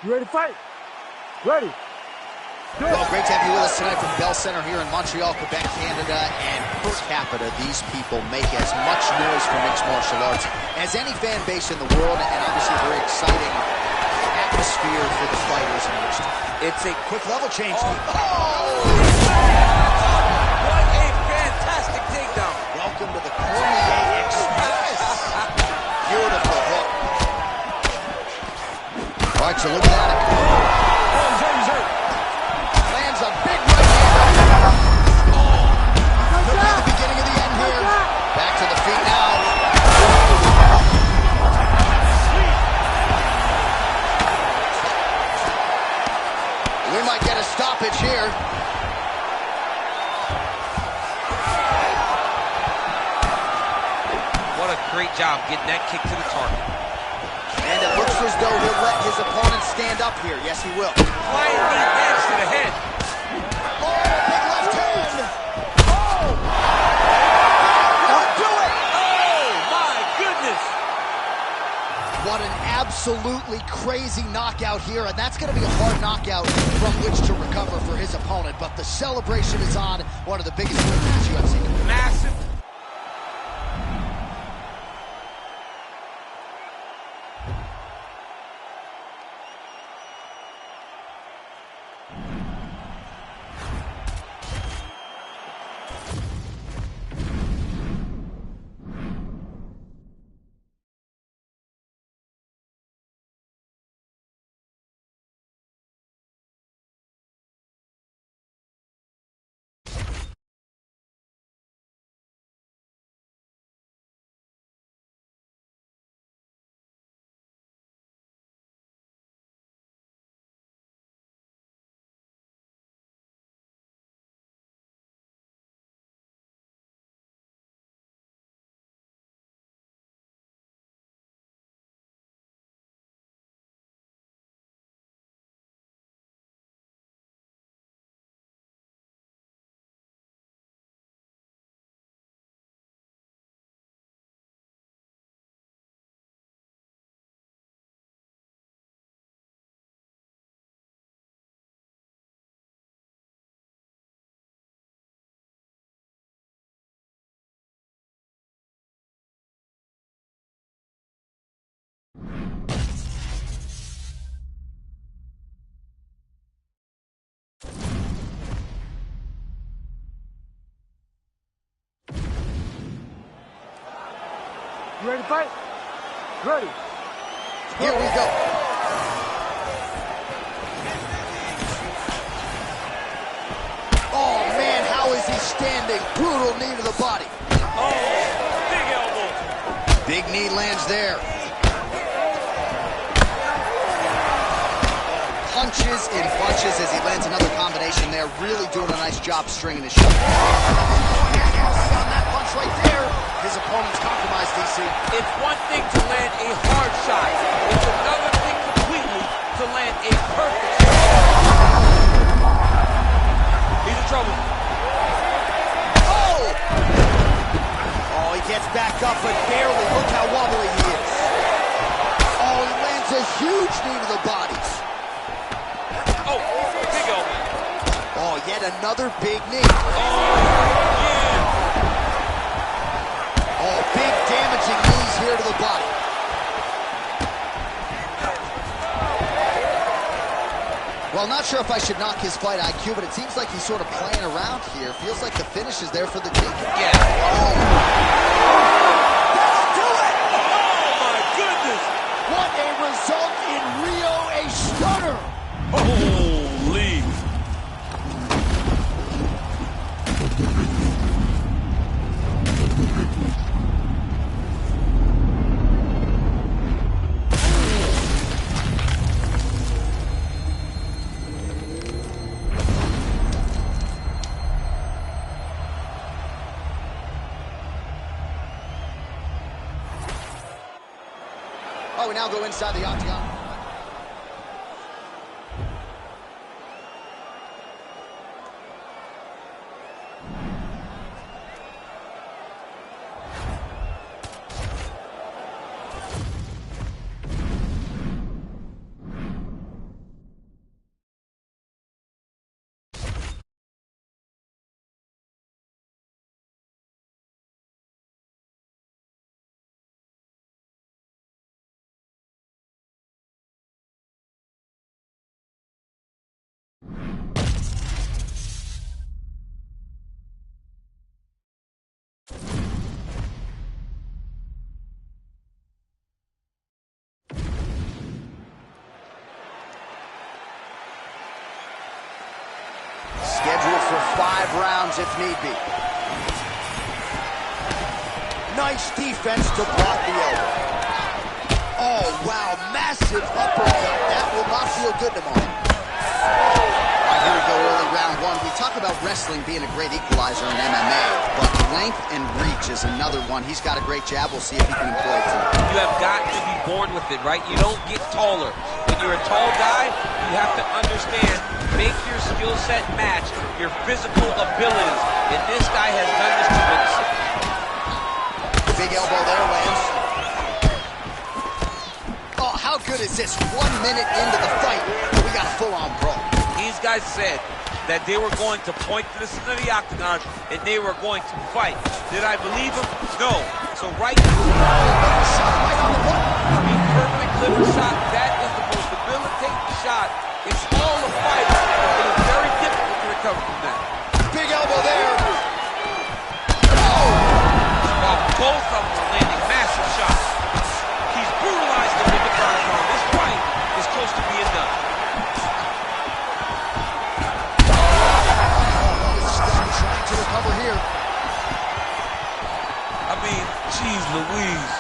You ready to fight? Ready. Well, great to have you with us tonight from Bell Center here in Montreal, Quebec, Canada. And per capita, these people make as much noise for mixed martial arts as any fan base in the world, and obviously a very exciting atmosphere for the fighters in which It's a quick level change. What a fantastic takedown. Welcome to the Cormier Express. Beautiful hook. All right, so look at it. Lands a big right hand. Could be the beginning of the end here. Back to the feet now. We might get a stoppage here. What a great job getting that kick to the target. And it looks as though he'll let his opponent stand up here. Yes, he will. Flying knee lands to the head. Oh, big left hand. Oh! Do it! Oh, my goodness. What an absolutely crazy knockout here, and that's going to be a hard knockout from which to recover for his opponent. But the celebration is on. One of the biggest movements you have seen. Massive. You ready to fight? Ready. Here we go. Oh, man, how is he standing? Brutal knee to the body. Oh, big elbow. Big knee lands there. Punches in bunches as he lands another combination there. Really doing a nice job stringing his shot. On that punch right there, his opponent's compromised, DC. It's one thing to land a hard shot. It's another thing completely to land a perfect shot. He's in trouble. Oh! Oh, he gets back up, but barely. Look how wobbly he is. Oh, he lands a huge knee to the body. Oh, big elbow. Oh, yet another big knee. Yeah. Oh, big damaging knees here to the body. Well, not sure if I should knock his fight IQ, but it seems like he's sort of playing around here. Feels like the finish is there for the taking. Yeah. Oh. That'll do it! Oh, my goodness. What a result in Rio, a stunner! Holy. Oh, we now go inside the octagon. Scheduled for 5 rounds if need be. Nice defense to block the elbow. Oh, wow, massive uppercut. That will not feel good tomorrow. All right, here we go, early round 1. We talk about wrestling being a great equalizer in MMA, but length and reach is another one. He's got a great jab. We'll see if he can employ it tonight. You have got to be born with it, right? You don't get taller. When you're a tall guy, you have to understand, make your skill set match your physical abilities. And this guy has done this tremendously. Big elbow there, lands. Oh, how good is this? 1 minute into the fight, we got a full-on brawl. These guys said that they were going to point to the center of the octagon and they were going to fight. Did I believe them? No. So right Shot right on the button. a perfect liver shot. That is the most debilitating shot. It's all a fight. It is very difficult to recover from that. Big elbow there. While both of them are landing massive shots. He's brutalized him with the ground pound. This fight is close to being done. Trying to recover here. I mean, geez Louise.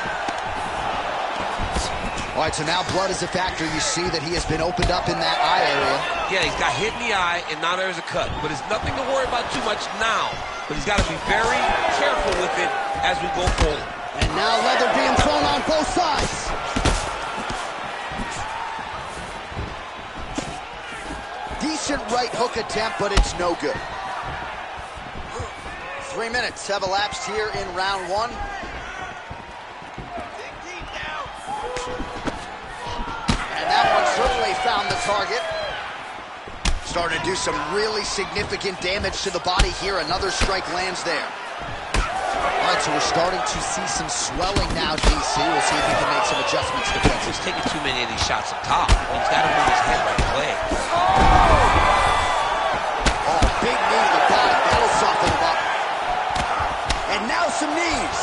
All right, so now blood is a factor. You see that he has been opened up in that eye area. Yeah, he's got hit in the eye, and now there's a cut. But it's nothing to worry about too much now. But he's got to be very careful with it as we go forward. And now leather being thrown on both sides. Decent right hook attempt, but it's no good. 3 minutes have elapsed here in round 1. And that one certainly found the target. Starting to do some really significant damage to the body here. Another strike lands there. All right, so we're starting to see some swelling now, DC. We'll see if he can make some adjustments defensively. He's taking too many of these shots up top. He's got to move his head right away. Oh, big knee to the body. That'll soften him up. And now some knees.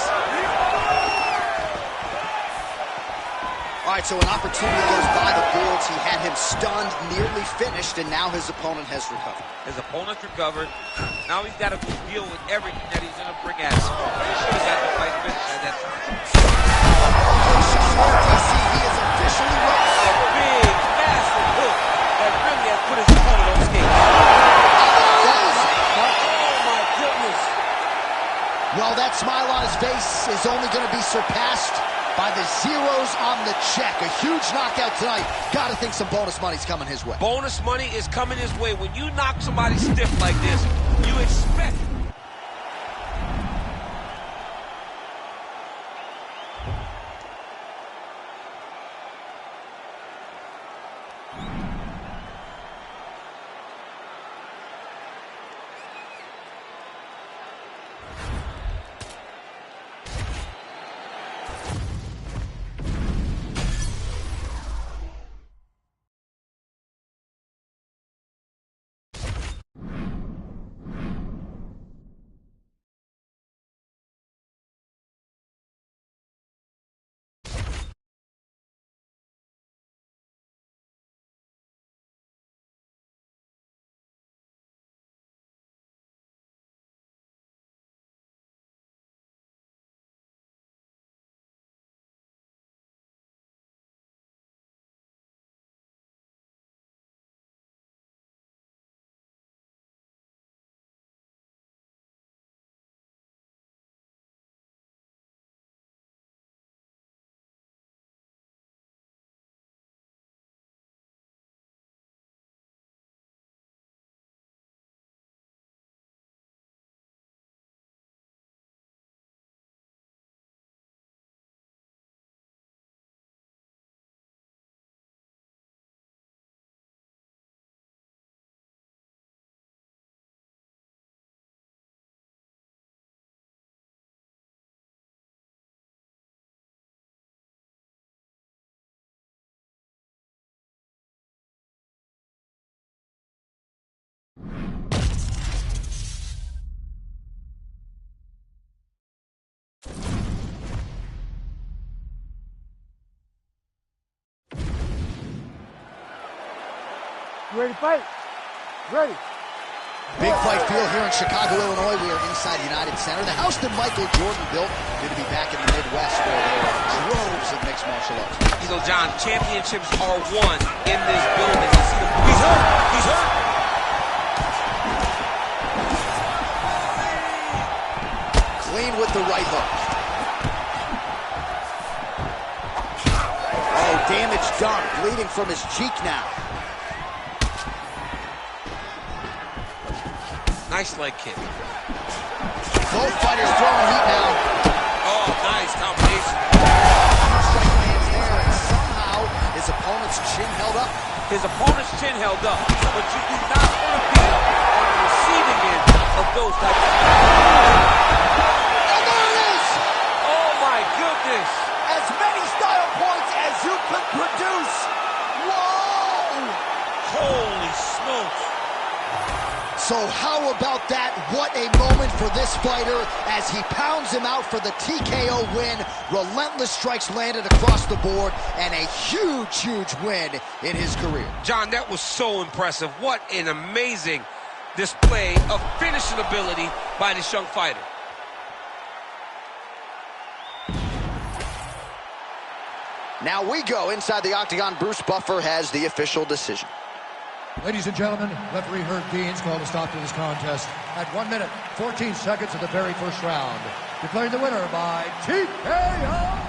so an opportunity goes by the boards. He had him stunned, nearly finished, and now his opponent has recovered. His opponent's recovered. Now he's got to deal with everything that he's going to bring at him. He should have got the fight finished at that time. DC, he is officially won. A big, massive hook that really has put his opponent on skates. Oh, my goodness. Well, that smile on his face is only going to be surpassed by the zeros on the check. A huge knockout tonight. Got to think some bonus money's coming his way. Bonus money is coming his way. When you knock somebody stiff like this, you expect. You ready to fight? Ready. Big fight field here in Chicago, Illinois. We are inside United Center. The house that Michael Jordan built. Good to be back in the Midwest where there are droves of mixed martial arts. You know, John, championships are won in this building. You see him. He's hurt. He's hurt. Clean with the right hook. Oh, damage done. Bleeding from his cheek now. Nice leg kick. Both fighters throwing heat now. Oh, nice combination. Strike lands there, and somehow his opponent's chin held up. His opponent's chin held up, but you do not want to be on the receiving end of those types of... And there it is! Oh, my goodness. As many style points as you could produce. Whoa! Holy smokes. So how about that? What a moment for this fighter as he pounds him out for the TKO win. Relentless strikes landed across the board and a huge, huge win in his career. John, that was so impressive. What an amazing display of finishing ability by this young fighter. Now we go inside the octagon. Bruce Buffer has the official decision. Ladies and gentlemen, referee Herb Deans called a stop to this contest at 1 minute, 14 seconds of the very first round. Declaring the winner by TKO.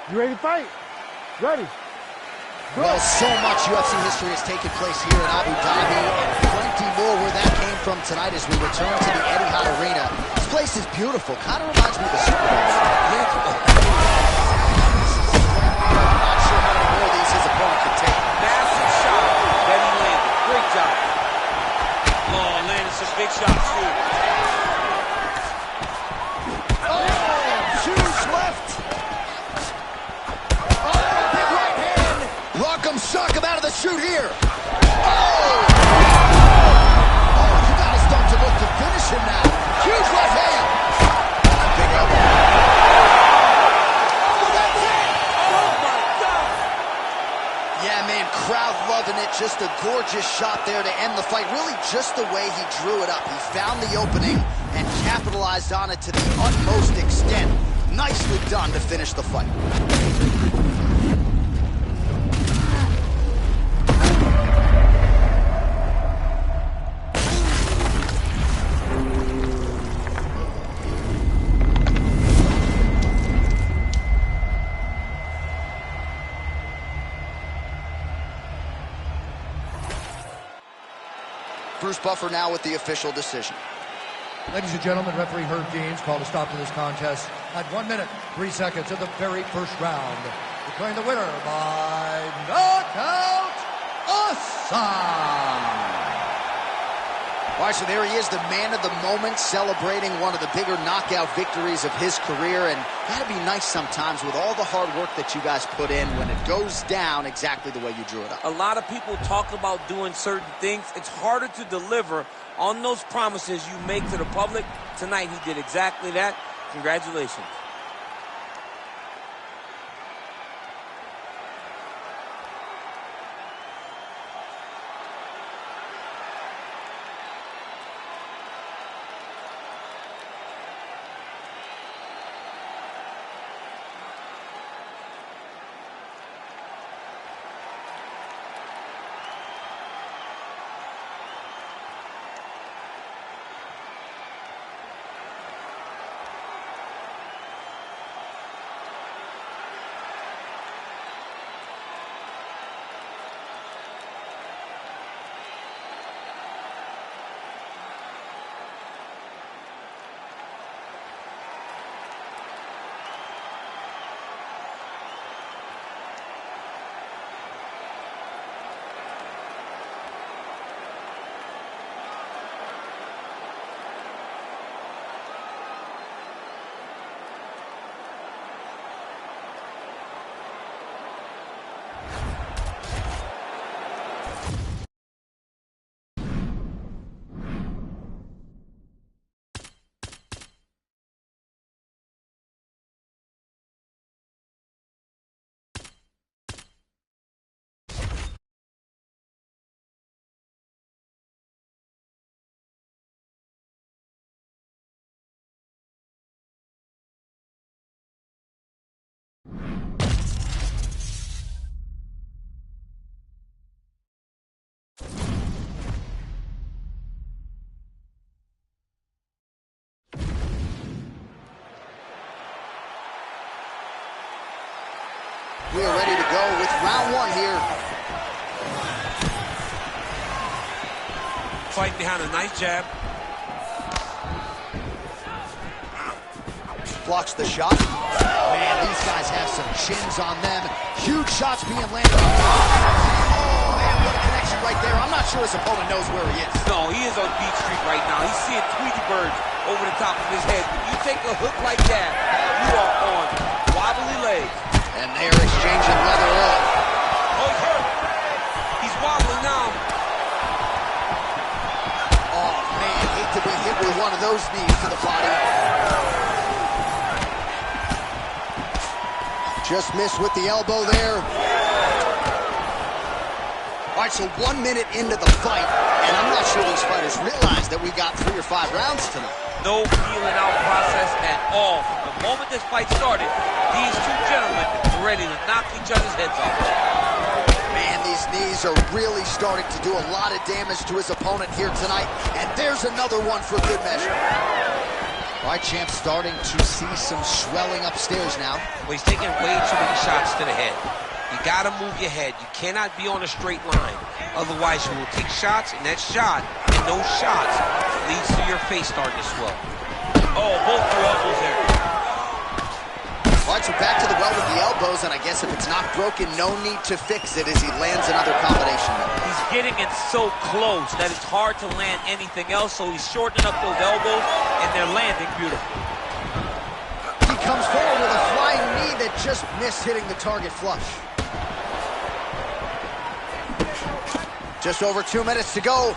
You ready to fight? Ready. Well, so much UFC history has taken place here in Abu Dhabi, and plenty more where that came from tonight as we return to the Etihad Arena. This place is beautiful. Kind of reminds me of the Super Bowl. I'm not sure how many more of these his opponent could take. Massive shot that he landed. Great job. Oh, landed some big shots, too. Choose left. Big right hand. Rock'em sock him out of the chute here. Oh, you gotta start to look to finish him now. Huge left hand. Big elbow. Oh, that's it. Oh, my God. Yeah, man, crowd loving it. Just a gorgeous shot there to end the fight. Really just the way he drew it up. He found the opening and capitalized on it to the utmost extent. Nicely done to finish the fight. Bruce Buffer now with the official decision. Ladies and gentlemen, referee Herb Deans called a stop to this contest at 1 minute, 3 seconds of the very first round. Declaring the winner by knockout, Assad. All right, so there he is, the man of the moment, celebrating one of the bigger knockout victories of his career. And that'd be nice sometimes with all the hard work that you guys put in when it goes down exactly the way you drew it up. A lot of people talk about doing certain things. It's harder to deliver on those promises you make to the public. Tonight, he did exactly that. Congratulations. We are ready to go with round one here. Fighting behind a nice jab. Blocks the shot. Man, these guys have some chins on them. Huge shots being landed. Oh, man, what a connection right there. I'm not sure his opponent knows where he is. No, he is on Beat Street right now. He's seeing Tweety birds over the top of his head. When you take a hook like that, you are on wobbly legs. And they are exchanging leather off. Oh, he's hurt. He's wobbling now. Oh, man, hate to be hit with one of those knees to the body. Just missed with the elbow there. All right, so 1 minute into the fight, and I'm not sure these fighters realize that we got 3 or 5 rounds tonight. No feeling out process at all. From the moment this fight started, these two gentlemen were ready to knock each other's heads off. Man, these knees are really starting to do a lot of damage to his opponent here tonight, and there's another one for good measure. All right, champ, starting to see some swelling upstairs now. Well, he's taking way too many shots to the head. You gotta move your head. You cannot be on a straight line. Otherwise, you will take shots, and that shot, and those shots, leads to your face starting to swell. Oh, both your elbows there. All right, so back to the well with the elbows, and I guess if it's not broken, no need to fix it as he lands another combination. He's getting it so close that it's hard to land anything else, so he's shortening up those elbows, and they're landing beautifully. He comes forward with a flying knee that just missed hitting the target flush. Just over 2 minutes to go.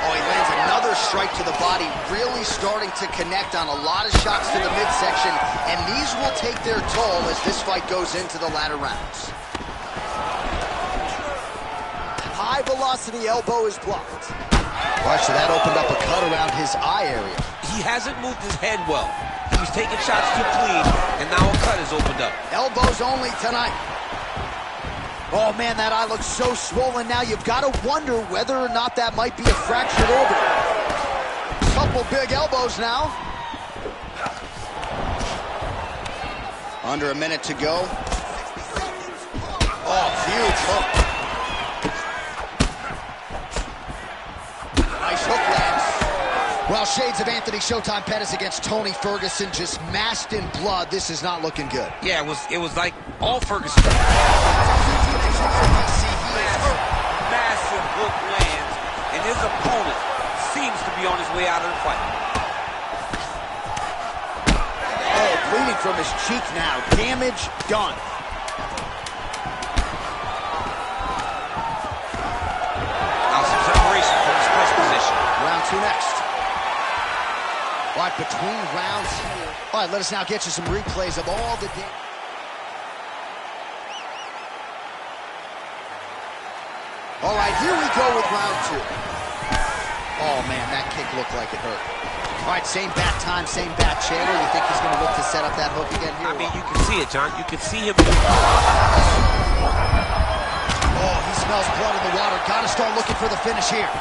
Oh, he lands another strike to the body, really starting to connect on a lot of shots to the midsection, and these will take their toll as this fight goes into the latter rounds. High velocity elbow is blocked. All right, so that opened up a cut around his eye area. He hasn't moved his head well. He was taking shots too clean, and now a cut has opened up. Elbows only tonight. Oh, man, that eye looks so swollen now. You've got to wonder whether or not that might be a fractured orbital. Couple big elbows now. Under a minute to go. Oh, huge hook. Nice hook lands. Well, shades of Anthony Showtime Pettis against Tony Ferguson, just mashed in blood. This is not looking good. Yeah, it was like all Ferguson. Massive hook lands, and his opponent seems to be on his way out of the fight. Oh, bleeding from his cheek now. Damage done. Now some separation from his press position. Round two next. All right, between rounds here. All right, let us now get you some replays of all the damage. All right, here we go with round two. Oh, man, that kick looked like it hurt. All right, same bat time, same bat channel. You think he's going to look to set up that hook again here? I mean, you can see it, John. You can see him. Oh, he smells blood in the water. Got to start looking for the finish here.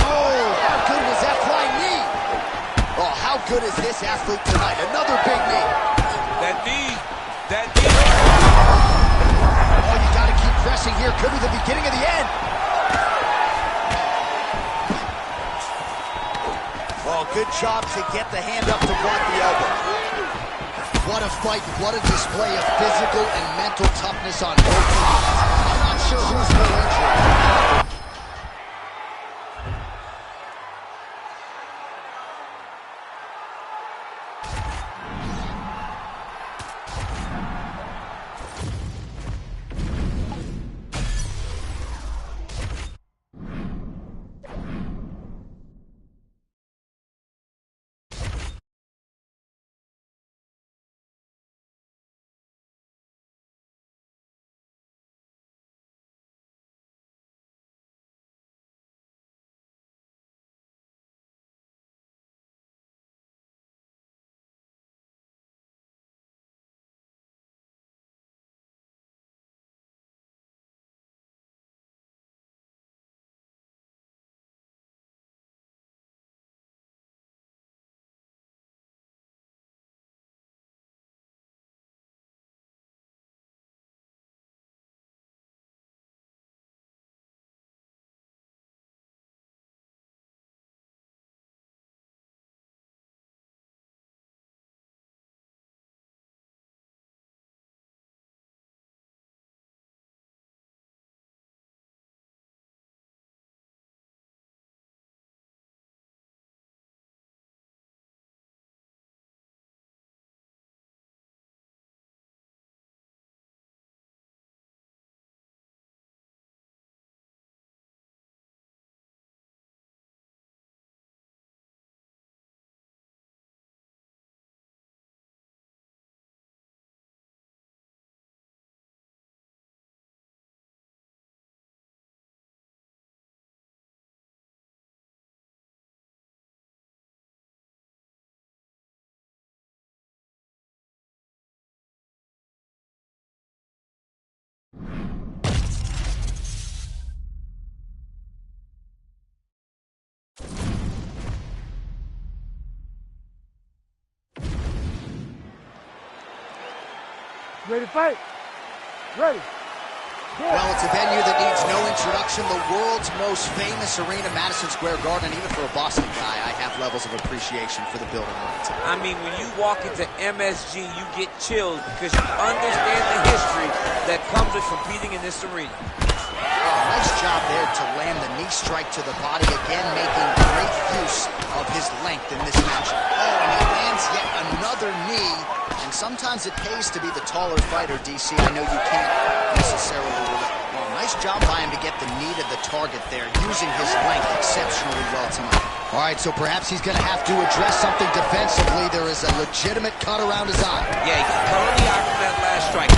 Oh, how good was that flying knee? Oh, how good is this athlete tonight? Another big knee. That knee. Oh, you got to keep pressing here. Could be the beginning of the end. Oh, good job to get the hand up to block the elbow. What a fight. What a display of physical and mental toughness on both sides. I'm not sure who's more injured. Ready to fight? Ready. Well, it's a venue that needs no introduction. The world's most famous arena, Madison Square Garden. Even for a Boston guy, I have levels of appreciation for the building. I mean, when you walk into MSG, you get chills because you understand the history that comes with competing in this arena. Oh, nice job there to land the knee strike to the body, again making great use of his length in this match. Oh, and he lands yet another knee, and sometimes it pays to be the taller fighter, DC. I know you can't necessarily relate. Well, nice job by him to get the knee to the target there, using his length exceptionally well tonight. All right, so perhaps he's going to have to address something defensively. There is a legitimate cut around his eye. Yeah, he can cut on the eye from that last strike.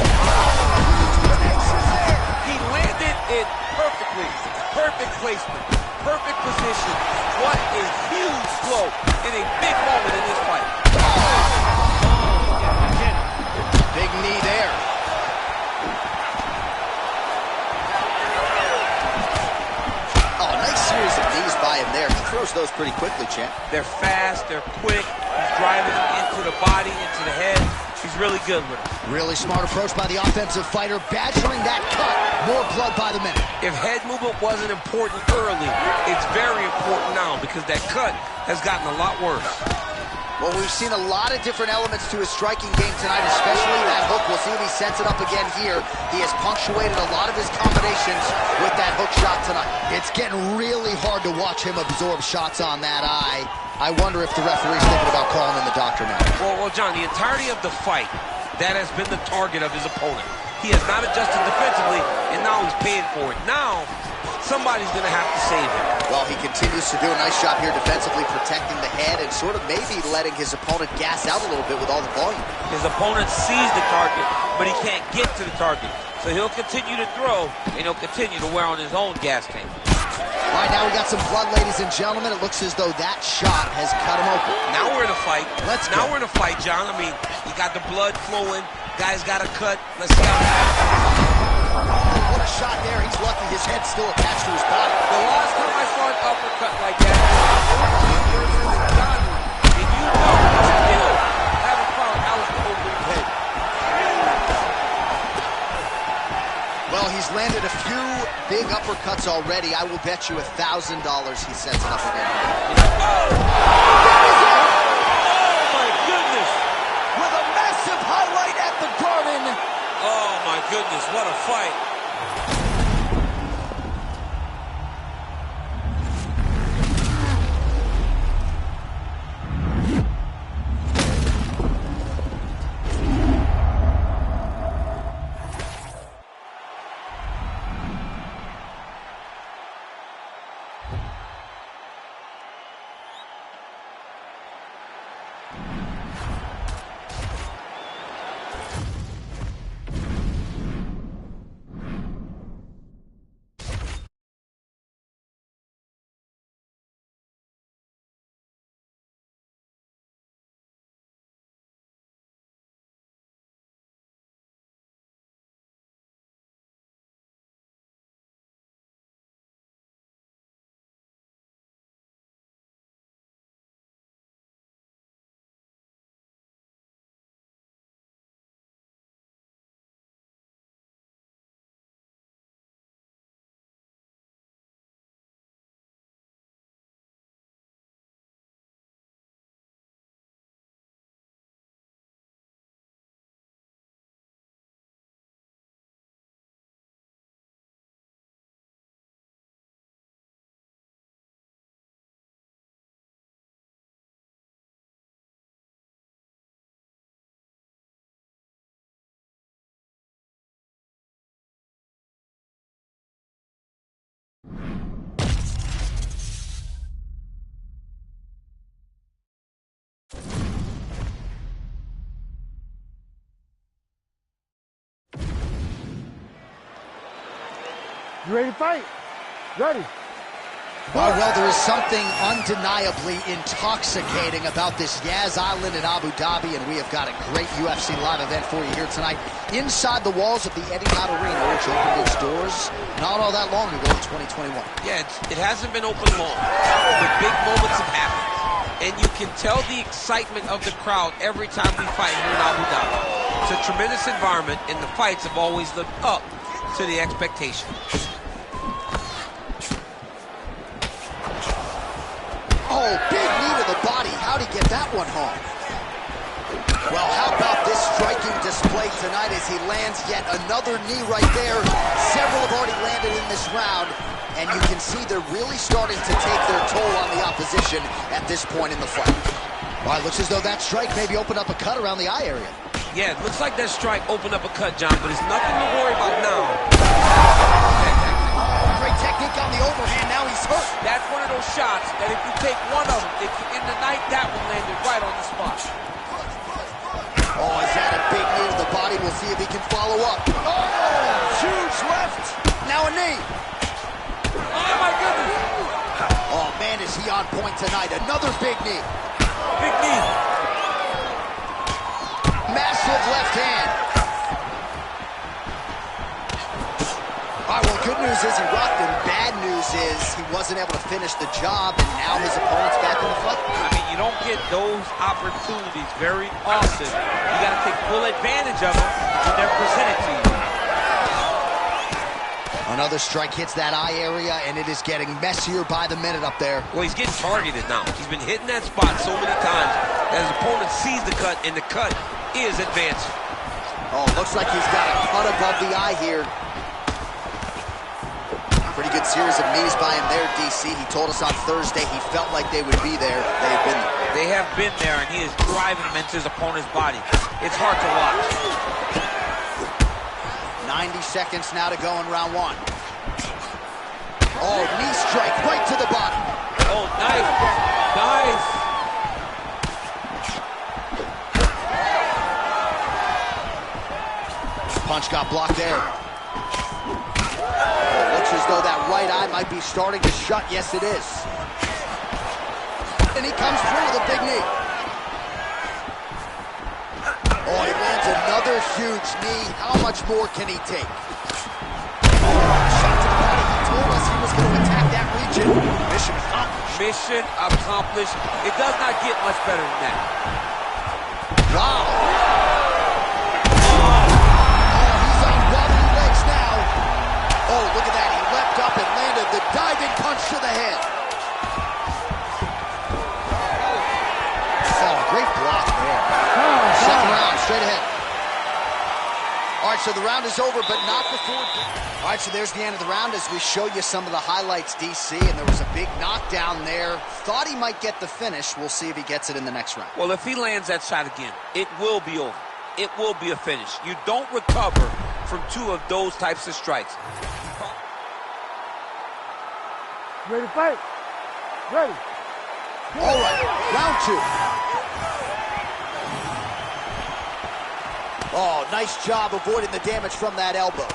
He landed it perfectly. Perfect placement. Perfect position. What a huge blow in a big moment in this fight. Big knee there. Oh, nice series of knees by him there. He throws those pretty quickly, champ. They're fast, they're quick. He's driving them into the body, into the head. He's really good with them. Really smart approach by the offensive fighter, badgering that cut. More blood by the minute. If head movement wasn't important early, it's very important now because that cut has gotten a lot worse. Well, we've seen a lot of different elements to his striking game tonight, especially that hook. We'll see if he sets it up again here. He has punctuated a lot of his combinations with that hook shot tonight. It's getting really hard to watch him absorb shots on that eye. I wonder if the referee's thinking about calling in the doctor now. Well, John, the entirety of the fight, that has been the target of his opponent. He has not adjusted defensively, and now he's paying for it. Now, somebody's going to have to save him. Well, he continues to do a nice job here defensively, protecting the head and sort of maybe letting his opponent gas out a little bit with all the volume. His opponent sees the target, but he can't get to the target. So he'll continue to throw, and he'll continue to wear on his own gas tank. All right, now we got some blood, ladies and gentlemen. It looks as though that shot has cut him open. Now we're in a fight. Now we're in a fight, John. I mean, you got the blood flowing. Guy's got a cut. Let's see how it happens. What a shot there. He's lucky his head's still attached to his body. The last time I saw an uppercut like that, and you know, haven't found Alistair over his head. Well, he's landed a few big uppercuts already. I will bet you $1,000 he sets it up again. Oh, my goodness. With a massive highlight at the Garden. Oh, my goodness. What a fight. You ready to fight? Ready. Well, there is something undeniably intoxicating about this Yaz Island in Abu Dhabi, and we have got a great UFC live event for you here tonight inside the walls of the Etihad Arena, which opened its doors not all that long ago in 2021. Yeah, it hasn't been open long, but big moments have happened. And you can tell the excitement of the crowd every time we fight here in Abu Dhabi. It's a tremendous environment, and the fights have always lived up to the expectation. Oh, big knee to the body. How'd he get that one home? Well, how about this striking display tonight as he lands yet another knee right there. Several have already landed in this round, and you can see they're really starting to take their toll on the opposition at this point in the fight. All right, looks as though that strike maybe opened up a cut around the eye area. Yeah, it looks like that strike opened up a cut, John, but it's nothing to worry about now. Great technique on the overhand. Now he's hurt. That's one of those shots that if you take one of them, in the night, that one landed right on the spot. Oh, is that a big knee to the body? We'll see if he can follow up. Oh, huge left. Now a knee. Oh, my goodness. Oh, man, is he on point tonight. Another big knee. Big knee. Massive left hand. All right, well, good news is he rocked him. Bad news is he wasn't able to finish the job, and now his opponent's back in the fight. I mean, you don't get those opportunities very often. You got to take full advantage of them when they're presented to you. Another strike hits that eye area, and it is getting messier by the minute up there. Well, he's getting targeted now. He's been hitting that spot so many times that his opponent sees the cut, and the cut is advancing. Oh, looks like he's got a cut above the eye here. Pretty good series of knees by him there, DC. He told us on Thursday he felt like they would be there. They have been there. They have been there, and he is driving them into his opponent's body. It's hard to watch. 90 seconds now to go in round one. Oh, knee strike right to the body. Oh, nice. Nice. Punch got blocked there. Oh, looks as though that right eye might be starting to shut. Yes, it is. And he comes through with a big knee. Oh, he lands another huge knee. How much more can he take? Shot to the body. He told us he was going to attack that region. Mission accomplished. Mission accomplished. It does not get much better than that. Wow. Oh, he's on wobbly legs now. Oh, look at that. He leapt up and landed the diving punch to the head. Oh, great block there. Second round, straight ahead. All right, so the round is over, but not before. All right, so there's the end of the round as we show you some of the highlights, DC, and there was a big knockdown there. Thought he might get the finish. We'll see if he gets it in the next round. Well, if he lands that shot again, it will be over. It will be a finish. You don't recover from two of those types of strikes. Ready to fight? Ready. All right, round two. Oh, nice job avoiding the damage from that elbow.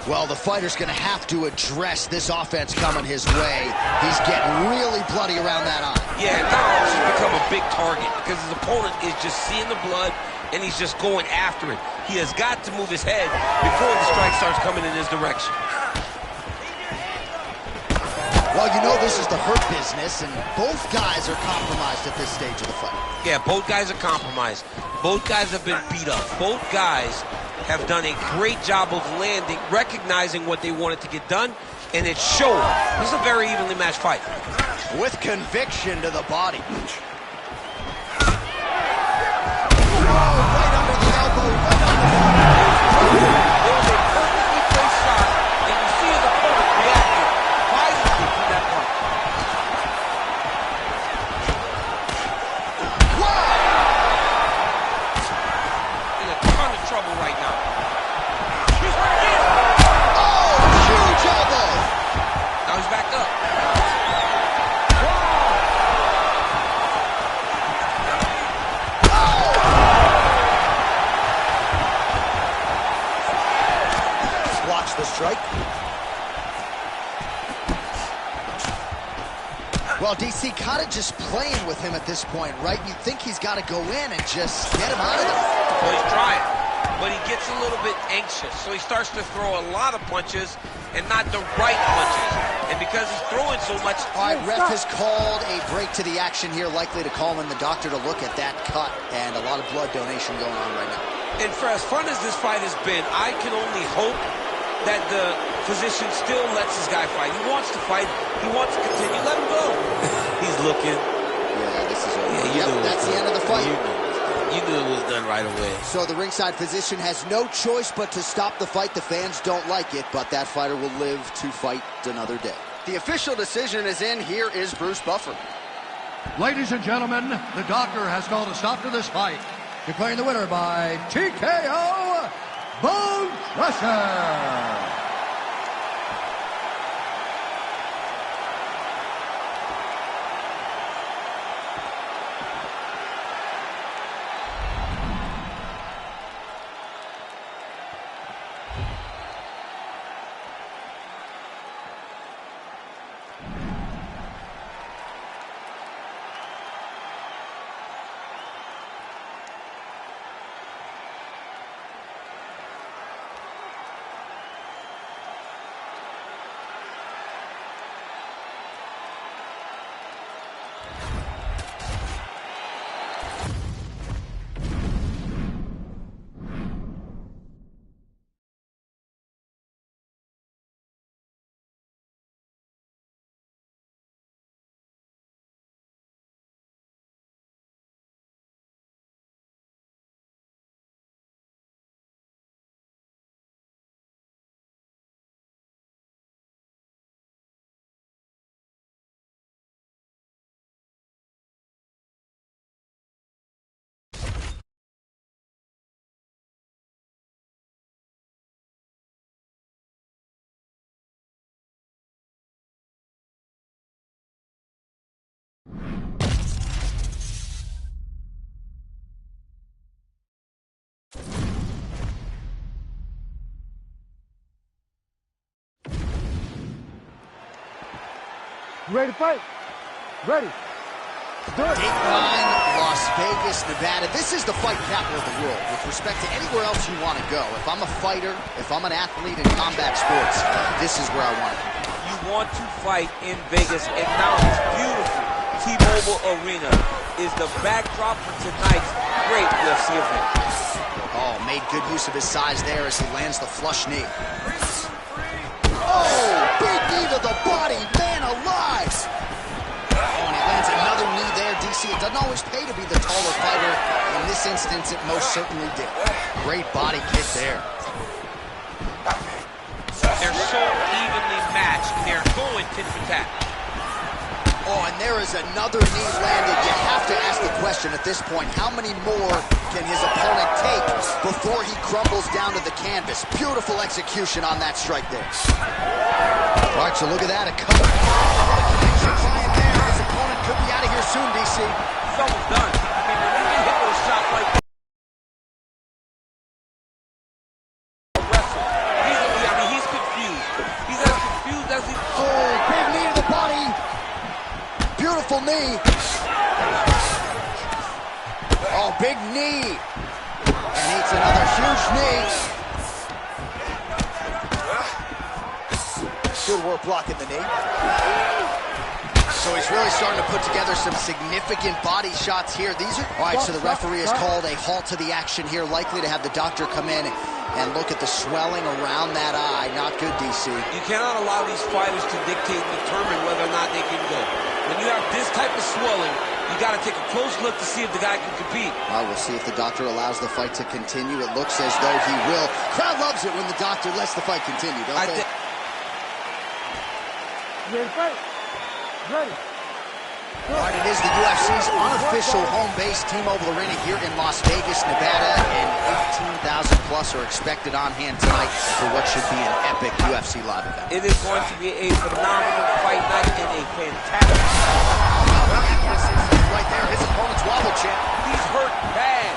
Well, the fighter's going to have to address this offense coming his way. He's getting really bloody around that eye. Yeah, now he's become a big target because his opponent is just seeing the blood and he's just going after it. He has got to move his head before the strike starts coming in his direction. Well, you know this is the hurt business, and both guys are compromised at this stage of the fight. Yeah, both guys are compromised. Both guys have been beat up. Both guys have done a great job of landing, recognizing what they wanted to get done, and it showed. This is a very evenly matched fight. With conviction to the body. Strike. Well, DC kind of just playing with him at this point, right? You think he's got to go in and just get him out of there. Well, he's trying, but he gets a little bit anxious, so he starts to throw a lot of punches and not the right punches. And because he's throwing so much. All right, ref has called a break to the action here, likely to call in the doctor to look at that cut, and a lot of blood donation going on right now. And for as fun as this fight has been, I can only hope that the physician still lets this guy fight. He wants to fight. He wants to continue. Let him go. He's looking. Yeah, this is over. Yep, that's the end of the fight. You knew it was done right away. So the ringside physician has no choice but to stop the fight. The fans don't like it, but that fighter will live to fight another day. The official decision is in. Here is Bruce Buffer. Ladies and gentlemen, the doctor has called a stop to this fight, declaring the winner by TKO, Bone Crusher. You ready to fight? Ready. Do it. Dateline, Las Vegas, Nevada. This is the fight capital of the world with respect to anywhere else you want to go. If I'm a fighter, if I'm an athlete in combat sports, this is where I want to be. You want to fight in Vegas, and now this beautiful T-Mobile Arena is the backdrop for tonight's great UFC event. Oh, made good use of his size there as he lands the flush knee. Oh, big knee to the body, man alive! Oh, and he lands another knee there, DC. It doesn't always pay to be the taller fighter. In this instance, it most certainly did. Great body kick there. They're so evenly matched. They're going tit for tat. Oh, and there is another knee landed. You have to ask the question at this point, how many more can his opponent take before he crumbles down to the canvas? Beautiful execution on that strike there. All right, so look at that. A cut. Trying there. His opponent could be out of here soon, DC. It's almost done. I mean, when you hit those shots like that, he's confused. He's as confused as he... Oh, big knee to the body. Beautiful knee. Oh, big knee. And eats another huge knee. Good work blocking the knee. So he's really starting to put together some significant body shots here. These are... All right, so the referee has called a halt to the action here, likely to have the doctor come in and look at the swelling around that eye. Not good, DC. You cannot allow these fighters to dictate and determine whether or not they can go. When you have this type of swelling, you got to take a close look to see if the guy can compete. All right, we'll see if the doctor allows the fight to continue. It looks as though he will. Crowd loves it when the doctor lets the fight continue, don't they? You ready to fight? Ready. All right, it is the UFC's unofficial home base, T-Mobile Arena here in Las Vegas, Nevada, and 18,000 plus are expected on hand tonight for what should be an epic UFC live event. it is going to be a phenomenal fight night and a fantastic... Right there, his opponent's wobble champ. He's hurt bad.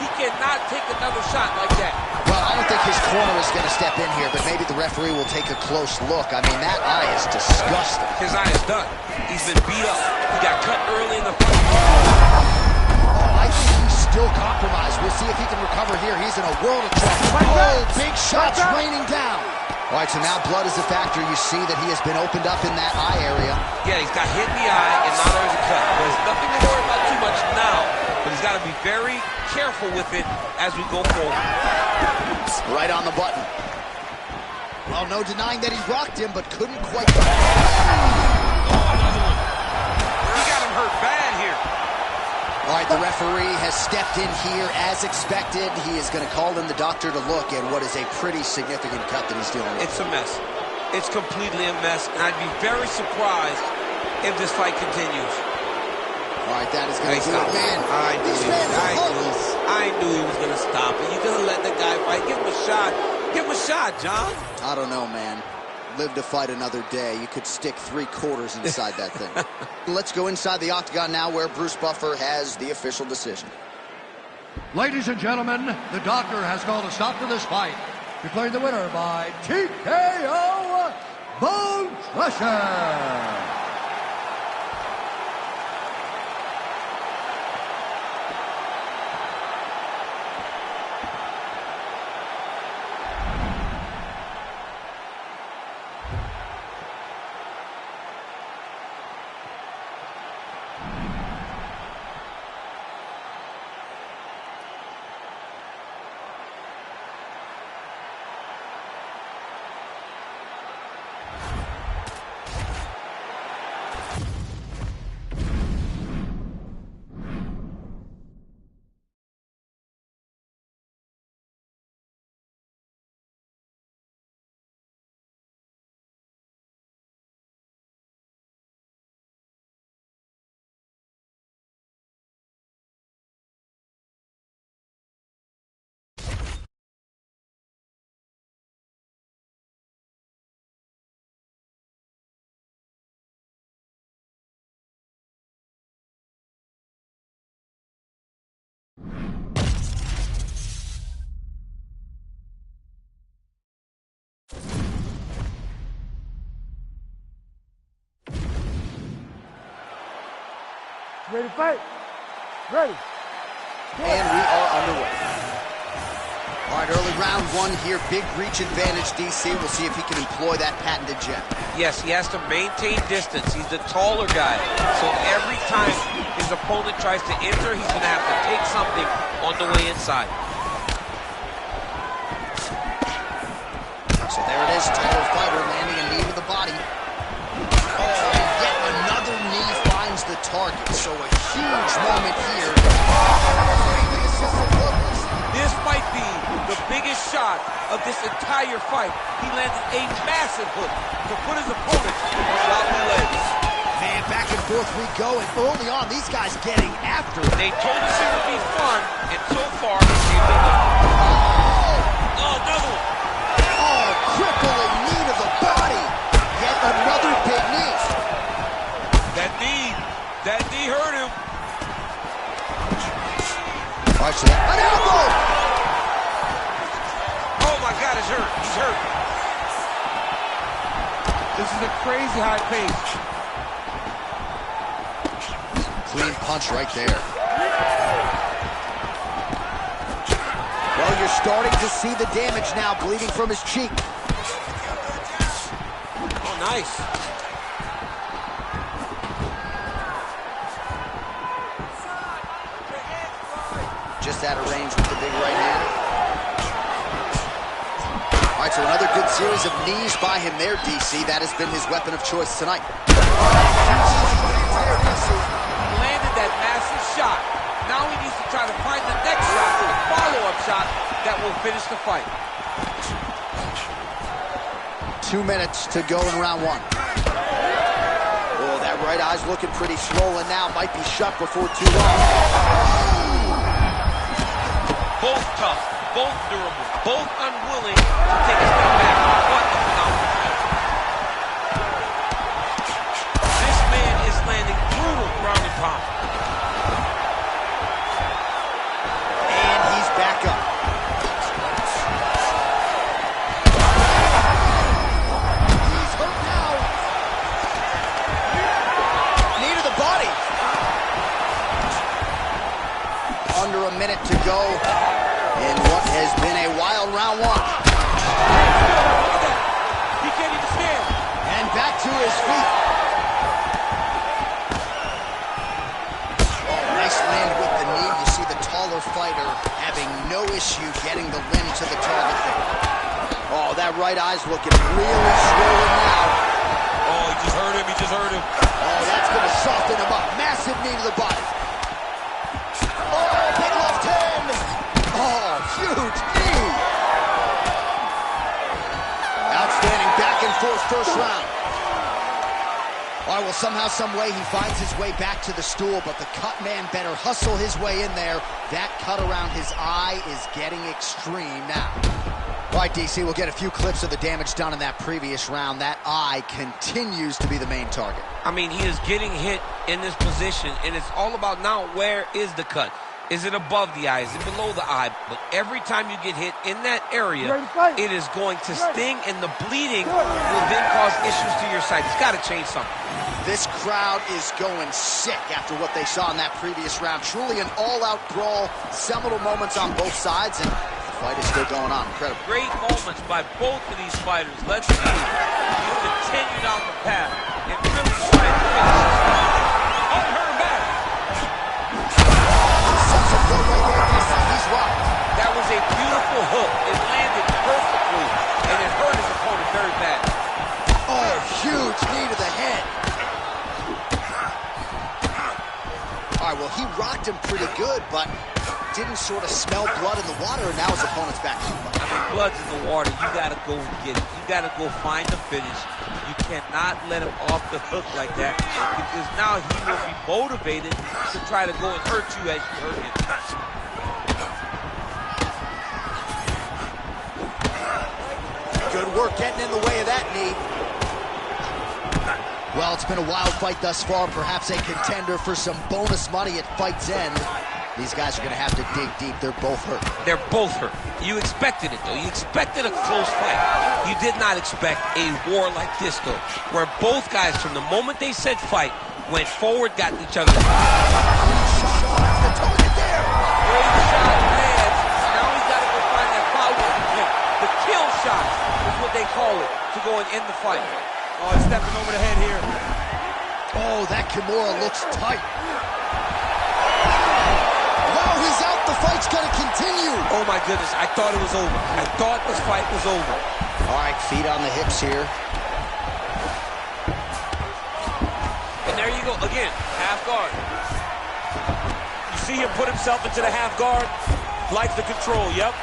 He cannot take another shot like that. Well, I don't think his corner is going to step in here, but maybe the referee will take a close look. I mean, that eye is disgusting. His eye is done. He's been beat up. He got cut early in the fight. Oh, I think he's still compromised. We'll see if he can recover here. He's in a world of trouble. Oh, big shots raining down. All right, so now blood is a factor. You see that he has been opened up in that eye area. Yeah, he's got hit in the eye, and now there's a cut. There's nothing to worry about too much now, but he's got to be very careful with it as we go forward. Right on the button. Well, no denying that he rocked him, but couldn't quite. Oh, another one. He got him hurt bad here. All right, the referee has stepped in here as expected. He is going to call in the doctor to look at what is a pretty significant cut that he's dealing with. It's a mess. It's completely a mess, and I'd be very surprised if this fight continues. All right, that is going to do it, man. I knew he was going to stop it. You're going to let the guy fight. Give him a shot. Give him a shot, John. I don't know, man. Live to fight another day. You could stick 3/4 inside that thing. Let's go inside the octagon now where Bruce Buffer has the official decision. Ladies and gentlemen, the doctor has called a stop to this fight, declaring the winner by TKO, Bone Crusher. Ready to fight? Ready. And we are underway. All right, early round one here. Big reach advantage, DC. We'll see if he can employ that patented gem. Yes, he has to maintain distance. He's the taller guy. So every time his opponent tries to enter, he's going to have to take something on the way inside. So there it is, taller fighter landing a knee to the body. Oh, and yet another knee finds the target. So a huge moment here. This might be the biggest shot of this entire fight. He landed a massive hook to put his opponent on wobbly legs. Man, back and forth we go, and early on, these guys getting after it. They told us it would be fun, and so far, they've been done. Oh, another one. Oh, crippling knee to the body. Yet another big knee. That knee hurt him. Watch that. An elbow! Oh my God, he's hurt. He's hurt. This is a crazy high pace. Clean punch right there. Well, you're starting to see the damage now, bleeding from his cheek. Oh, nice. Just out of range with the big right hand. All right, so another good series of knees by him there, DC. That has been his weapon of choice tonight. He landed that massive shot. Now he needs to try to find the next shot, the follow-up shot that will finish the fight. 2 minutes to go in round one. Oh, that right eye's looking pretty swollen now. Might be shut before too long. Both tough, both durable, both unwilling to take a step back. What a phenomenal fight. This man is landing brutal ground and pound. And he's back up. He's hurt now. Knee to the body. Under a minute to go in what has been a wild round one. right eye's looking really swollen now. Oh, he just hurt him. He just hurt him. Oh, that's going to soften him up. Massive knee to the body. Oh, big left hand. Oh, huge knee. Outstanding back and forth first round. All right, well, somehow, some way, he finds his way back to the stool, but the cut man better hustle his way in there. That cut around his eye is getting extreme now. All right, DC, we'll get a few clips of the damage done in that previous round. That eye continues to be the main target. I mean, he is getting hit in this position, and it's all about now, where is the cut? Is it above the eye? Is it below the eye? But every time you get hit in that area, it is going to sting, and the bleeding will then cause issues to your sight. It's got to change something. This crowd is going sick after what they saw in that previous round. Truly an all-out brawl, seminal moments on both sides, and the fight is still going on. Incredible. Great moments by both of these fighters. Let's see you continue down the path and really try to finish this fight. Oh, hurt him back. He's rocked. That was a beautiful hook. It landed perfectly, and it hurt his opponent very bad. Oh, huge knee to the head. All right, well, he rocked him pretty good, but didn't sort of smell blood in the water, and now his opponent's back. I mean, blood's in the water. You got to go and get it. You got to go find the finish. You cannot let him off the hook like that, because now he will be motivated to try to go and hurt you as you hurt him. Good work getting in the way of that knee. Well, it's been a wild fight thus far, perhaps a contender for some bonus money at fight's end. These guys are going to have to dig deep. They're both hurt. They're both hurt. You expected it, though. You expected a close fight. You did not expect a war like this, though, where both guys, from the moment they said fight, went forward, got each other. The target there. Great shot lands. Now he's got to go find that power. The kill shot is what they call it, to go and end the fight. Oh, he's stepping over the head here. Oh, that Kimura looks tight. Wow, he's out. The fight's going to continue. Oh, my goodness. I thought it was over. I thought this fight was over. All right, feet on the hips here. And there you go. Again, half guard. You see him put himself into the half guard. Likes the control, yep.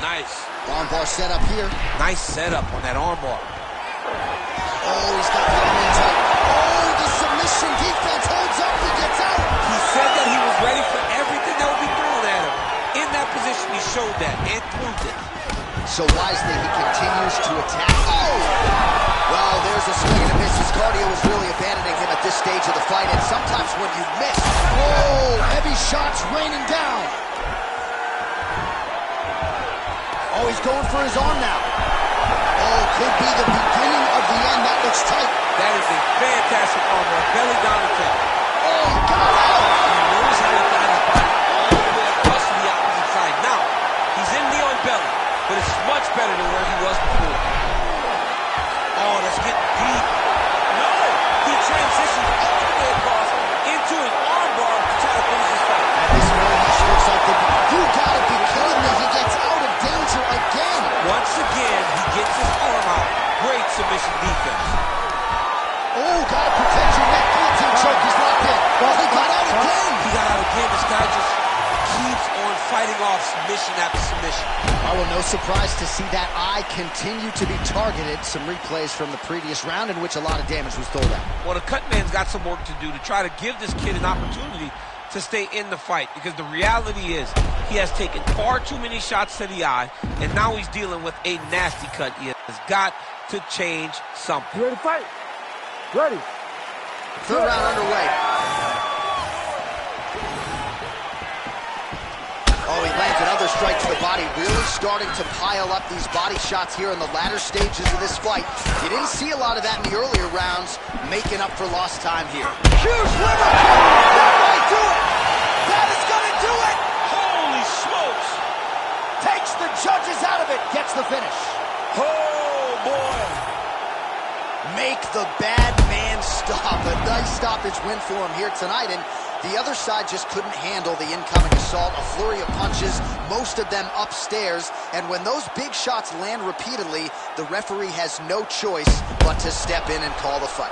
Nice. Armbar set up here. Nice setup on that armbar. Oh, he's got the arm in tight. Oh, the submission defense holds up. He gets out. He said that he was ready for everything that would be thrown at him. In that position, he showed that and proved it. So wisely, he continues to attack. Oh! Well, there's a swing and a miss. His cardio was really abandoning him at this stage of the fight, and sometimes when you miss, oh, heavy shots raining down. Oh, he's going for his arm now. Oh, could be the beginning of the end. That looks tight. That is a fantastic armbar. Belly down attack. Oh, he got out. You notice how he got his body all the way across to the opposite side. Now, he's in knee on belly, but it's much better than where he was before. Oh, that's getting deep. No! He transitioned all the way across into an armbar to try to finish his fight. This very much looks like you gotta be kidding me. He gets out of danger again. Once again, he gets his arm out. Great submission defense. Oh, gotta protect your neck. Guillotine choke. He's locked in. Well, he got out again. He got out again. This guy just keeps on fighting off submission after submission. Oh, well, no surprise to see that eye continue to be targeted. Some replays from the previous round in which a lot of damage was doled out. Well, the cut man's got some work to do to try to give this kid an opportunity to stay in the fight, because the reality is he has taken far too many shots to the eye, and now he's dealing with a nasty cut. He has got to change something. You ready to fight? Ready. Third round underway. Oh, he lands another strike to the body, really starting to pile up these body shots here in the latter stages of this fight. You didn't see a lot of that in the earlier rounds, making up for lost time here. Huge liver kick. That might do it. That is going to do it. Holy smokes! Takes the judges out of it. Gets the finish. Oh, boy! Make the bad man And stop. A nice stoppage win for him here tonight. And the other side just couldn't handle the incoming assault. A flurry of punches, most of them upstairs. And when those big shots land repeatedly, the referee has no choice but to step in and call the fight.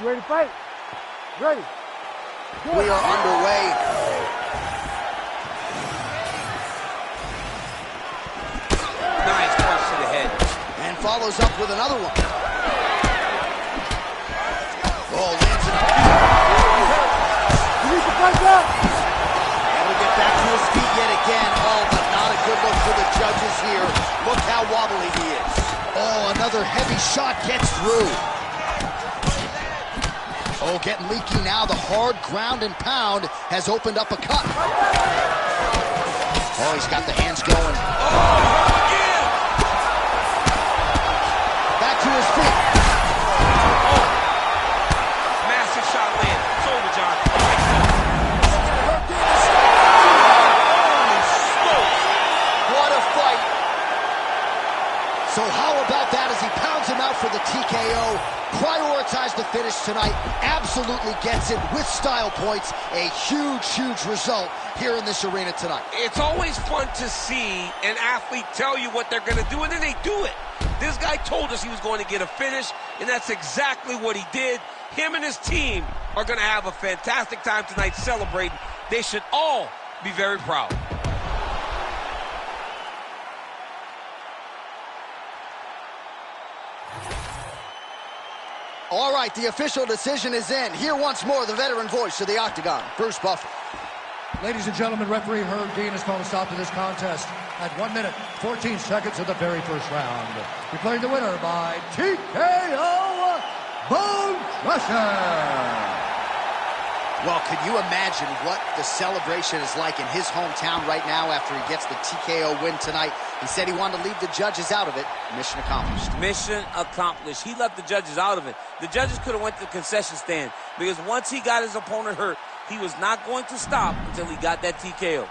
You ready to fight? Ready. Good. We are underway. Nice punch to the head. And follows up with another one. Oh, lands it. You need to fight back. Able to get back to his feet yet again. Oh, but not a good look for the judges here. Look how wobbly he is. Oh, another heavy shot gets through. Oh, getting leaky now. The hard ground and pound has opened up a cut. Oh, he's got the hands going. Oh, again! Back to his feet. Oh, massive shot land. It's over, John. What a fight. So how about that as he pounds him out for the TKO? Prioritized the finish tonight. Absolutely gets it with style points. A huge, huge result here in this arena tonight. It's always fun to see an athlete tell you what they're going to do, and then they do it. This guy told us he was going to get a finish, and that's exactly what he did. Him and his team are going to have a fantastic time tonight celebrating. They should all be very proud. All right, the official decision is in. Here once more, the veteran voice of the Octagon, Bruce Buffer. Ladies and gentlemen, referee Herb Dean has called a stop to this contest at 1 minute, 14 seconds of the very first round. Declaring the winner by TKO, Bone Crusher. Well, could you imagine what the celebration is like in his hometown right now after he gets the TKO win tonight? He said he wanted to leave the judges out of it. Mission accomplished. Mission accomplished. He left the judges out of it. The judges could have went to the concession stand because once he got his opponent hurt, he was not going to stop until he got that TKO.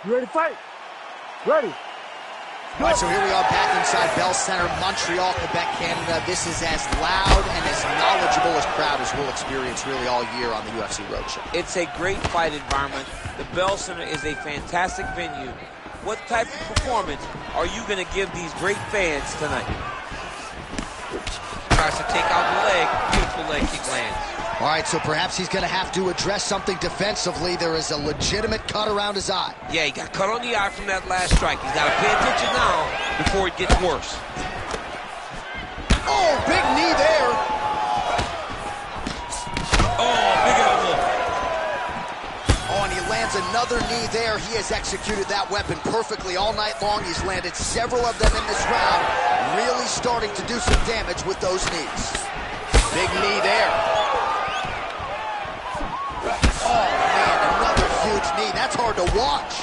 You ready to fight? Ready. All right, so here we are back inside Bell Center, Montreal, Quebec, Canada. This is as loud and as knowledgeable a crowd as we'll experience really all year on the UFC Roadshow. It's a great fight environment. The Bell Center is a fantastic venue. What type of performance are you going to give these great fans tonight? Tries to take out the leg. Beautiful leg kick lands. All right, so perhaps he's going to have to address something defensively. There is a legitimate cut around his eye. Yeah, he got cut on the eye from that last strike. He's got to pay attention now before it gets worse. Oh, big knee there. Oh, big elbow. Oh, and he lands another knee there. He has executed that weapon perfectly all night long. He's landed several of them in this round, really starting to do some damage with those knees. Big knee there. Oh, man, another huge knee. That's hard to watch.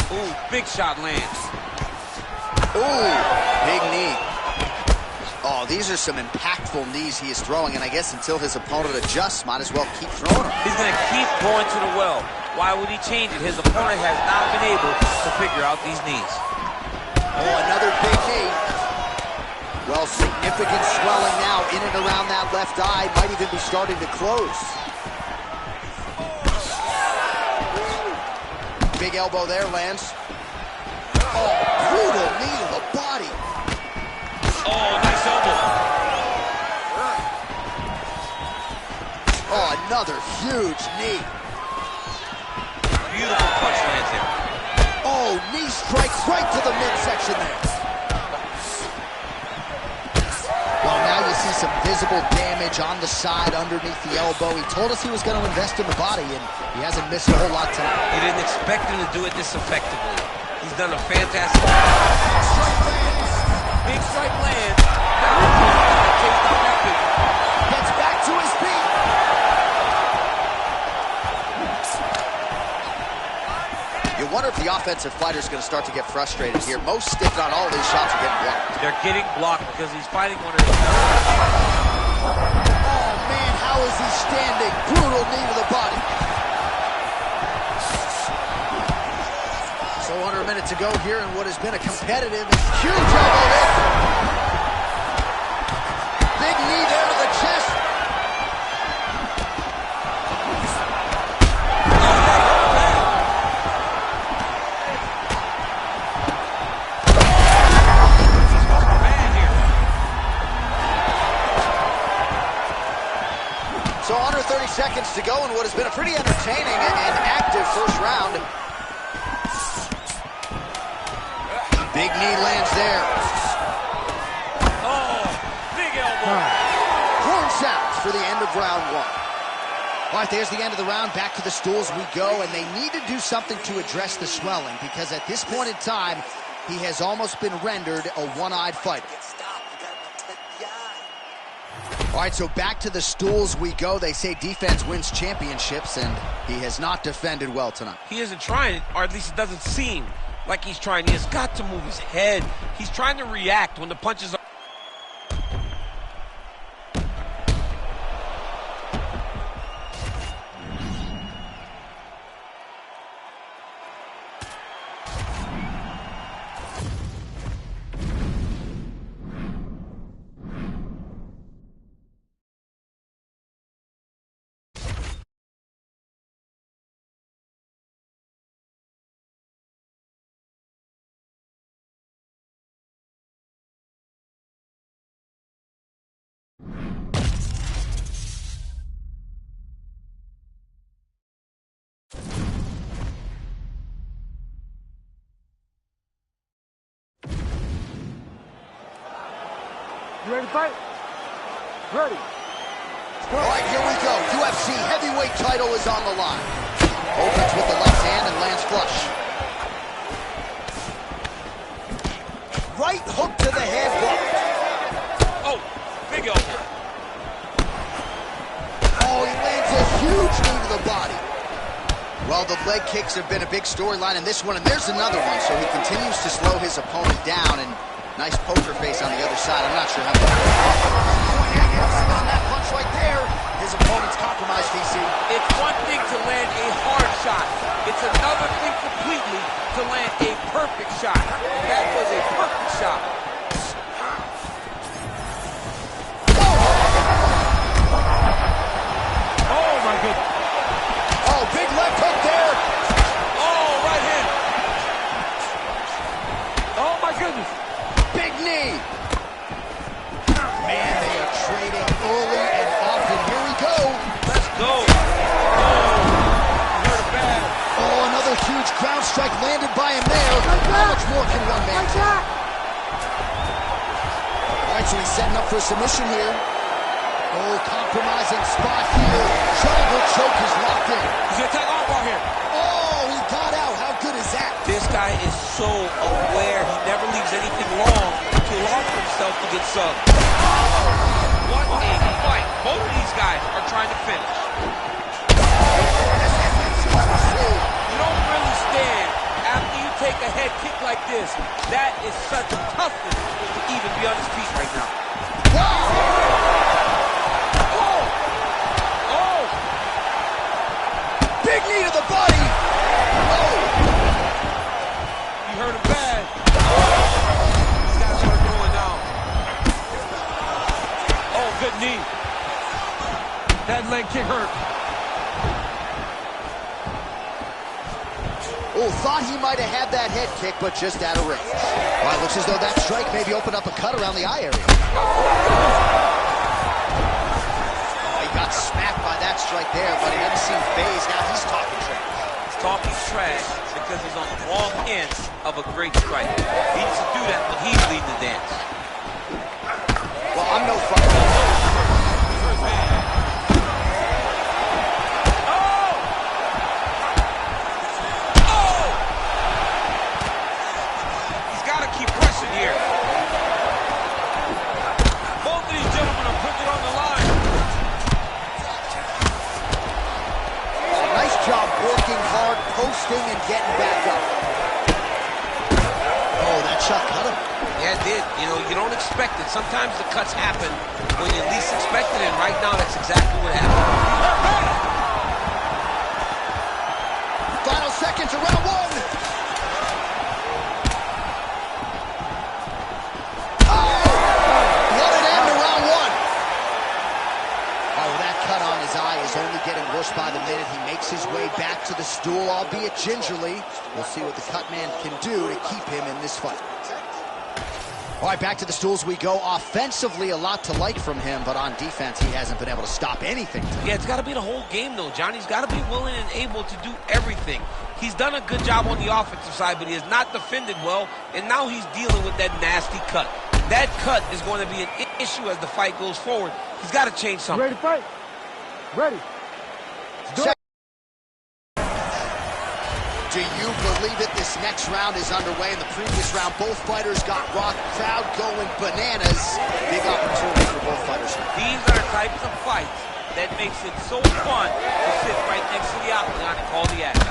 Ooh, big shot lands. Ooh, big knee. Oh, these are some impactful knees he is throwing, and I guess until his opponent adjusts, might as well keep throwing them. He's going to keep going to the well. Why would he change it? His opponent has not been able to figure out these knees. Oh, another big knee. Well, significant swelling now in and around that left eye. Might even be starting to close. Big elbow there, lands. Oh, brutal knee to the body. Oh, nice elbow. Oh, another huge knee. Beautiful punch lands there. Oh, knee strikes right to the midsection there. Well, now you see some visible damage on the side underneath the elbow. He told us he was going to invest in the body, and he hasn't missed a whole lot tonight. You didn't expect him to do it this effectively. He's done a fantastic Big strike lands. Chased out that big. Gets back to his feet. You wonder if the offensive fighter is going to start to get frustrated here. Most, if not all, of these shots are getting blocked. They're getting blocked because he's fighting one of his. Oh, man, how is he standing? Brutal knee to the body. So under a minute to go here in what has been a competitive, huge elbow there. Big knee there to the chest. So under 30 seconds to go in what has been a pretty entertaining and active first round. Big knee lands there. Oh, big elbow. Horn sounds for the end of round one. All right, there's the end of the round. Back to the stools we go, and they need to do something to address the swelling because at this point in time, he has almost been rendered a one-eyed fighter. All right, so back to the stools we go. They say defense wins championships, and he has not defended well tonight. He isn't trying, or at least it doesn't seem like he's trying. He has got to move his head. He's trying to react when the punches are. You ready to fight? Ready. All right, here we go. UFC heavyweight title is on the line. Opens with the left hand and lands flush. Right hook to the head block. Oh, big elbow. Oh, he lands a huge knee to the body. Well, the leg kicks have been a big storyline in this one, and there's another one. So he continues to slow his opponent down, and nice poker face on the other side. I'm not sure how on that punch right there. His opponent's compromised, DC. It's one thing to land a hard shot. It's another thing completely to land a perfect shot. That was a perfect shot. Oh, my goodness. Oh, big left hook there. Oh, right hand. Oh, my goodness. Big knee. Man, they are trading early and often. Here we go. Let's go. Oh, hurt it bad. Oh, another huge ground strike landed by him there. How much more can one man take? All right, so he's setting up for a submission here. Oh, compromising spot here. Triangle choke is locked in. He's gonna take off out here. Oh, he got out. How good is that? This guy is so aware. He never leaves anything long to offer himself to get subbed. What a fight. Both of these guys are trying to finish. You don't really stand after you take a head kick like this. That is such toughness to even be on his feet right now. Oh! Big knee to the body. Oh. You hurt him bad. These guys are going now. Oh, good knee. That leg kick hurt. Oh, thought he might have had that head kick, but just out of range. Well, it looks as though that strike maybe opened up a cut around the eye area. He got smacked by that strike there, but he didn't seem phased. Now he's talking trash. He's talking trash because he's on the wrong end of a great strike. He needs to do that when he's leading the dance. Well, I'm no fighter. Here. Both of these gentlemen are putting it on the line. Nice job working hard, posting, and getting back up. Oh, that shot cut him. Yeah, it did. You know, you don't expect it. Sometimes the cuts happen when you least expect it, and right now that's exactly what happened. Final seconds of round one. Getting worse by the minute. He makes his way back to the stool, albeit gingerly. We'll see what the cut man can do to keep him in this fight. All right, back to the stools we go. Offensively, a lot to like from him, but on defense, he hasn't been able to stop anything tonight. Yeah, it's got to be the whole game, though, John. He's got to be willing and able to do everything. He's done a good job on the offensive side, but he has not defended well, and now he's dealing with that nasty cut. That cut is going to be an issue as the fight goes forward. He's got to change something. Ready to fight? Ready. Do you believe it? This next round is underway. In the previous round, both fighters got rocked. Crowd going bananas. Big opportunity for both fighters. These are the types of fights that makes it so fun to sit right next to the octagon and call the action.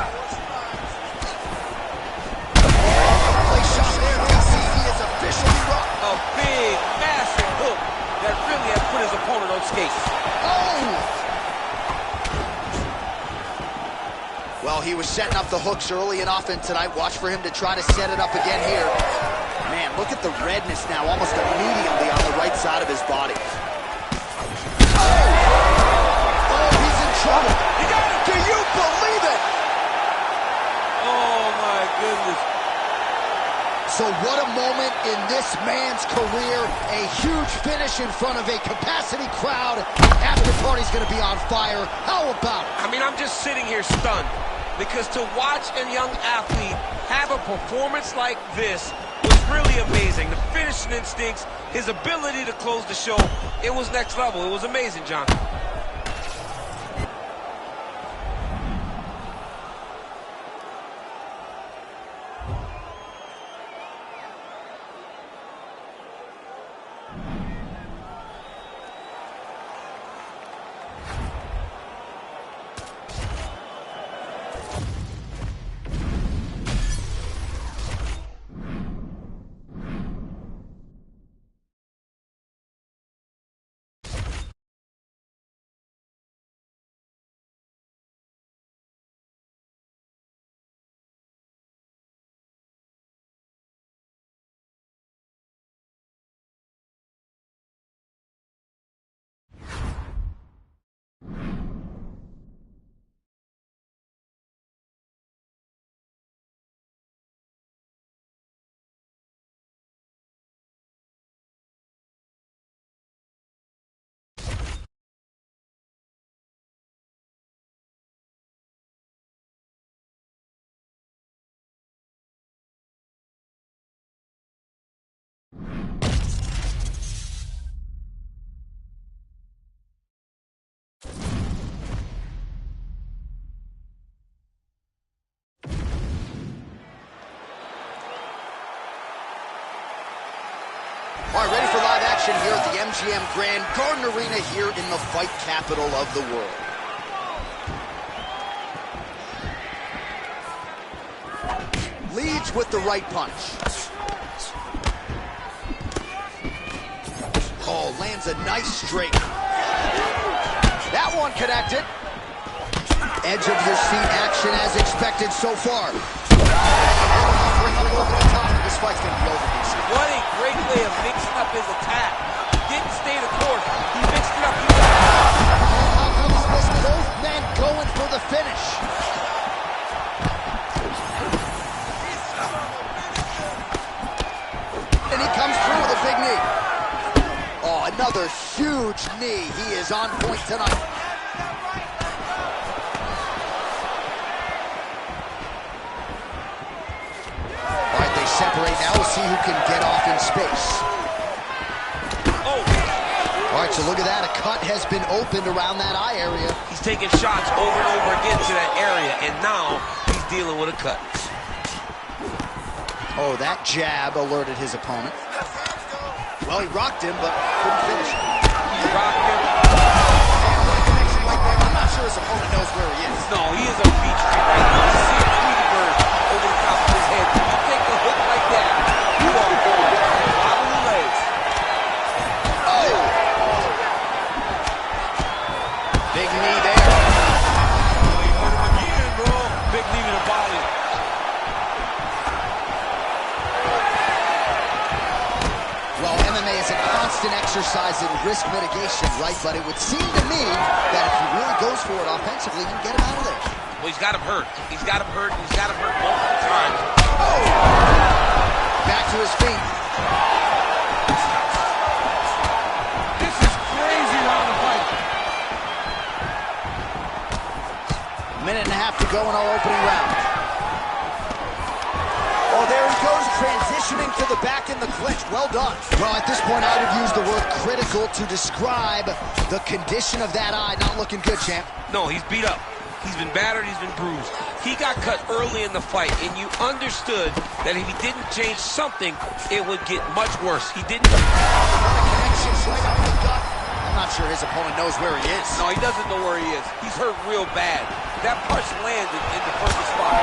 Play shot there, DC. He is officially rocked. A big, massive hook that really has put his opponent on skates. Oh! Well, he was setting up the hooks early and often tonight. Watch for him to try to set it up again here. Man, look at the redness now, almost immediately on the right side of his body. Oh! Oh, he's in trouble. You got it! Do you believe it? Oh, my goodness. So what a moment in this man's career. A huge finish in front of a capacity crowd. After party's going to be on fire. How about it? I mean, I'm just sitting here stunned because to watch a young athlete have a performance like this was really amazing. The finishing instincts, his ability to close the show, it was next level. It was amazing, John. All right, ready for live action here at the MGM Grand Garden Arena here in the fight capital of the world. Leads with the right punch. Oh, lands a nice straight. That one connected. Edge of your seat action as expected so far. This fight's going to be over. What a great way of mixing up his attack. Didn't stay the course. He mixed it up. How comes this? Both men going for the finish. And he comes through with a big knee. Oh, another huge knee. He is on point tonight. All right, they separate now. We'll see who can get off in space. Oh. All right, so look at that. A cut has been opened around that eye area. He's taking shots over and over again to that area, and now he's dealing with a cut. Oh, that jab alerted his opponent. Well, he rocked him, but couldn't finish him. He rocked him. And with a connection like that, I'm not sure his opponent knows where he is. No, he is a beach street right now. You see a Tweety bird over the top of his head. When you take a hook like that, you are going. Wobble the legs. Oh! Big knee there. Oh, he hurt him again, bro. Big knee to the body. Well, MMA is a constant exercise in risk mitigation, right? But it would seem to me that if he really goes for it offensively, you can get him out of there. Well, he's got him hurt. He's got him hurt. He's got him hurt multiple times. Oh! Back to his feet. This is crazy round of fight. Minute and a half to go in our opening round. Oh, there he goes, transitioning to the back in the clinch. Well done. Well, at this point, I would use the word critical to describe the condition of that eye. Not looking good, champ. No, he's beat up. He's been battered. He's been bruised. He got cut early in the fight, and you understood that if he didn't change something, it would get much worse. He didn't. Connection right up the gut. I'm not sure his opponent knows where he is. No, he doesn't know where he is. He's hurt real bad. That punch landed in the perfect spot.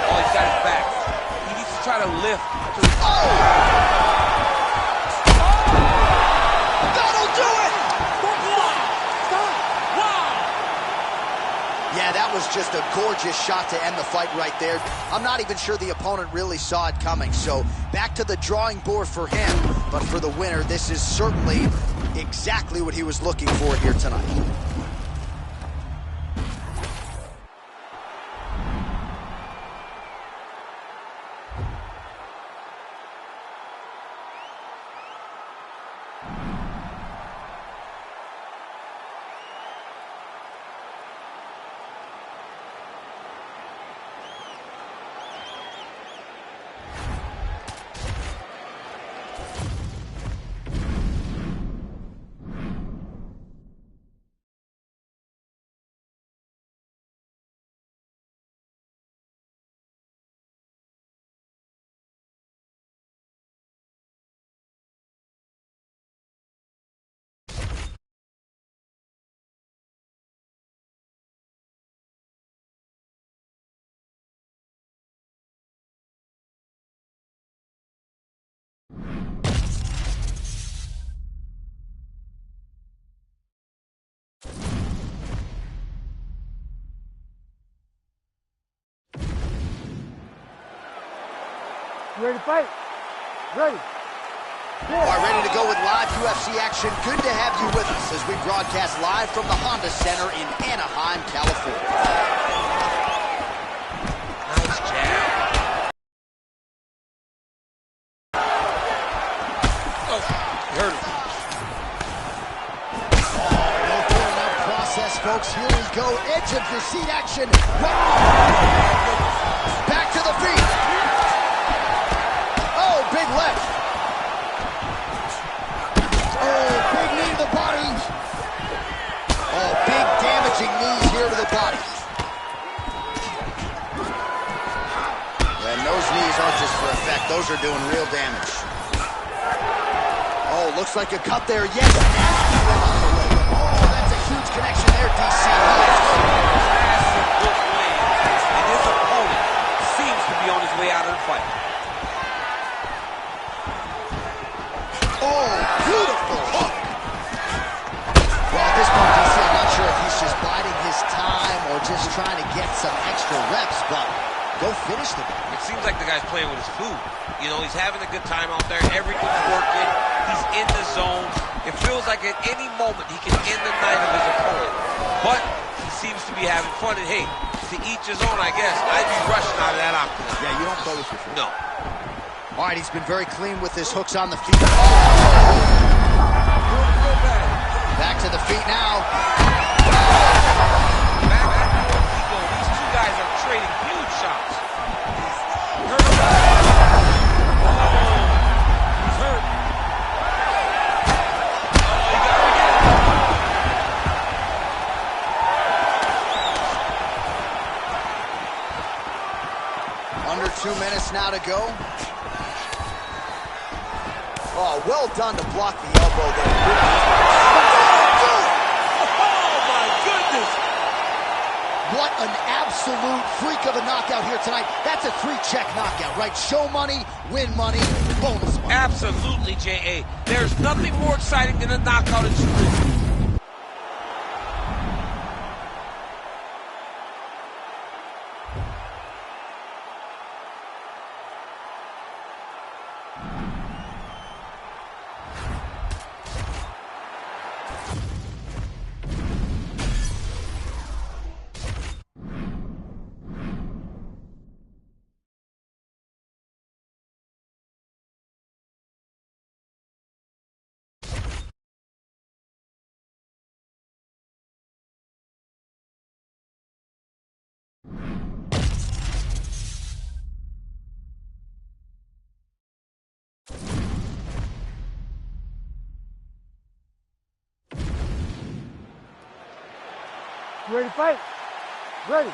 Oh, he's got his back. He needs to try to lift. That'll do it! Yeah, that was just a gorgeous shot to end the fight right there. I'm not even sure the opponent really saw it coming. So back to the drawing board for him. But for the winner, this is certainly exactly what he was looking for here tonight. You ready to fight? Ready. All right, ready to go with live UFC action. Good to have you with us as we broadcast live from the Honda Center in Anaheim, California. Nice jab. Oh, he hurt him. No throwing out process, folks. Here we go. Edge of your seat action. Back to the feet. Oh, big left. Oh, big knee to the body. Oh, big damaging knees here to the body. effect. Those are doing real damage. Oh, looks like a cut there. Yes, nasty one on the leg. Oh, that's a huge connection there, DC. Massive hook lands, and his opponent seems to be on his way out of the fight. Oh, beautiful hook. Well, at this point, DC, I'm not sure if he's just biding his time or just trying to get some extra reps, but go finish the guy. It seems like the guy's playing with his food. You know, he's having a good time out there. Everything's working. He's in the zone. It feels like at any moment he can end the night of his opponent. But he seems to be having fun. And hey, to each his own, I guess. I'd be rushing out of that octagon. Yeah, you don't play with your food. No. All right, he's been very clean with his hooks on the feet. Oh! Back to the feet now. Back where we go. These two guys are trading huge shots. Hurt him. He's hurt. Oh, he got him again. Under 2 minutes now to go. Oh, well done to block the elbow there. Oh, my goodness. What an absolute freak of a knockout here tonight. That's a 3-check knockout, right? Show money, win money, bonus money. Absolutely, J.A. There's nothing more exciting than a knockout in jiu-jitsu. You ready to fight? Ready.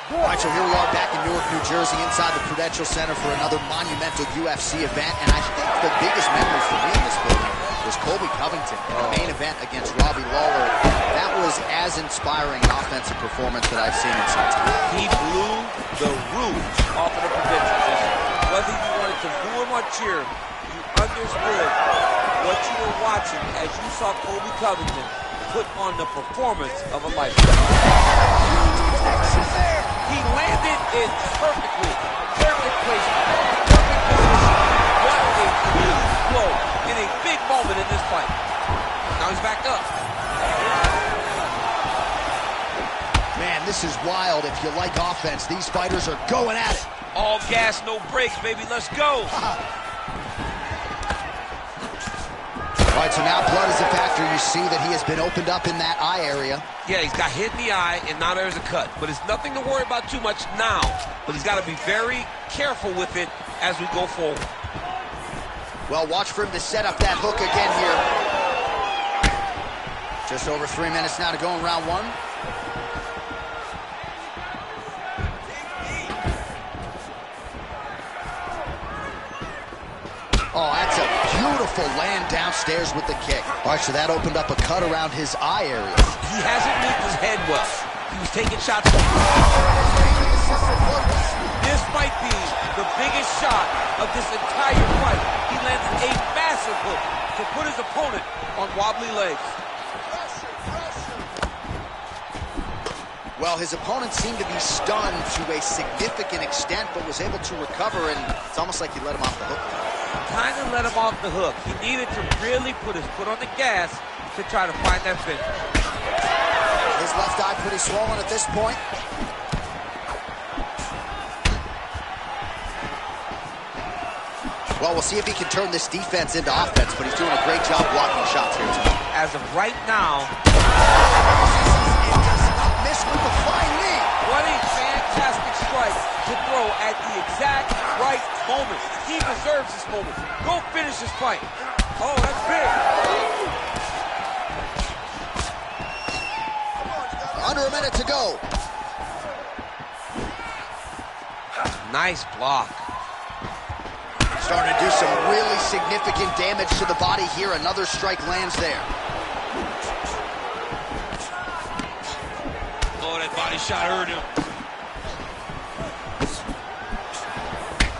Good. All right, so here we are back in Newark, New Jersey, inside the Prudential Center for another monumental UFC event. And I think the biggest memory for me in this building was Colby Covington in the main event against Robbie Lawler. That was as inspiring an offensive performance that I've seen in some time. He blew the roof off of the Prudential Center. Whether you wanted to boo him or cheer, you understood what you were watching as you saw Colby Covington put on the performance of a lifetime. He landed it perfectly. Perfect placement. Perfect position. What a huge blow in a big moment in this fight. Now he's back up. Man, this is wild. If you like offense, these fighters are going at it. All gas, no brakes, baby. Let's go. All right, so now blood is a factor. You see that he has been opened up in that eye area. Yeah, he's got hit in the eye, and now there's a cut. But it's nothing to worry about too much now. But he's got to be very careful with it as we go forward. Well, watch for him to set up that hook again here. Just over 3 minutes now to go in round one. Oh, that's a beautiful land downstairs with the kick. All right, so that opened up a cut around his eye area. He hasn't moved his head well. He was taking shots. This might be the biggest shot of this entire fight. He landed a massive hook to put his opponent on wobbly legs. Well, his opponent seemed to be stunned to a significant extent, but was able to recover, and it's almost like he let him off the hook. Kind of let him off the hook. He needed to really put his foot on the gas to try to find that finish. His left eye pretty swollen at this point. Well, we'll see if he can turn this defense into offense, but he's doing a great job blocking shots here tonight. As of right now, Miss with the flying knee. what a fantastic strike to throw at the exact right moment. He deserves this moment. Go finish this fight. Oh, that's big. Under a minute to go. Nice block. Starting to do some really significant damage to the body here. Another strike lands there. Oh, that body shot hurt him.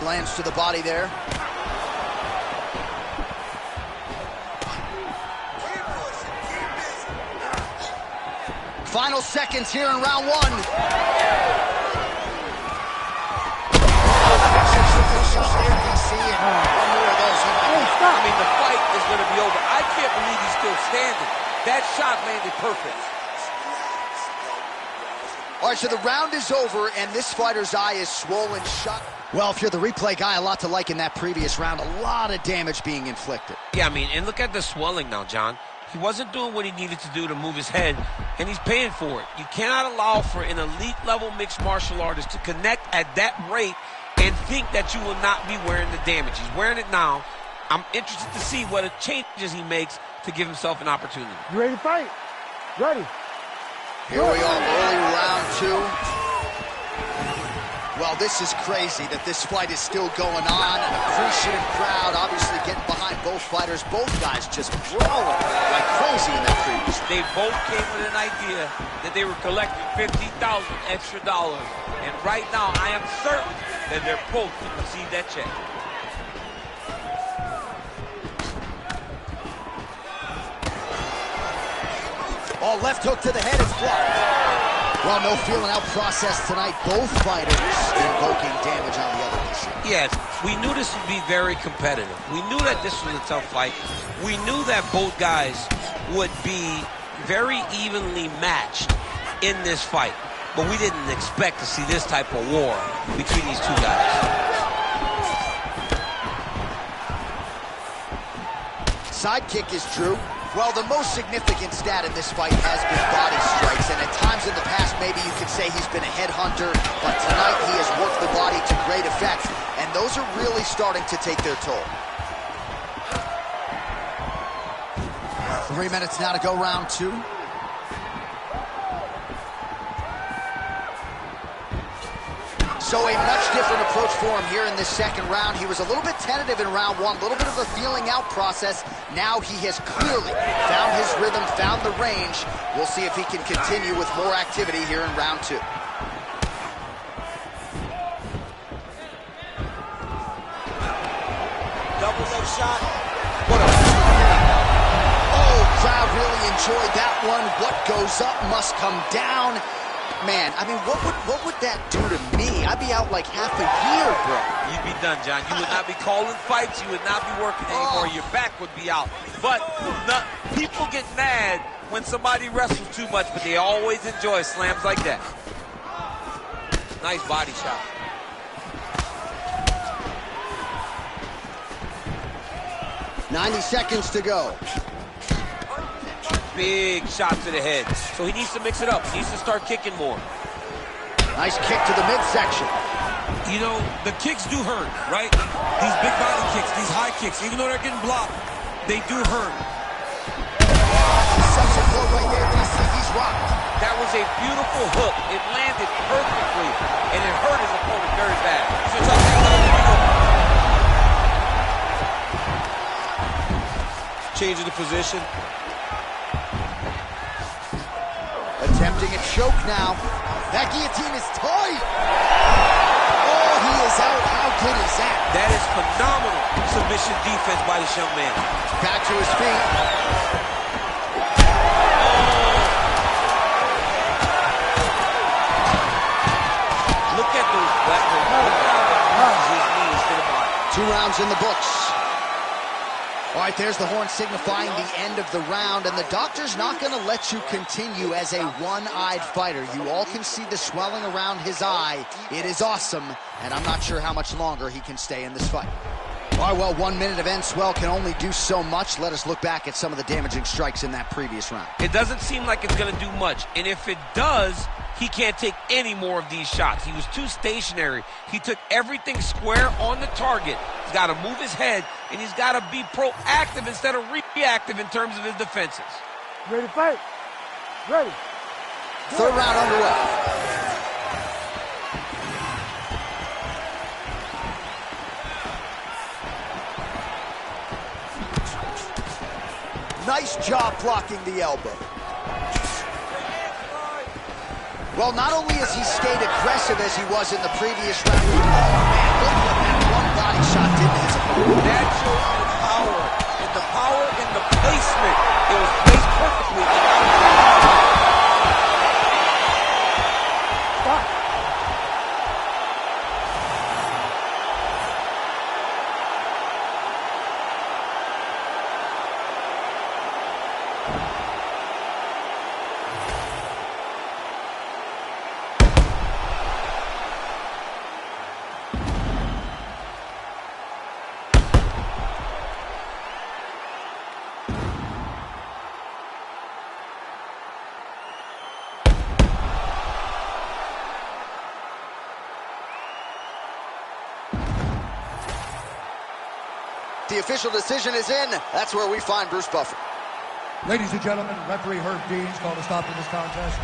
Lands to the body there. Final seconds here in round one. I mean, the fight is going to be over. I can't believe he's still standing. That shot landed perfect. All right, so the round is over, and this fighter's eye is swollen shut. Well, if you're the replay guy, a lot to like in that previous round. A lot of damage being inflicted. Yeah, I mean, and look at the swelling now, John. He wasn't doing what he needed to do to move his head, and he's paying for it. You cannot allow for an elite-level mixed martial artist to connect at that rate and think that you will not be wearing the damage. He's wearing it now. I'm interested to see what changes he makes to give himself an opportunity. You ready to fight? Ready. Here we are, early round two. Well, this is crazy that this fight is still going on. An appreciative crowd obviously getting behind both fighters. Both guys just brawling like crazy in that previous. They both came with an idea that they were collecting $50,000 extra dollars. And right now, I am certain that they're both to receive that check. Oh, left hook to the head is blocked. Well, no feeling out process tonight. Both fighters invoking damage on the other. Yes, we knew this would be very competitive. We knew that this was a tough fight. We knew that both guys would be very evenly matched in this fight. But we didn't expect to see this type of war between these two guys. Side kick is true. Well, the most significant stat in this fight has been body strikes, and at times in the past, maybe you could say he's been a headhunter, but tonight he has worked the body to great effect, and those are really starting to take their toll. 3 minutes now to go round two. So a much different approach for him here in this second round. He was a little bit tentative in round one, a little bit of a feeling out process. Now he has clearly found his rhythm, found the range. We'll see if he can continue with more activity here in round two. Double leg shot. What a... Oh, crowd really enjoyed that one. What goes up must come down. Man, I mean, what would that do to me? I'd be out like half a year, bro. You'd be done, John. You would not be calling fights. You would not be working anymore. Your back would be out. But people get mad when somebody wrestles too much, but they always enjoy slams like that. Nice body shot. .90 seconds to go. Big shot to the head. So he needs to mix it up. He needs to start kicking more. Nice kick to the midsection. You know, the kicks do hurt, right? These big body kicks, these high kicks, even though they're getting blocked, they do hurt. Such a blow right there. He's rocked. That was a beautiful hook. It landed perfectly, and it hurt his opponent very bad. Changing the position. Attempting a choke now. That guillotine is tight. Oh, he is out. How good is that? That is phenomenal submission defense by this young man. Back to his feet. Look at those weapons. Look how he uses his knees to the body. 2 rounds in the books. All right, there's the horn signifying the end of the round, and the doctor's not going to let you continue as a one-eyed fighter. You all can see the swelling around his eye. It is awesome, and I'm not sure how much longer he can stay in this fight. All right, well, 1 minute of end swell can only do so much. Let us look back at some of the damaging strikes in that previous round. It doesn't seem like it's going to do much, and if it does, he can't take any more of these shots. He was too stationary. He took everything square on the target. He's got to move his head, and he's got to be proactive instead of reactive in terms of his defenses. Ready to fight? Ready. Third round underway. Nice job blocking the elbow. Well, not only has he stayed aggressive as he was in the previous round, oh man, look what that one body shot did to his opponent. Natural and power. And the power in the placement. It was placed perfectly. Stop. The official decision is in. That's where we find Bruce Buffer. Ladies and gentlemen, referee Herb Dean's called a stop to this contest.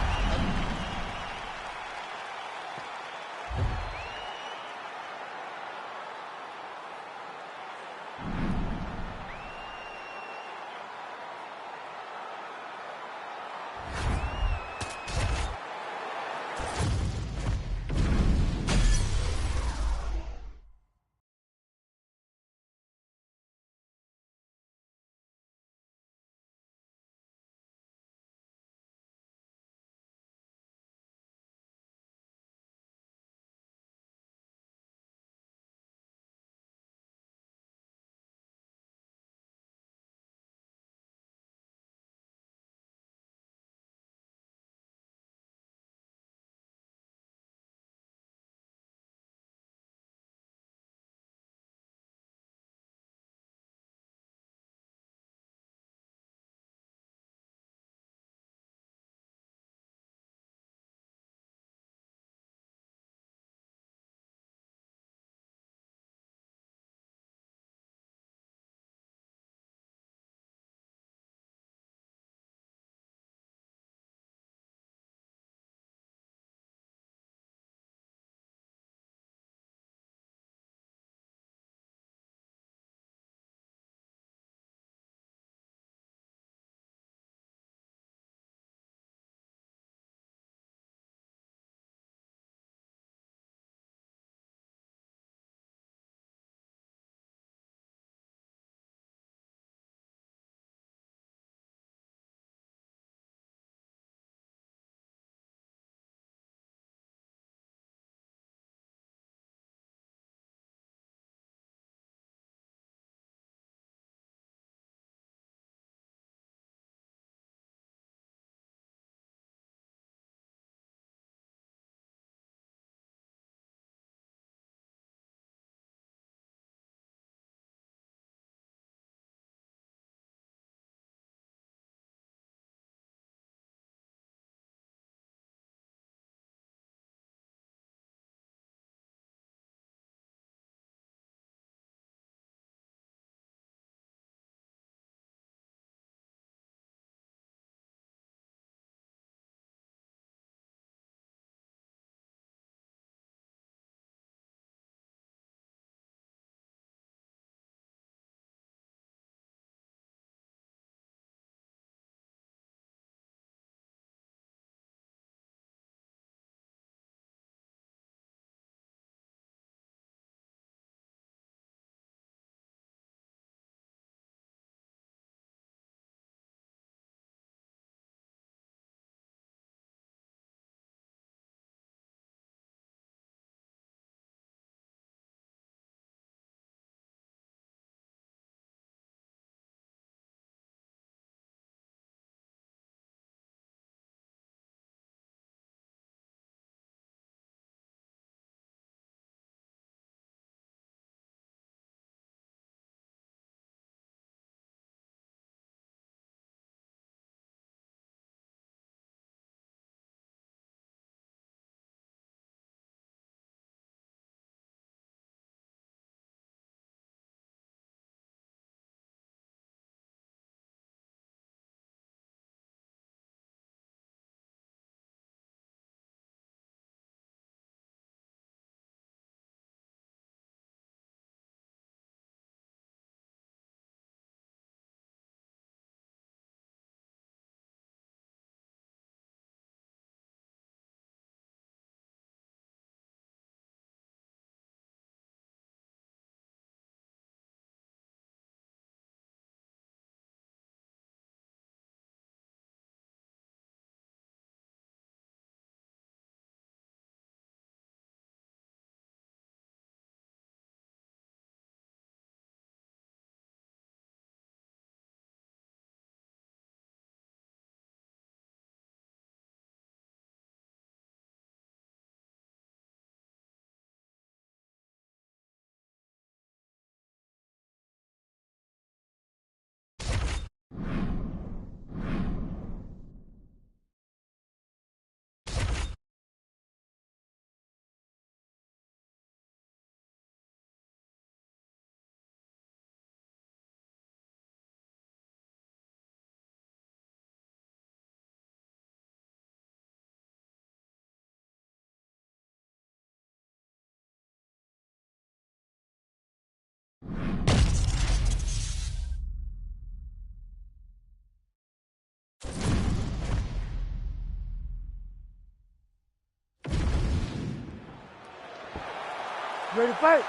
Ready to fight?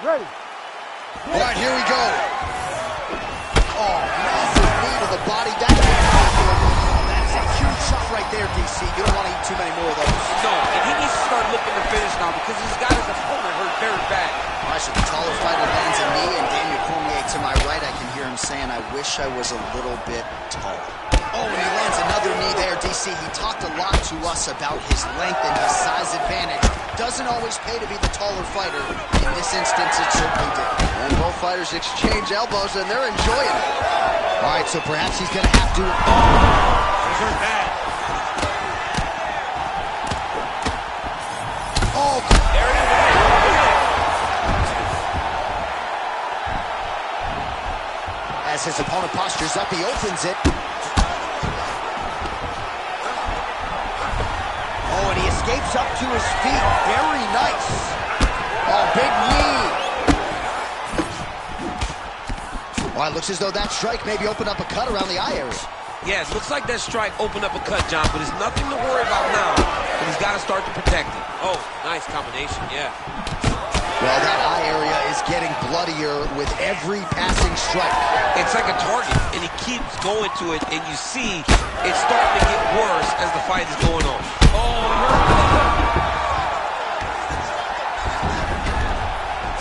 Ready. All right, here we go. Oh, massive knee to the body. That is a huge shot right there, DC. You don't want to eat too many more of those. No, and he needs to start looking to finish now because he's got his opponent hurt very bad. All right, so the taller fighter lands a knee, and Daniel Cormier to my right, I can hear him saying, I wish I was a little bit taller. Oh, and he lands another knee there, DC. He talked a lot to us about his length and his size advantage. Doesn't always pay to be the taller fighter. In this instance, it certainly did. And both fighters exchange elbows, and they're enjoying it. All right, so perhaps he's going to have to... He's hurt bad. Oh, There it is. as his opponent postures up, he opens it. Oh, and he escapes up to his feet. Very nice. Oh, big knee. Well, it looks as though that strike maybe opened up a cut around the eye area. Yeah, it looks like that strike opened up a cut, John, but it's nothing to worry about now. But he's got to start to protect it. Oh, nice combination, yeah. Well, that eye area is getting bloodier with every passing strike. It's like a target, and he keeps going to it, and you see it's starting to get worse as the fight is going on.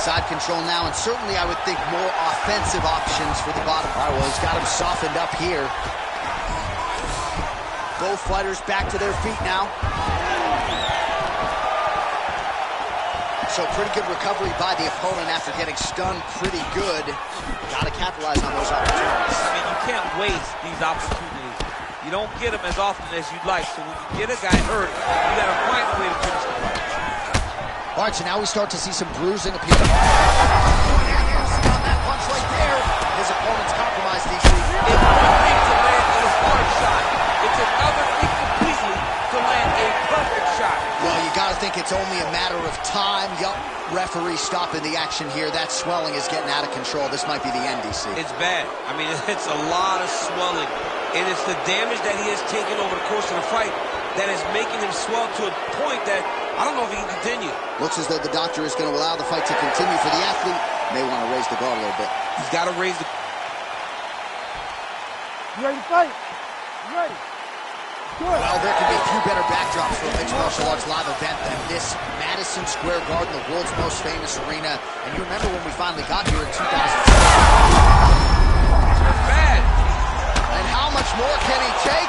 Side control now, and certainly I would think more offensive options for the bottom. All right, well, he's got him softened up here. Both fighters back to their feet now. So pretty good recovery by the opponent after getting stunned pretty good. Got to capitalize on those opportunities. I mean, you can't waste these opportunities. You don't get them as often as you'd like. So when you get a guy hurt, you got to find a way to finish the fight. All right, so now we start to see some bruising appear. On that punch right there, his opponent's compromised, DC. It's one thing to land a hard shot. It's another thing completely to land a perfect shot. Well, you got to think it's only a matter of time. Yup, referee stopping the action here. That swelling is getting out of control. This might be the end, DC. It's bad. I mean, it's a lot of swelling, and it's the damage that he has taken over the course of the fight that is making him swell to a point that I don't know if he can continue. Looks as though the doctor is going to allow the fight to continue for the athlete. May want to raise the guard a little bit. He's got to raise the... You ready to fight? You ready? Good. Well, there can be a few better backdrops for a mixed martial arts live event than this Madison Square Garden, the world's most famous arena. And you remember when we finally got here in 2006. Bad. And how much more can he take?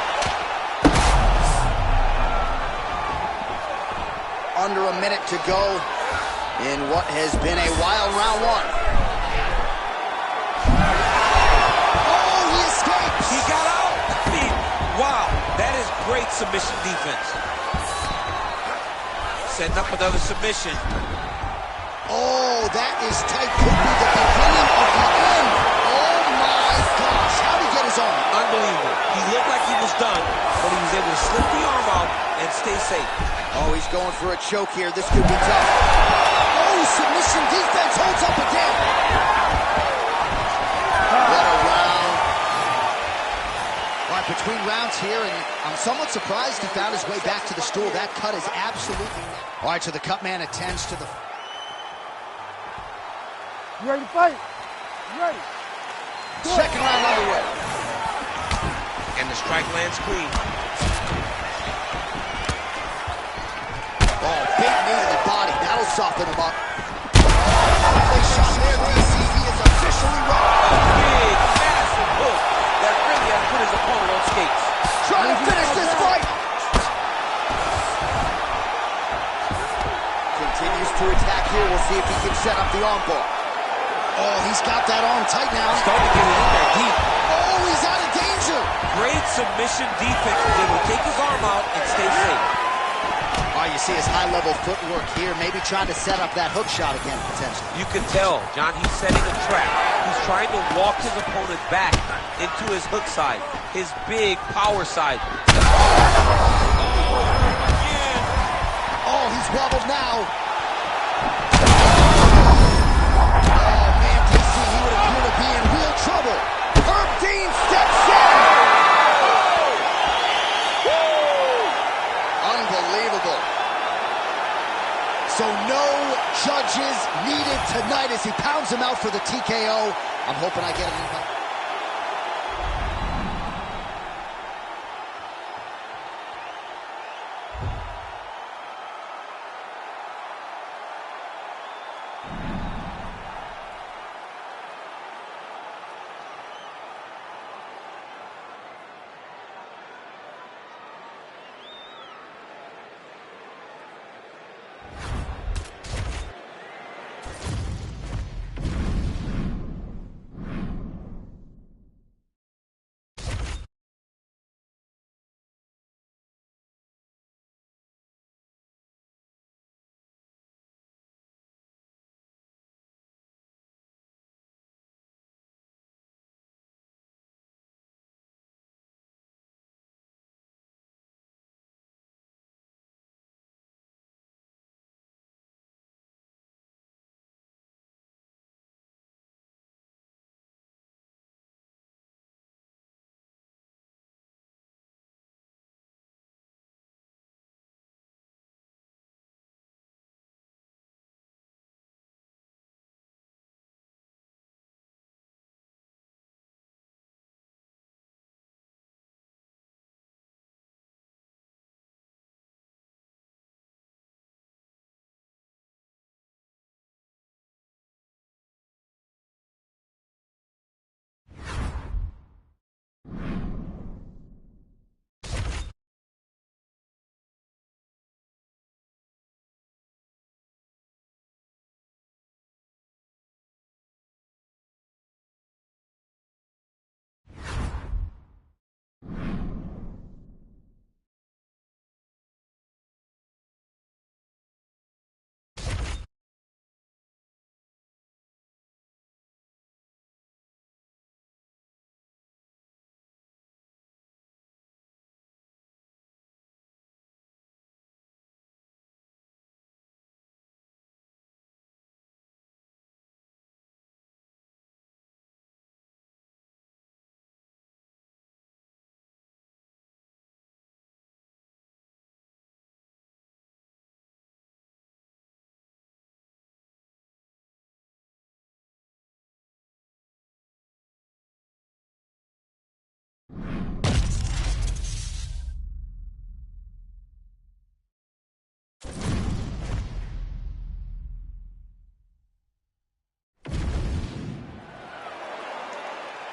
Under a minute to go in what has been a wild round one. Oh, he escapes! He got out. Wow, that is great submission defense. Setting up another submission. Oh, that is tight. Could be the beginning of the end. Oh my gosh, how'd he get his arm? Unbelievable. He looked like he was done, but he was able to slip the arm out and stay safe. Oh, he's going for a choke here. This could be tough. Oh, submission defense holds up again. What a round. All right, between rounds here, and I'm somewhat surprised he found his way back to the stool. That cut is absolutely... All right, so the cut man attends to the... You ready to fight? You ready? Good. Second round underway. And the strike lands clean. Oh, big knee to the body. That'll soften him up. Nice shot there, DC. He is officially ready. Big, massive hook that really has put his opponent on skates. Trying to finish this fight. Continues to attack here. We'll see if he can set up the arm bar. Oh, he's got that arm tight now. Starting to get it in there deep. Oh, he's out of danger. Great submission defense. He's able to take his arm out and stay safe. Oh, you see his high-level footwork here, maybe trying to set up that hook shot again, potentially. You can tell, John, he's setting a trap. He's trying to walk his opponent back into his hook side, his big power side. Oh, he's wobbled now. Oh, man, DC, he would appear to be in real trouble. Herb Dean steps in. Unbelievable. So no judges needed tonight as he pounds him out for the TKO. I'm hoping I get him.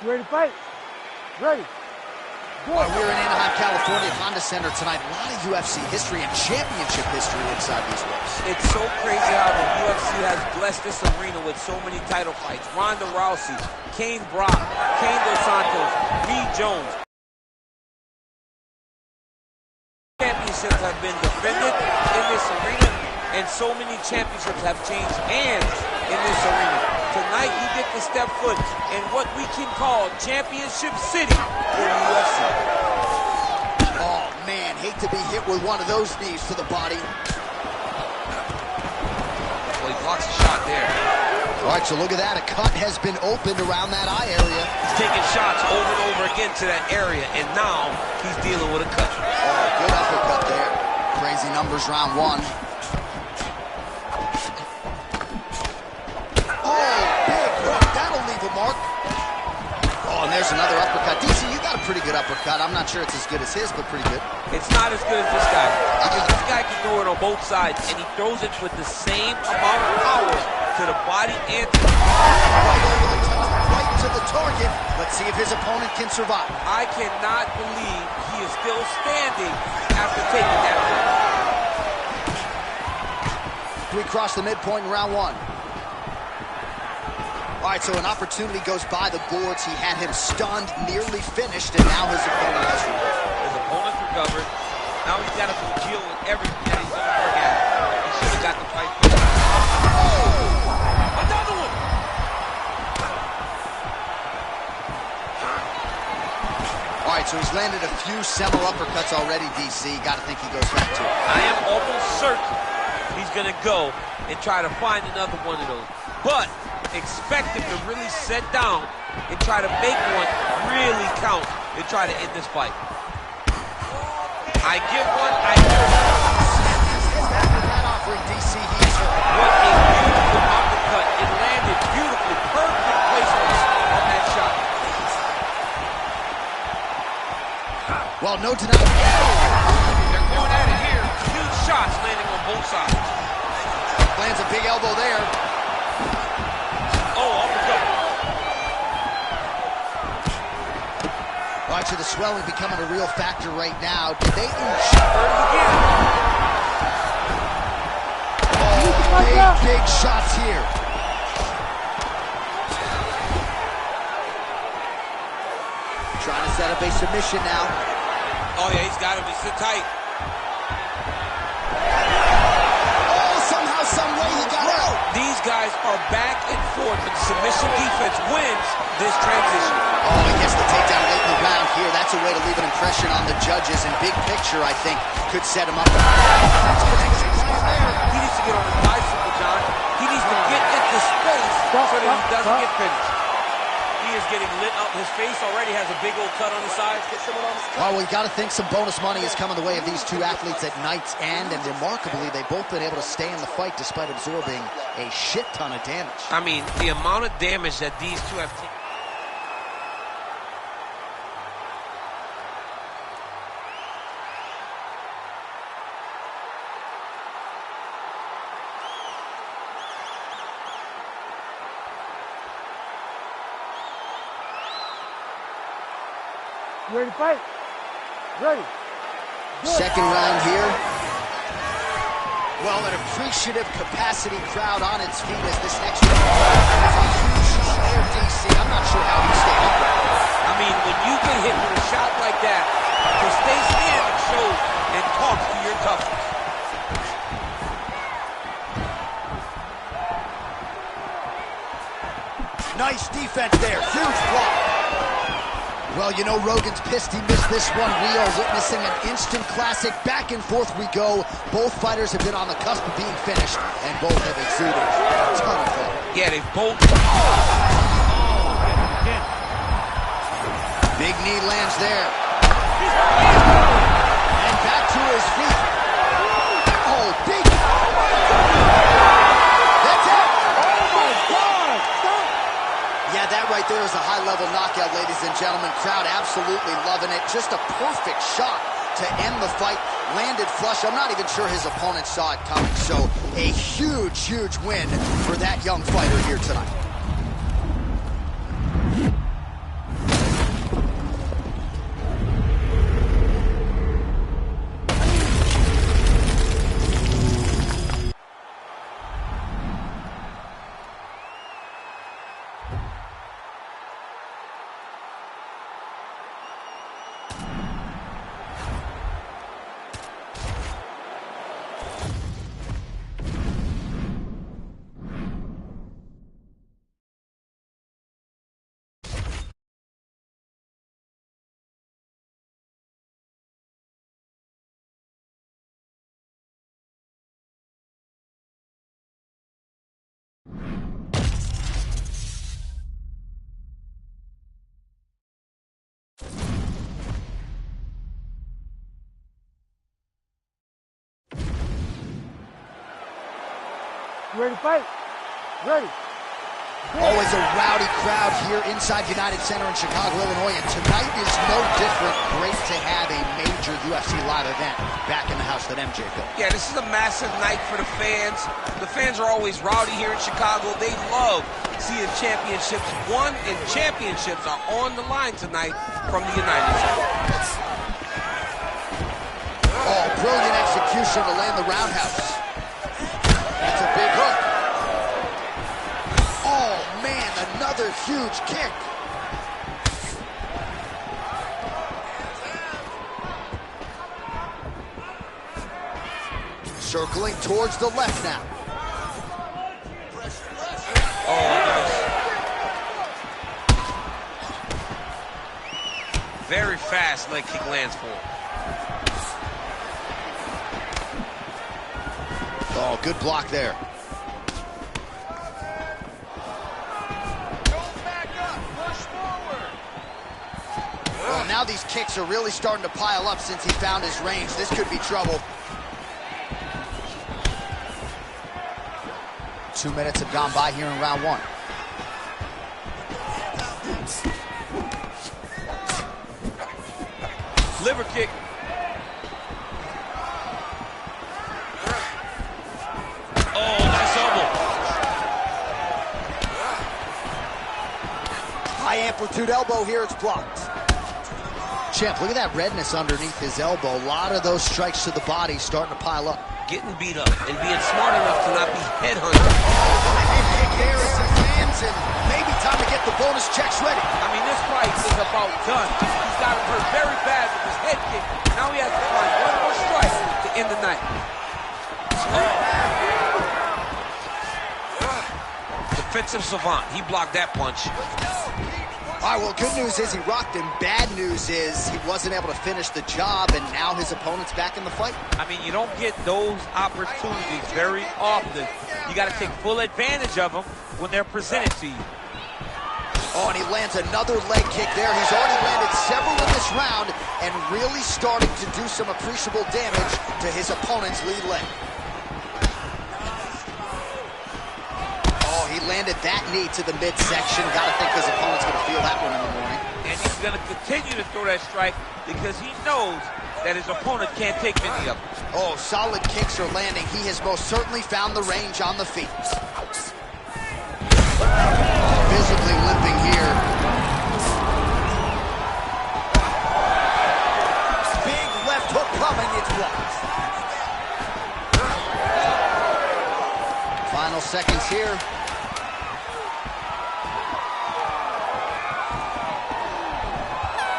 You ready to fight? Ready. Go. We're in Anaheim, California, Honda Center tonight. A lot of UFC history and championship history inside these ropes. It's so crazy how the UFC has blessed this arena with so many title fights. Ronda Rousey, Kane Brock, Kane Dos Santos, Lee Jones. Championships have been defended in this arena, and so many championships have changed hands in this arena. Tonight you get to step foot in what we can call Championship City for the UFC. Oh man, hate to be hit with one of those knees to the body. Well, he blocks a shot there. All right, so look at that. A cut has been opened around that eye area. He's taking shots over and over again to that area, and now he's dealing with a cut. Oh, good uppercut there. Crazy numbers round one. Mark. Oh, and there's another uppercut. DC, you got a pretty good uppercut. I'm not sure it's as good as his, but pretty good. It's not as good as this guy. Because this guy can throw it on both sides, and he throws it with the same amount of power to the body and to the right to the target. Let's see if his opponent can survive. I cannot believe he is still standing after taking that hit. We cross the midpoint in round one. All right, so an opportunity goes by the boards. He had him stunned, nearly finished, and now his opponent has recovered. His opponent recovered. Now he's got to deal with everything that he's going to bring at him. He should have got the fight. Oh! Another one! All right, so he's landed a few seminal uppercuts already, DC. Got to think he goes back to it. I am almost certain he's going to go and try to find another one of those. But expect him to really sit down and try to make one really count and try to end this fight. I give one, I give one. That offering, DC. What a Oh, no denying. They're going at it here. Huge shots landing on both sides. Lands a big elbow there. Oh, uppercut. Watch the swelling becoming a real factor right now. Did they big shots here. Trying to set up a submission now. Oh, yeah, he's got him. He's sit tight. Oh, somehow, some way he got out. These guys are back and forth, but the submission defense wins this transition. Oh, he gets the takedown late in the round here. That's a way to leave an impression on the judges, and big picture, I think, could set him up. He needs to get on the bicycle, John. He needs to get into space so that he doesn't get finished. He is getting lit up. His face already has a big old cut on the side. Well, we got to think some bonus money is coming the way of these two athletes at night's end, and remarkably, they've both been able to stay in the fight despite absorbing a shit ton of damage. I mean, the amount of damage that these two have taken. You ready to fight? Ready. Good. Second round here. Well, an appreciative capacity crowd on its feet as this next round is a huge shot there, DC. I'm not sure how he stayed up there. I mean, when you get hit with a shot like that, to stay standing shows and talks to your toughness. Nice defense there. Huge block. Well, you know, Rogan's pissed he missed this one. We are witnessing an instant classic. Back and forth we go. Both fighters have been on the cusp of being finished, and both have exuded a ton of fun. Yeah, they both. Big knee lands there. And back to his feet. Oh, big. That's it. Oh, my God. Stop. Yeah, that right there is a high-level knockout, ladies and gentlemen. Crowd absolutely loving it. Just a perfect shot to end the fight. Landed flush. I'm not even sure his opponent saw it coming. So a huge, huge win for that young fighter here tonight. You ready to fight? Ready. Always a rowdy crowd here inside United Center in Chicago, Illinois, and tonight is no different. Great to have a major UFC live event back in the house that MJ built. Yeah, this is a massive night for the fans. The fans are always rowdy here in Chicago. They love seeing championships won, and championships are on the line tonight from the United States. Oh, brilliant execution to land the roundhouse. That's a big hook. Oh, man, another huge kick. Circling towards the left now. Oh, nice. Very fast leg kick lands for him. Oh, good block there. Well, now these kicks are really starting to pile up since he found his range. This could be trouble. 2 minutes have gone by here in round one. Liver kick. Oh, nice elbow. High amplitude elbow here, it's blocked. Champ, look at that redness underneath his elbow. A lot of those strikes to the body starting to pile up. Getting beat up and being smart enough to not be headhunted. Head kick there as he lands, and maybe time to get the bonus checks ready. I mean, this fight is about done. He's got him hurt very bad with his head kick. Now he has to find one more strike to end the night. Defensive savant. He blocked that punch. All right, well, good news is he rocked him. Bad news is he wasn't able to finish the job, and now his opponent's back in the fight. I mean, you don't get those opportunities very often. You got to take full advantage of them when they're presented to you. Oh, and he lands another leg kick there. He's already landed several in this round and really starting to do some appreciable damage to his opponent's lead leg. Oh, he landed that knee to the midsection. Got to think his opponent's going to feel that one in the morning. And he's going to continue to throw that strike because he knows that his opponent can't take many of them. Oh, solid kicks are landing. He has most certainly found the range on the feet. Visibly limping here. Big left hook coming, it's blocked. Final seconds here.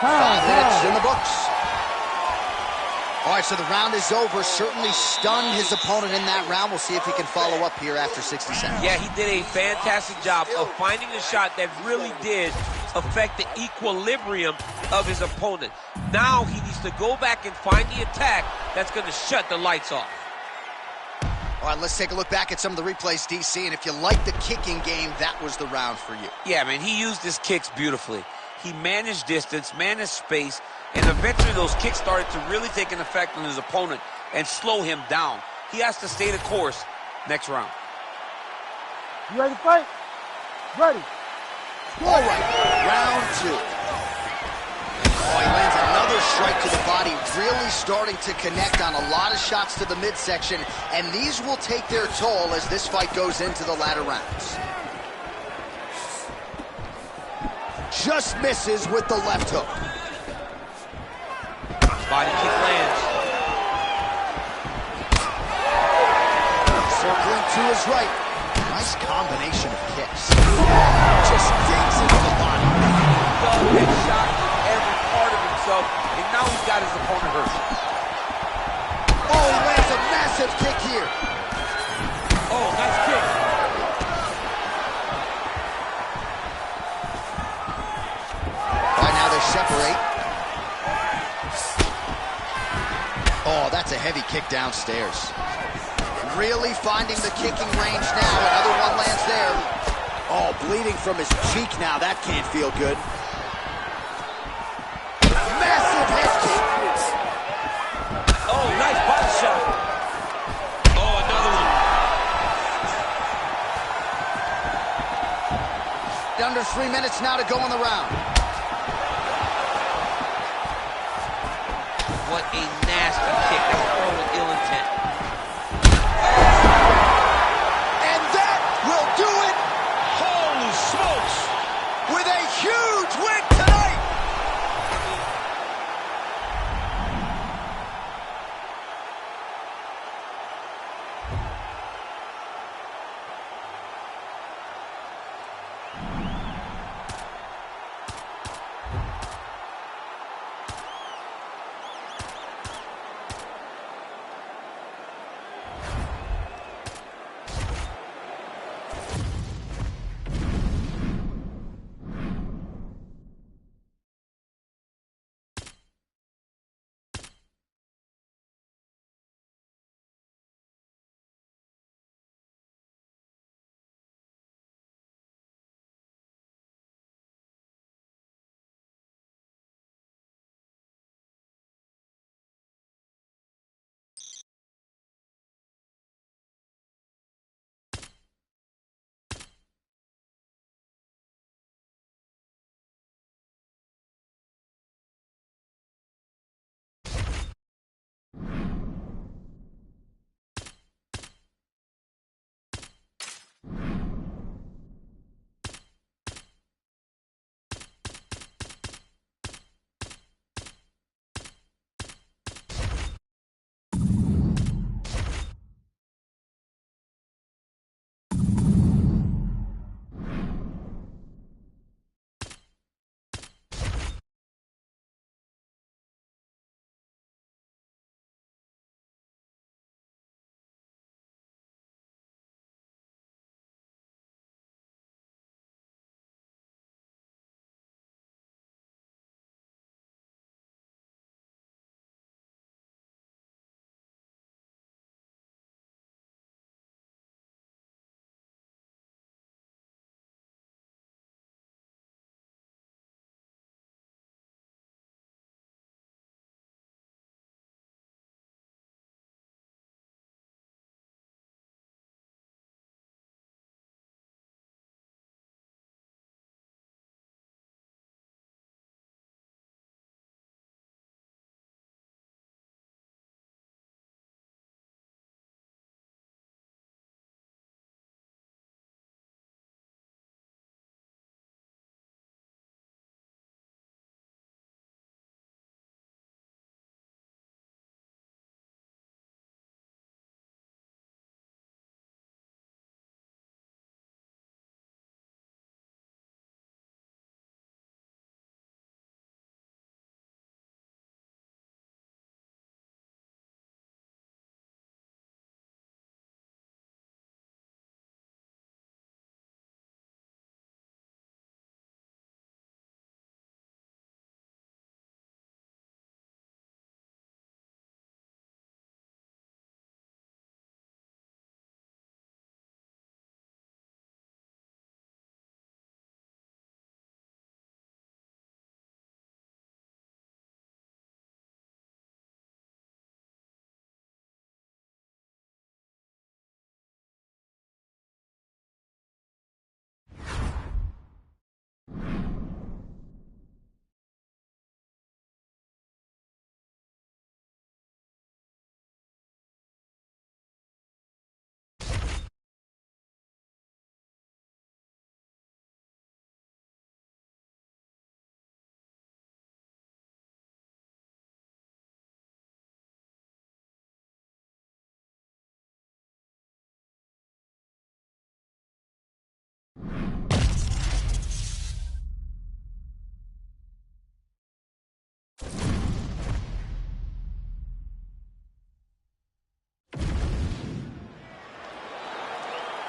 5 minutes in the books. All right, so the round is over. Certainly stunned his opponent in that round. We'll see if he can follow up here after 60 seconds. Yeah, he did a fantastic job of finding a shot that really did affect the equilibrium of his opponent. Now he needs to go back and find the attack that's going to shut the lights off. All right, let's take a look back at some of the replays, DC, and if you like the kicking game, that was the round for you. Yeah, man, he used his kicks beautifully. He managed distance, managed space, and eventually those kicks started to really take an effect on his opponent and slow him down. He has to stay the course next round. You ready to fight? Ready. All right, round 2. Oh, he lands another strike to the body, really starting to connect on a lot of shots to the midsection, and these will take their toll as this fight goes into the latter rounds. Just misses with the left hook. Body kick lands. Circling to his right. Nice combination of kicks. Just digs into the body. Dug and shot every part of himself, and now he's got his opponent hurt. Oh, he lands a massive kick here. Oh, nice kick. Right now they separate. Oh, that's a heavy kick downstairs. Really finding the kicking range now. Another one lands there. Oh, bleeding from his cheek now. That can't feel good. Massive head kick. Oh, nice body shot. Oh, another one. Under 3 minutes now to go in the round. What a nasty kick. That was thrown with ill intent. And that will do it Holy smokes! with a huge win tonight.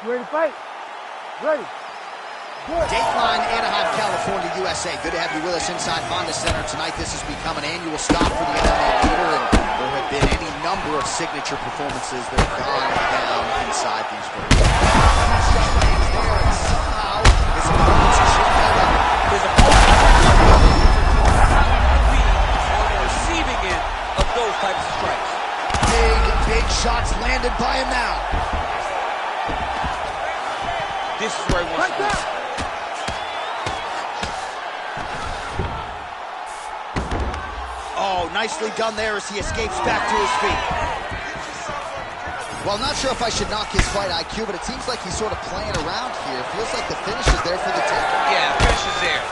You ready to fight? Ready. Good. Dateline, Anaheim, California, USA. Good to have you with us inside Honda Center tonight. This has become an annual stop for the MMA leader, and there have been any number of signature performances that have gone down inside these rings. Somehow, his opponent's His opponent on the receiving end of those types of strikes. big shots landed by him now. This is where he wants to be. Oh, nicely done there as he escapes back to his feet. Well, not sure if I should knock his fight IQ, but it seems like he's sort of playing around here. Feels like the finish is there for the taking. Yeah, the finish is there.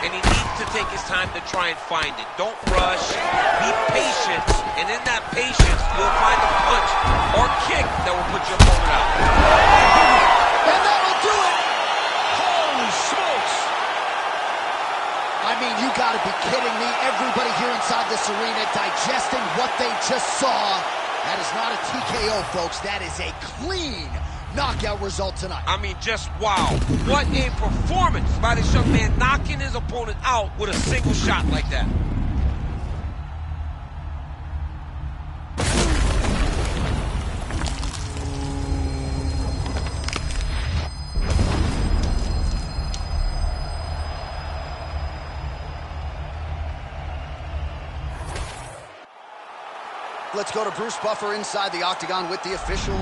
And he needs to take his time to try and find it. Don't rush. Be patient. And in that patience, you'll find a punch or kick that will put your opponent out. And that'll do it! Holy smokes! I mean, you gotta be kidding me. Everybody here inside this arena digesting what they just saw. That is not a TKO, folks. That is a clean knockout result tonight. I mean, just wow. What a performance by this young man, knocking his opponent out with a single shot like that. Let's go to Bruce Buffer inside the octagon with the official.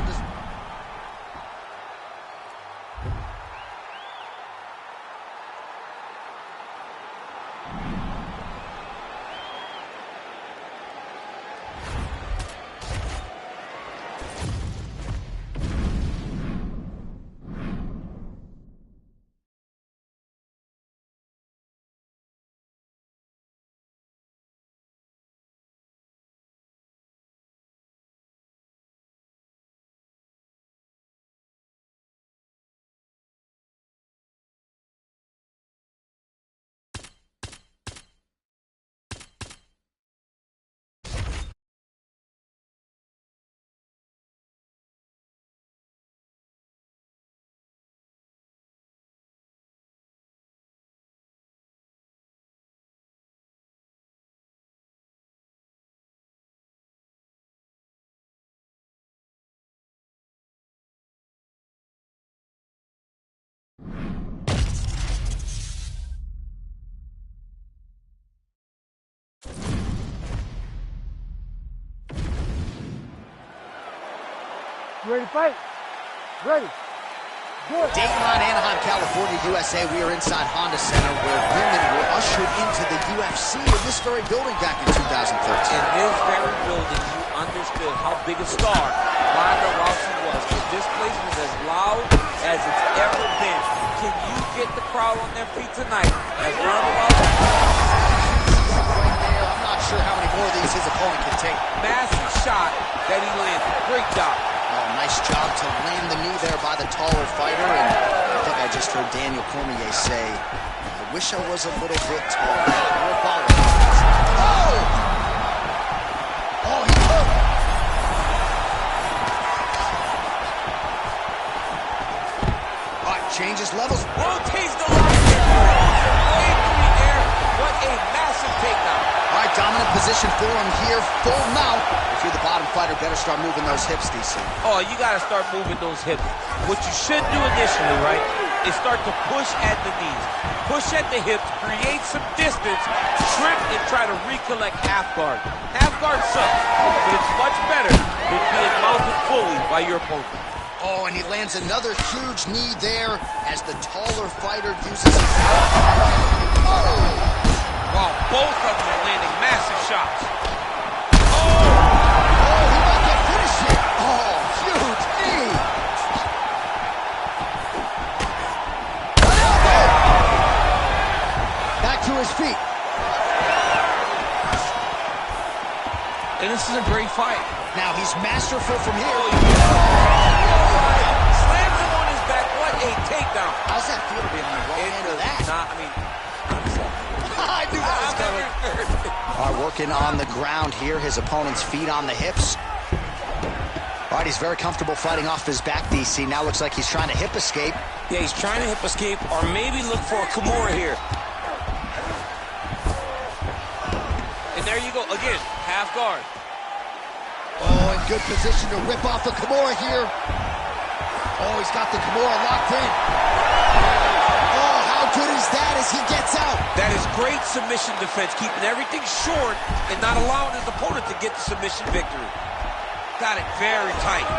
You ready to fight? Ready. Good. Dateline, Anaheim, California, USA. We are inside Honda Center where women were ushered into the UFC in this very building back in 2013. In this very building, you understood how big a star Ronda Rousey was. Because this place was as loud as it's ever been. Can you get the crowd on their feet tonight as Ronda Rousey? Right there. I'm not sure how many more of these his opponent can take. Massive shot that he landed. Great job. Oh, nice job to land the knee there by the taller fighter. And I think I just heard Daniel Cormier say, I wish I was a little bit taller. More baller. Oh! Oh, he hurt. All right, changes levels. Rotates the line. Way through the air. What a massive takedown. All right, dominant position for him here. Full mount. If you're the bottom fighter, better start moving those hips, DC. Oh, you got to start moving those hips. What you should do initially, right, is start to push at the knees. Push at the hips, create some distance, trip, and try to recollect half guard. Half guard sucks, but it's much better than being mounted fully by your opponent. Oh, and he lands another huge knee there as the taller fighter uses his... Oh! Wow, both of them are landing massive shots. His feet. And this is a great fight. Now he's masterful from here. Slams him on his back. What a takedown. How's that feel to be on the wrong end of that? I knew that was coming. Working on the ground here. His opponent's feet on the hips. All All right, he's very comfortable fighting off his back, DC. Now looks like he's trying to hip escape. Yeah, he's trying to hip escape or maybe look for a Kimura here. And there you go, again, half guard. Oh, in good position to rip off the Kimura here. Oh, he's got the Kimura locked in. Oh, how good is that as he gets out? That is great submission defense, keeping everything short and not allowing his opponent to get the submission victory. Got it very tight. Oh,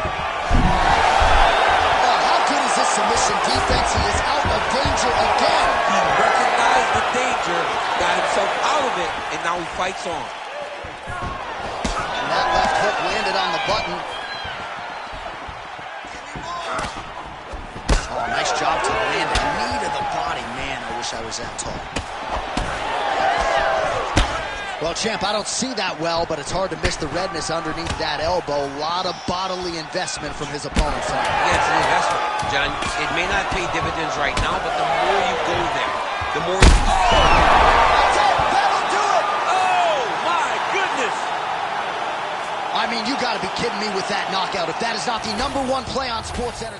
how good is this submission defense? He is out of danger again. He recognized the danger, got himself out of it, and now he fights on. And that left hook landed on the button. Oh, nice job to land the knee to the body. Man, I wish I was that tall. Well, champ, I don't see that well, but it's hard to miss the redness underneath that elbow. A lot of bodily investment from his opponent tonight. Yeah, it's an investment, John. It may not pay dividends right now, but the more you go there, the more you... That's it! That'll do it! Oh, my goodness! I mean, you got to be kidding me with that knockout. If that is not the #1 play on SportsCenter.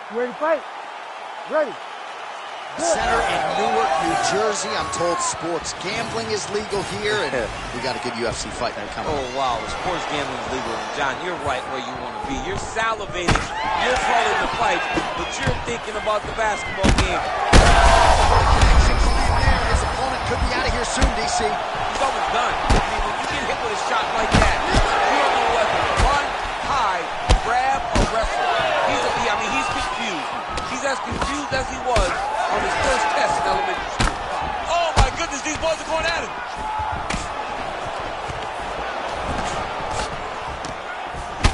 You ready to fight? Ready. Center in Newark, New Jersey. I'm told sports gambling is legal here, and we got a good UFC fight night coming. Oh, wow, sports gambling is legal. And John, you're right where you want to be. You're salivating, you're calling the fight, but you're thinking about the basketball game. His opponent could be out of here soon, DC. He's almost done. I mean, when you get hit with a shot like that, you don't know whether to run, hide, grab, or wrestle. He's confused. He's as confused as he was on his first test in elementary school. Oh, my goodness, these boys are going at him.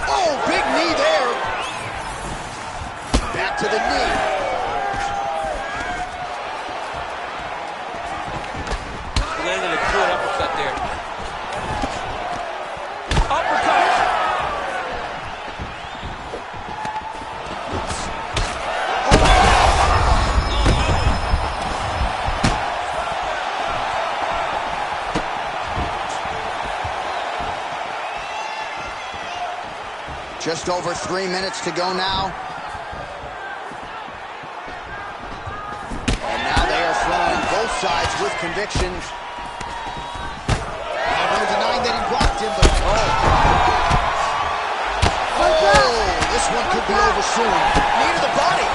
Oh, big knee there. Back to the knee. Landed a good uppercut there. Uppercut. Just over 3 minutes to go now. And now they are throwing both sides with conviction. No denying that he blocked him, but... Oh, this one could be over soon. Knee to the body.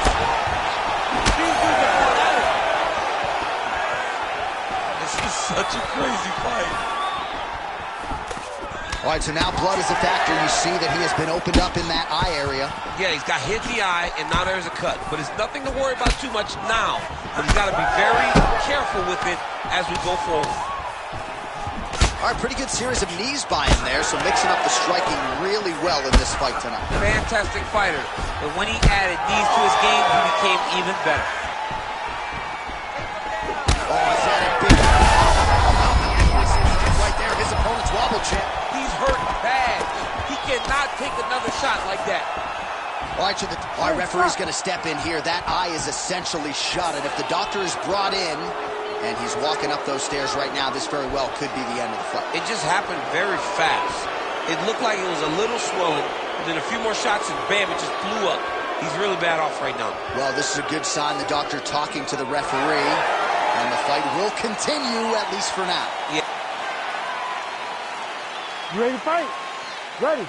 This is such a crazy fight. All right, so now blood is a factor. You see that he has been opened up in that eye area. Yeah, he's got hit the eye, and now there's a cut. But it's nothing to worry about too much now. But he's got to be very careful with it as we go forward. All right, pretty good series of knees by him there, so mixing up the striking really well in this fight tonight. Fantastic fighter. But when he added knees to his game, he became even better. Oh, is that a big... Right there. All right, referee's going to step in here. That eye is essentially shut, and if the doctor is brought in, and he's walking up those stairs right now, this very well could be the end of the fight. It just happened very fast. It looked like it was a little swollen, but then a few more shots and bam, it just blew up. He's really bad off right now. Well, this is a good sign. The doctor talking to the referee, and the fight will continue, at least for now. Yeah. You ready to fight? Ready.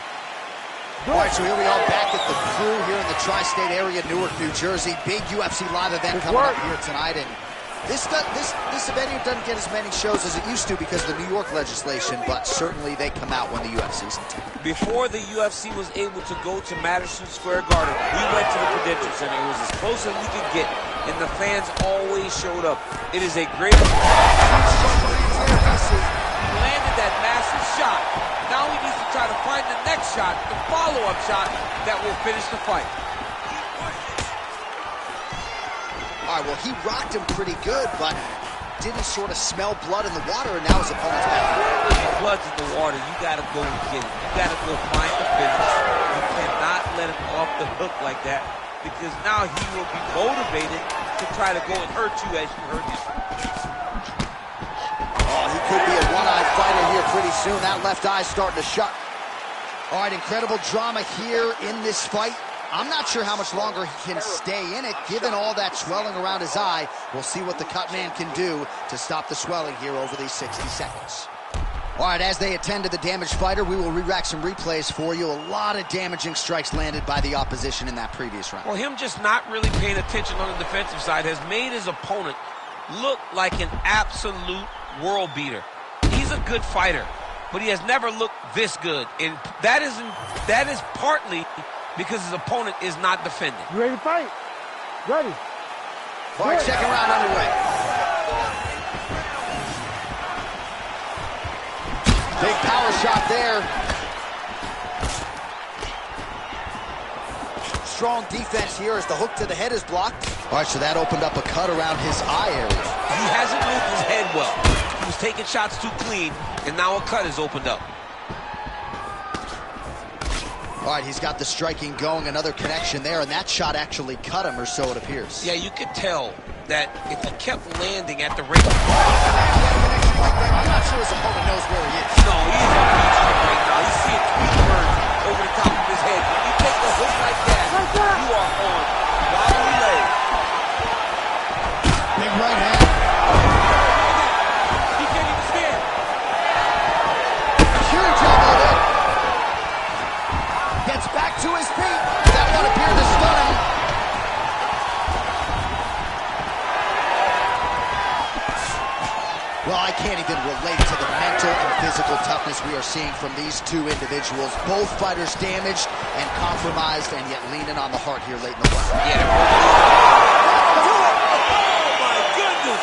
All right, so here we are back at the Crew here in the tri-state area, Newark, New Jersey. Big UFC live event coming up here tonight, and this event here doesn't get as many shows as it used to because of the New York legislation, but certainly they come out when the UFC's in town. Before the UFC was able to go to Madison Square Garden, we went to the Prudential Center. It was as close as we could get, and the fans always showed up. It is a great... He landed that massive shot. Now he needs to try to find the next shot, the follow-up shot that will finish the fight. All right, well, he rocked him pretty good, but didn't sort of smell blood in the water, and now his opponent's back. When blood's in the water, you got to go and get it. You got to go find the finish. You cannot let him off the hook like that, because now he will be motivated to try to go and hurt you as you hurt him. Oh, he could be a one-eyed fighter here pretty soon. That left eye's starting to shut. All right, incredible drama here in this fight. I'm not sure how much longer he can stay in it, given all that swelling around his eye. We'll see what the cut man can do to stop the swelling here over these 60 seconds. All right, as they attend to the damaged fighter, we will re-rack some replays for you. A lot of damaging strikes landed by the opposition in that previous round. Well, him just not really paying attention on the defensive side has made his opponent look like an absolute world beater. He's a good fighter, but he has never looked this good, and that is partly because his opponent is not defending. You ready to fight? Ready. All right, second round underway. Big power shot there. Strong defense here as the hook to the head is blocked. All right, so that opened up a cut around his eye area. He hasn't moved his head well. He was taking shots too clean, and now a cut is opened up. All right, he's got the striking going, another connection there, and that shot actually cut him, or so it appears. Yeah, you could tell that if he kept landing at the rate... I'm not sure his opponent knows where he is. No, he's on the street right now. He's seeing three birds over the top of his head. When you take a hook like that, you are on wobbly legs. Big right hand. He can't even stand. Huge elbow there. Gets back to his feet. That one appeared to stun him. Well, I can't even relate to the mental and physical toughness we are seeing from these two individuals. Both fighters damaged and compromised, and yet leaning on the heart here late in the fight. Yeah. Oh, my goodness.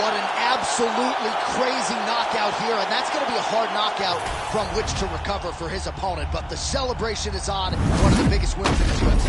What an absolutely crazy knockout here, and that's going to be a hard knockout from which to recover for his opponent. But the celebration is on. One of the biggest wins in his UFC.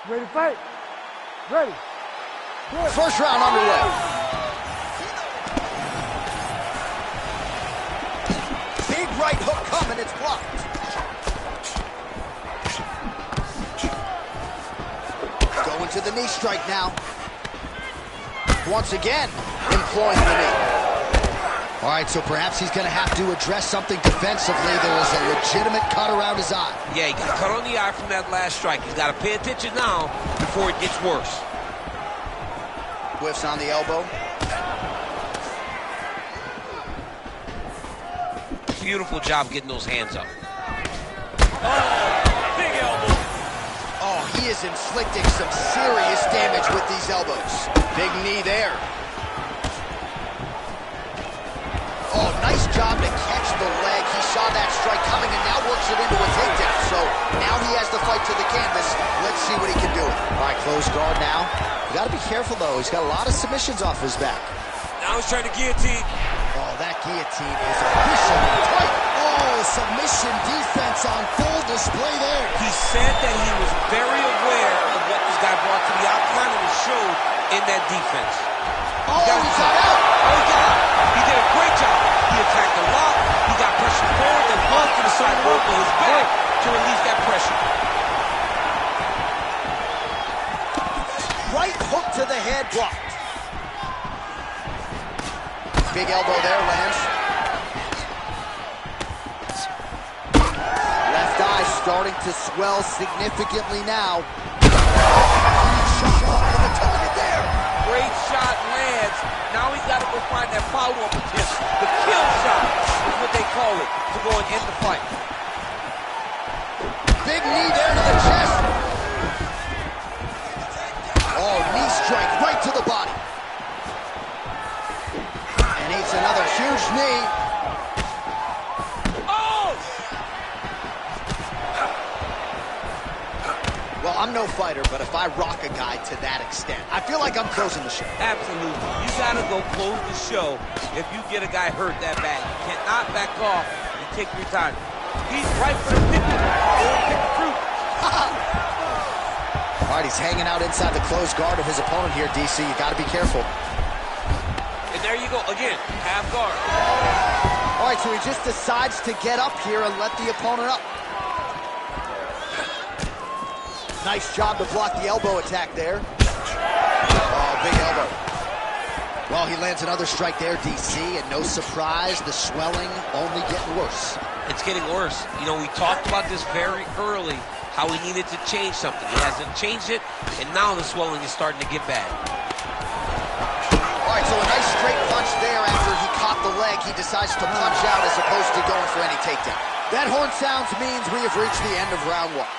Ready to fight? Ready. Good. First round underway. Big right hook coming, it's blocked. Going to the knee strike now. Once again, employing the knee. All right, so perhaps he's going to have to address something defensively. There is a legitimate cut around his eye. Yeah, he got cut on the eye from that last strike. He's got to pay attention now before it gets worse. Whiffs on the elbow. Beautiful job getting those hands up. Big elbow. Oh, he is inflicting some serious damage with these elbows. Big knee there. Oh, nice job to catch the leg. He saw that strike coming and now works it into a takedown. So now he has the fight to the canvas. Let's see what he can do. All right, close guard now. You got to be careful, though. He's got a lot of submissions off his back. Now he's trying to guillotine. Oh, that guillotine is officially tight. Oh, submission defense on full display there. He said that he was very aware of what this guy brought to the octagon and it showed in that defense. Oh, he got out. Oh, he got out. He did a great job. He attacked a lot. He got pressure forward, then bumped to the side rope with his back to release that pressure. Right hook to the head, blocked. Big elbow there, lands. Left eye starting to swell significantly now. Shot on the target there. Great shot lands. Now he's got to go find that follow-up attempt. The kill shot is what they call it to go and end the fight. Big knee there to the chest. Oh, knee strike right to the body. And eats another huge knee. Oh! Well, I'm no fighter, but if I rock a guy to that extent, I feel like I'm closing the show. Absolutely. You got to go close the show if you get a guy hurt that bad. You cannot back off and take your time. He's right for the picture. Pick the fruit. All right, he's hanging out inside the closed guard of his opponent here, DC. You got to be careful. And there you go. Again, half guard. All right, so he just decides to get up here and let the opponent up. Nice job to block the elbow attack there. Oh, big elbow. Well, he lands another strike there, DC, and no surprise, the swelling only getting worse. It's getting worse. You know, we talked about this very early, how he needed to change something. He hasn't changed it, and now the swelling is starting to get bad. All right, so a nice straight punch there after he caught the leg. He decides to punch out as opposed to going for any takedown. That horn sounds means we have reached the end of round one.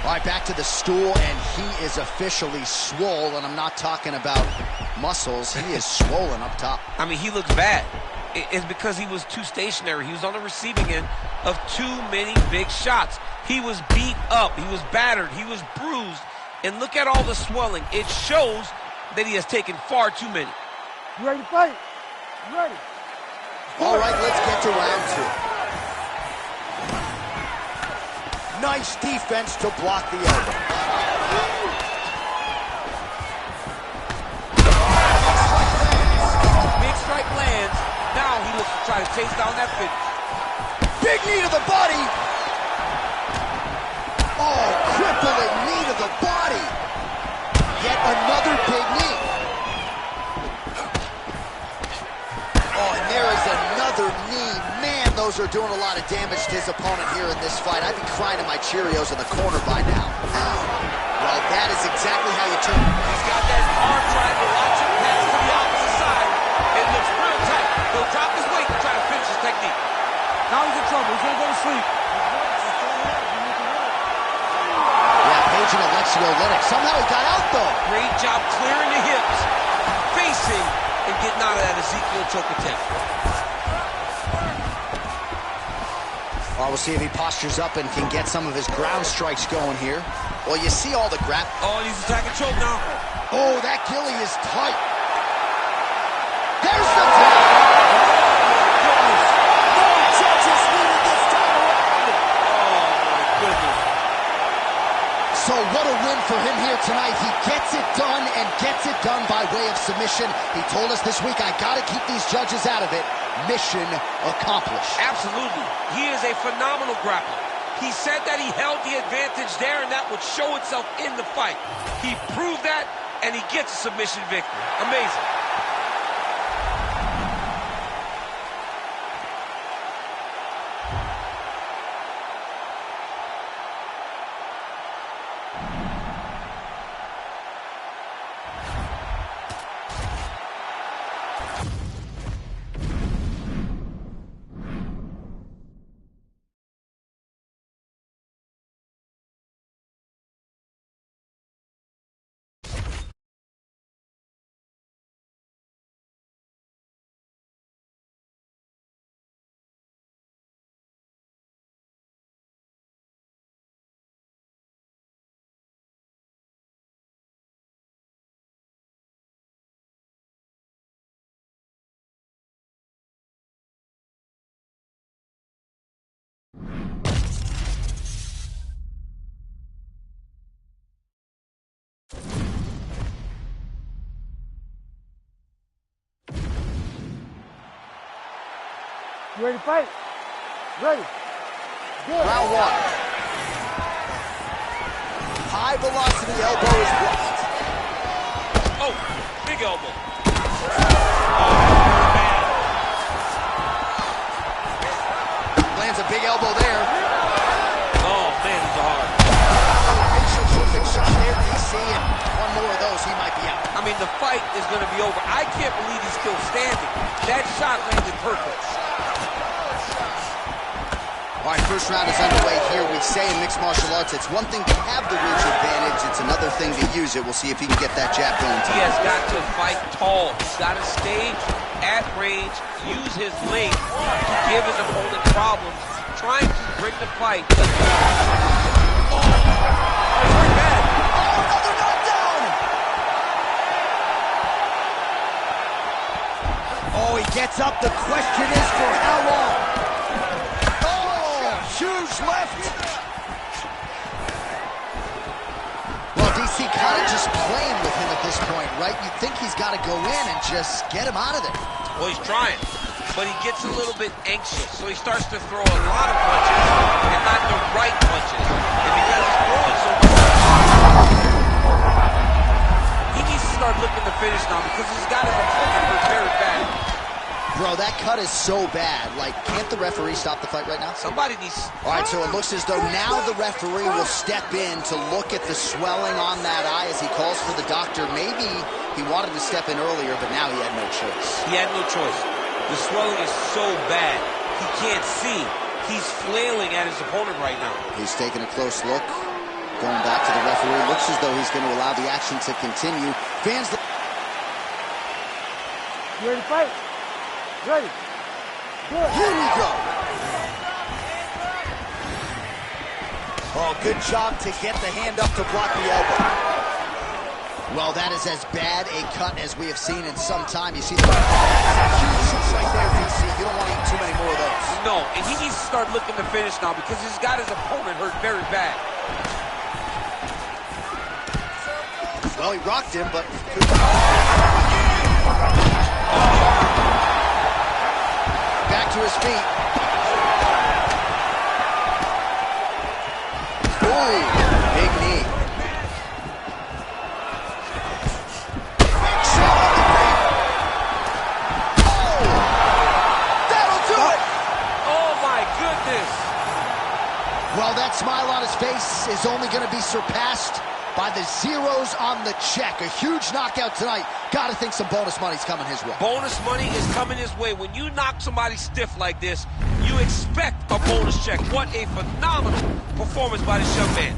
All right, back to the stool, and he is officially swole, and I'm not talking about muscles. He is swollen up top. I mean, he looks bad. It's because he was too stationary. He was on the receiving end of too many big shots. He was beat up. He was battered. He was bruised. And look at all the swelling. It shows that he has taken far too many. You ready to fight? You ready? All right, let's get to round two. Nice defense to block the elbow. Big strike lands. Now he looks to try to chase down that finish. Big knee to the body. Oh, crippling knee to the body. Yet another big knee. Oh, and there is another knee. Man, those are doing a lot of damage to his opponent here in this fight. I'd be crying to my Cheerios in the corner by now. Well, that is exactly how you turn. He's got that arm triangle. Watch him pass to the opposite side. It looks real tight. He'll drop his weight to try to finish his technique. Now he's in trouble. He's gonna go to sleep. Yeah, Page and Alexio Lennox. Somehow he got out, though. Great job clearing the hips, facing, and getting out of that Ezekiel choke attempt. Well, we'll see if he postures up and can get some of his ground strikes going here. Well, you see all the grab. Oh, he's attacking choke now. Oh, that gilly is tight. There's the tap. No judges needed this time around. Oh, my goodness. So What a win for him here tonight. He gets it done and gets it done by way of submission. He told us this week, I gotta keep these judges out of it. Mission accomplished. Absolutely. He is a phenomenal grappler. He said that he held the advantage there and that would show itself in the fight. He proved that and he gets a submission victory. Amazing. You ready to fight? Ready. Good. Round one. High velocity elbow is blocked. Oh, big elbow. Lands a big elbow there. Oh, man, he's hard. Terrific shot there, DC, and one more of those, he might be out. I mean, the fight is going to be over. I can't believe he's still standing. That shot landed perfect. All right, first round is underway here. We say in mixed martial arts, it's one thing to have the reach advantage. It's another thing to use it. We'll see if he can get that jab going He tonight. has got to fight tall. He's got to stay at range, use his length to give his opponent problems, trying to bring the fight. Oh, very bad. Oh, another knockdown! Oh, he gets up. The question is for how long? Huge left. Well, DC kind of just playing with him at this point, right? You think he's got to go in and just get him out of there. Well, he's trying, but he gets a little bit anxious, so he starts to throw a lot of punches and not the right punches. And because he's throwing so much, he needs to start looking to finish now because he's got his opponent hurt very bad. Bro, that cut is so bad. Like, can't the referee stop the fight right now? Somebody needs... All right, so it looks as though now the referee will step in to look at the swelling on that eye as he calls for the doctor. Maybe he wanted to step in earlier, but now he had no choice. He had no choice. The swelling is so bad, he can't see. He's flailing at his opponent right now. He's taking a close look. Going back to the referee. Looks as though he's going to allow the action to continue. Fans... You ready to fight? Ready. Good. Here we go. Oh, good job to get the hand up to block the elbow. Well, that is as bad a cut as we have seen in some time. You see the huge shots right there, DC. You don't want to eat too many more of those. No, and he needs to start looking to finish now because he's got his opponent hurt very bad. Well, he rocked him, but... Back to his feet. Ooh, big knee. Big shot on the feet. Oh, that'll do it. Oh, my goodness. Well, that smile on his face is only going to be surpassed by the zeros on the check. A huge knockout tonight. Got to think some bonus money's coming his way. Bonus money is coming his way. When you knock somebody stiff like this, you expect a bonus check. What a phenomenal performance by this young man.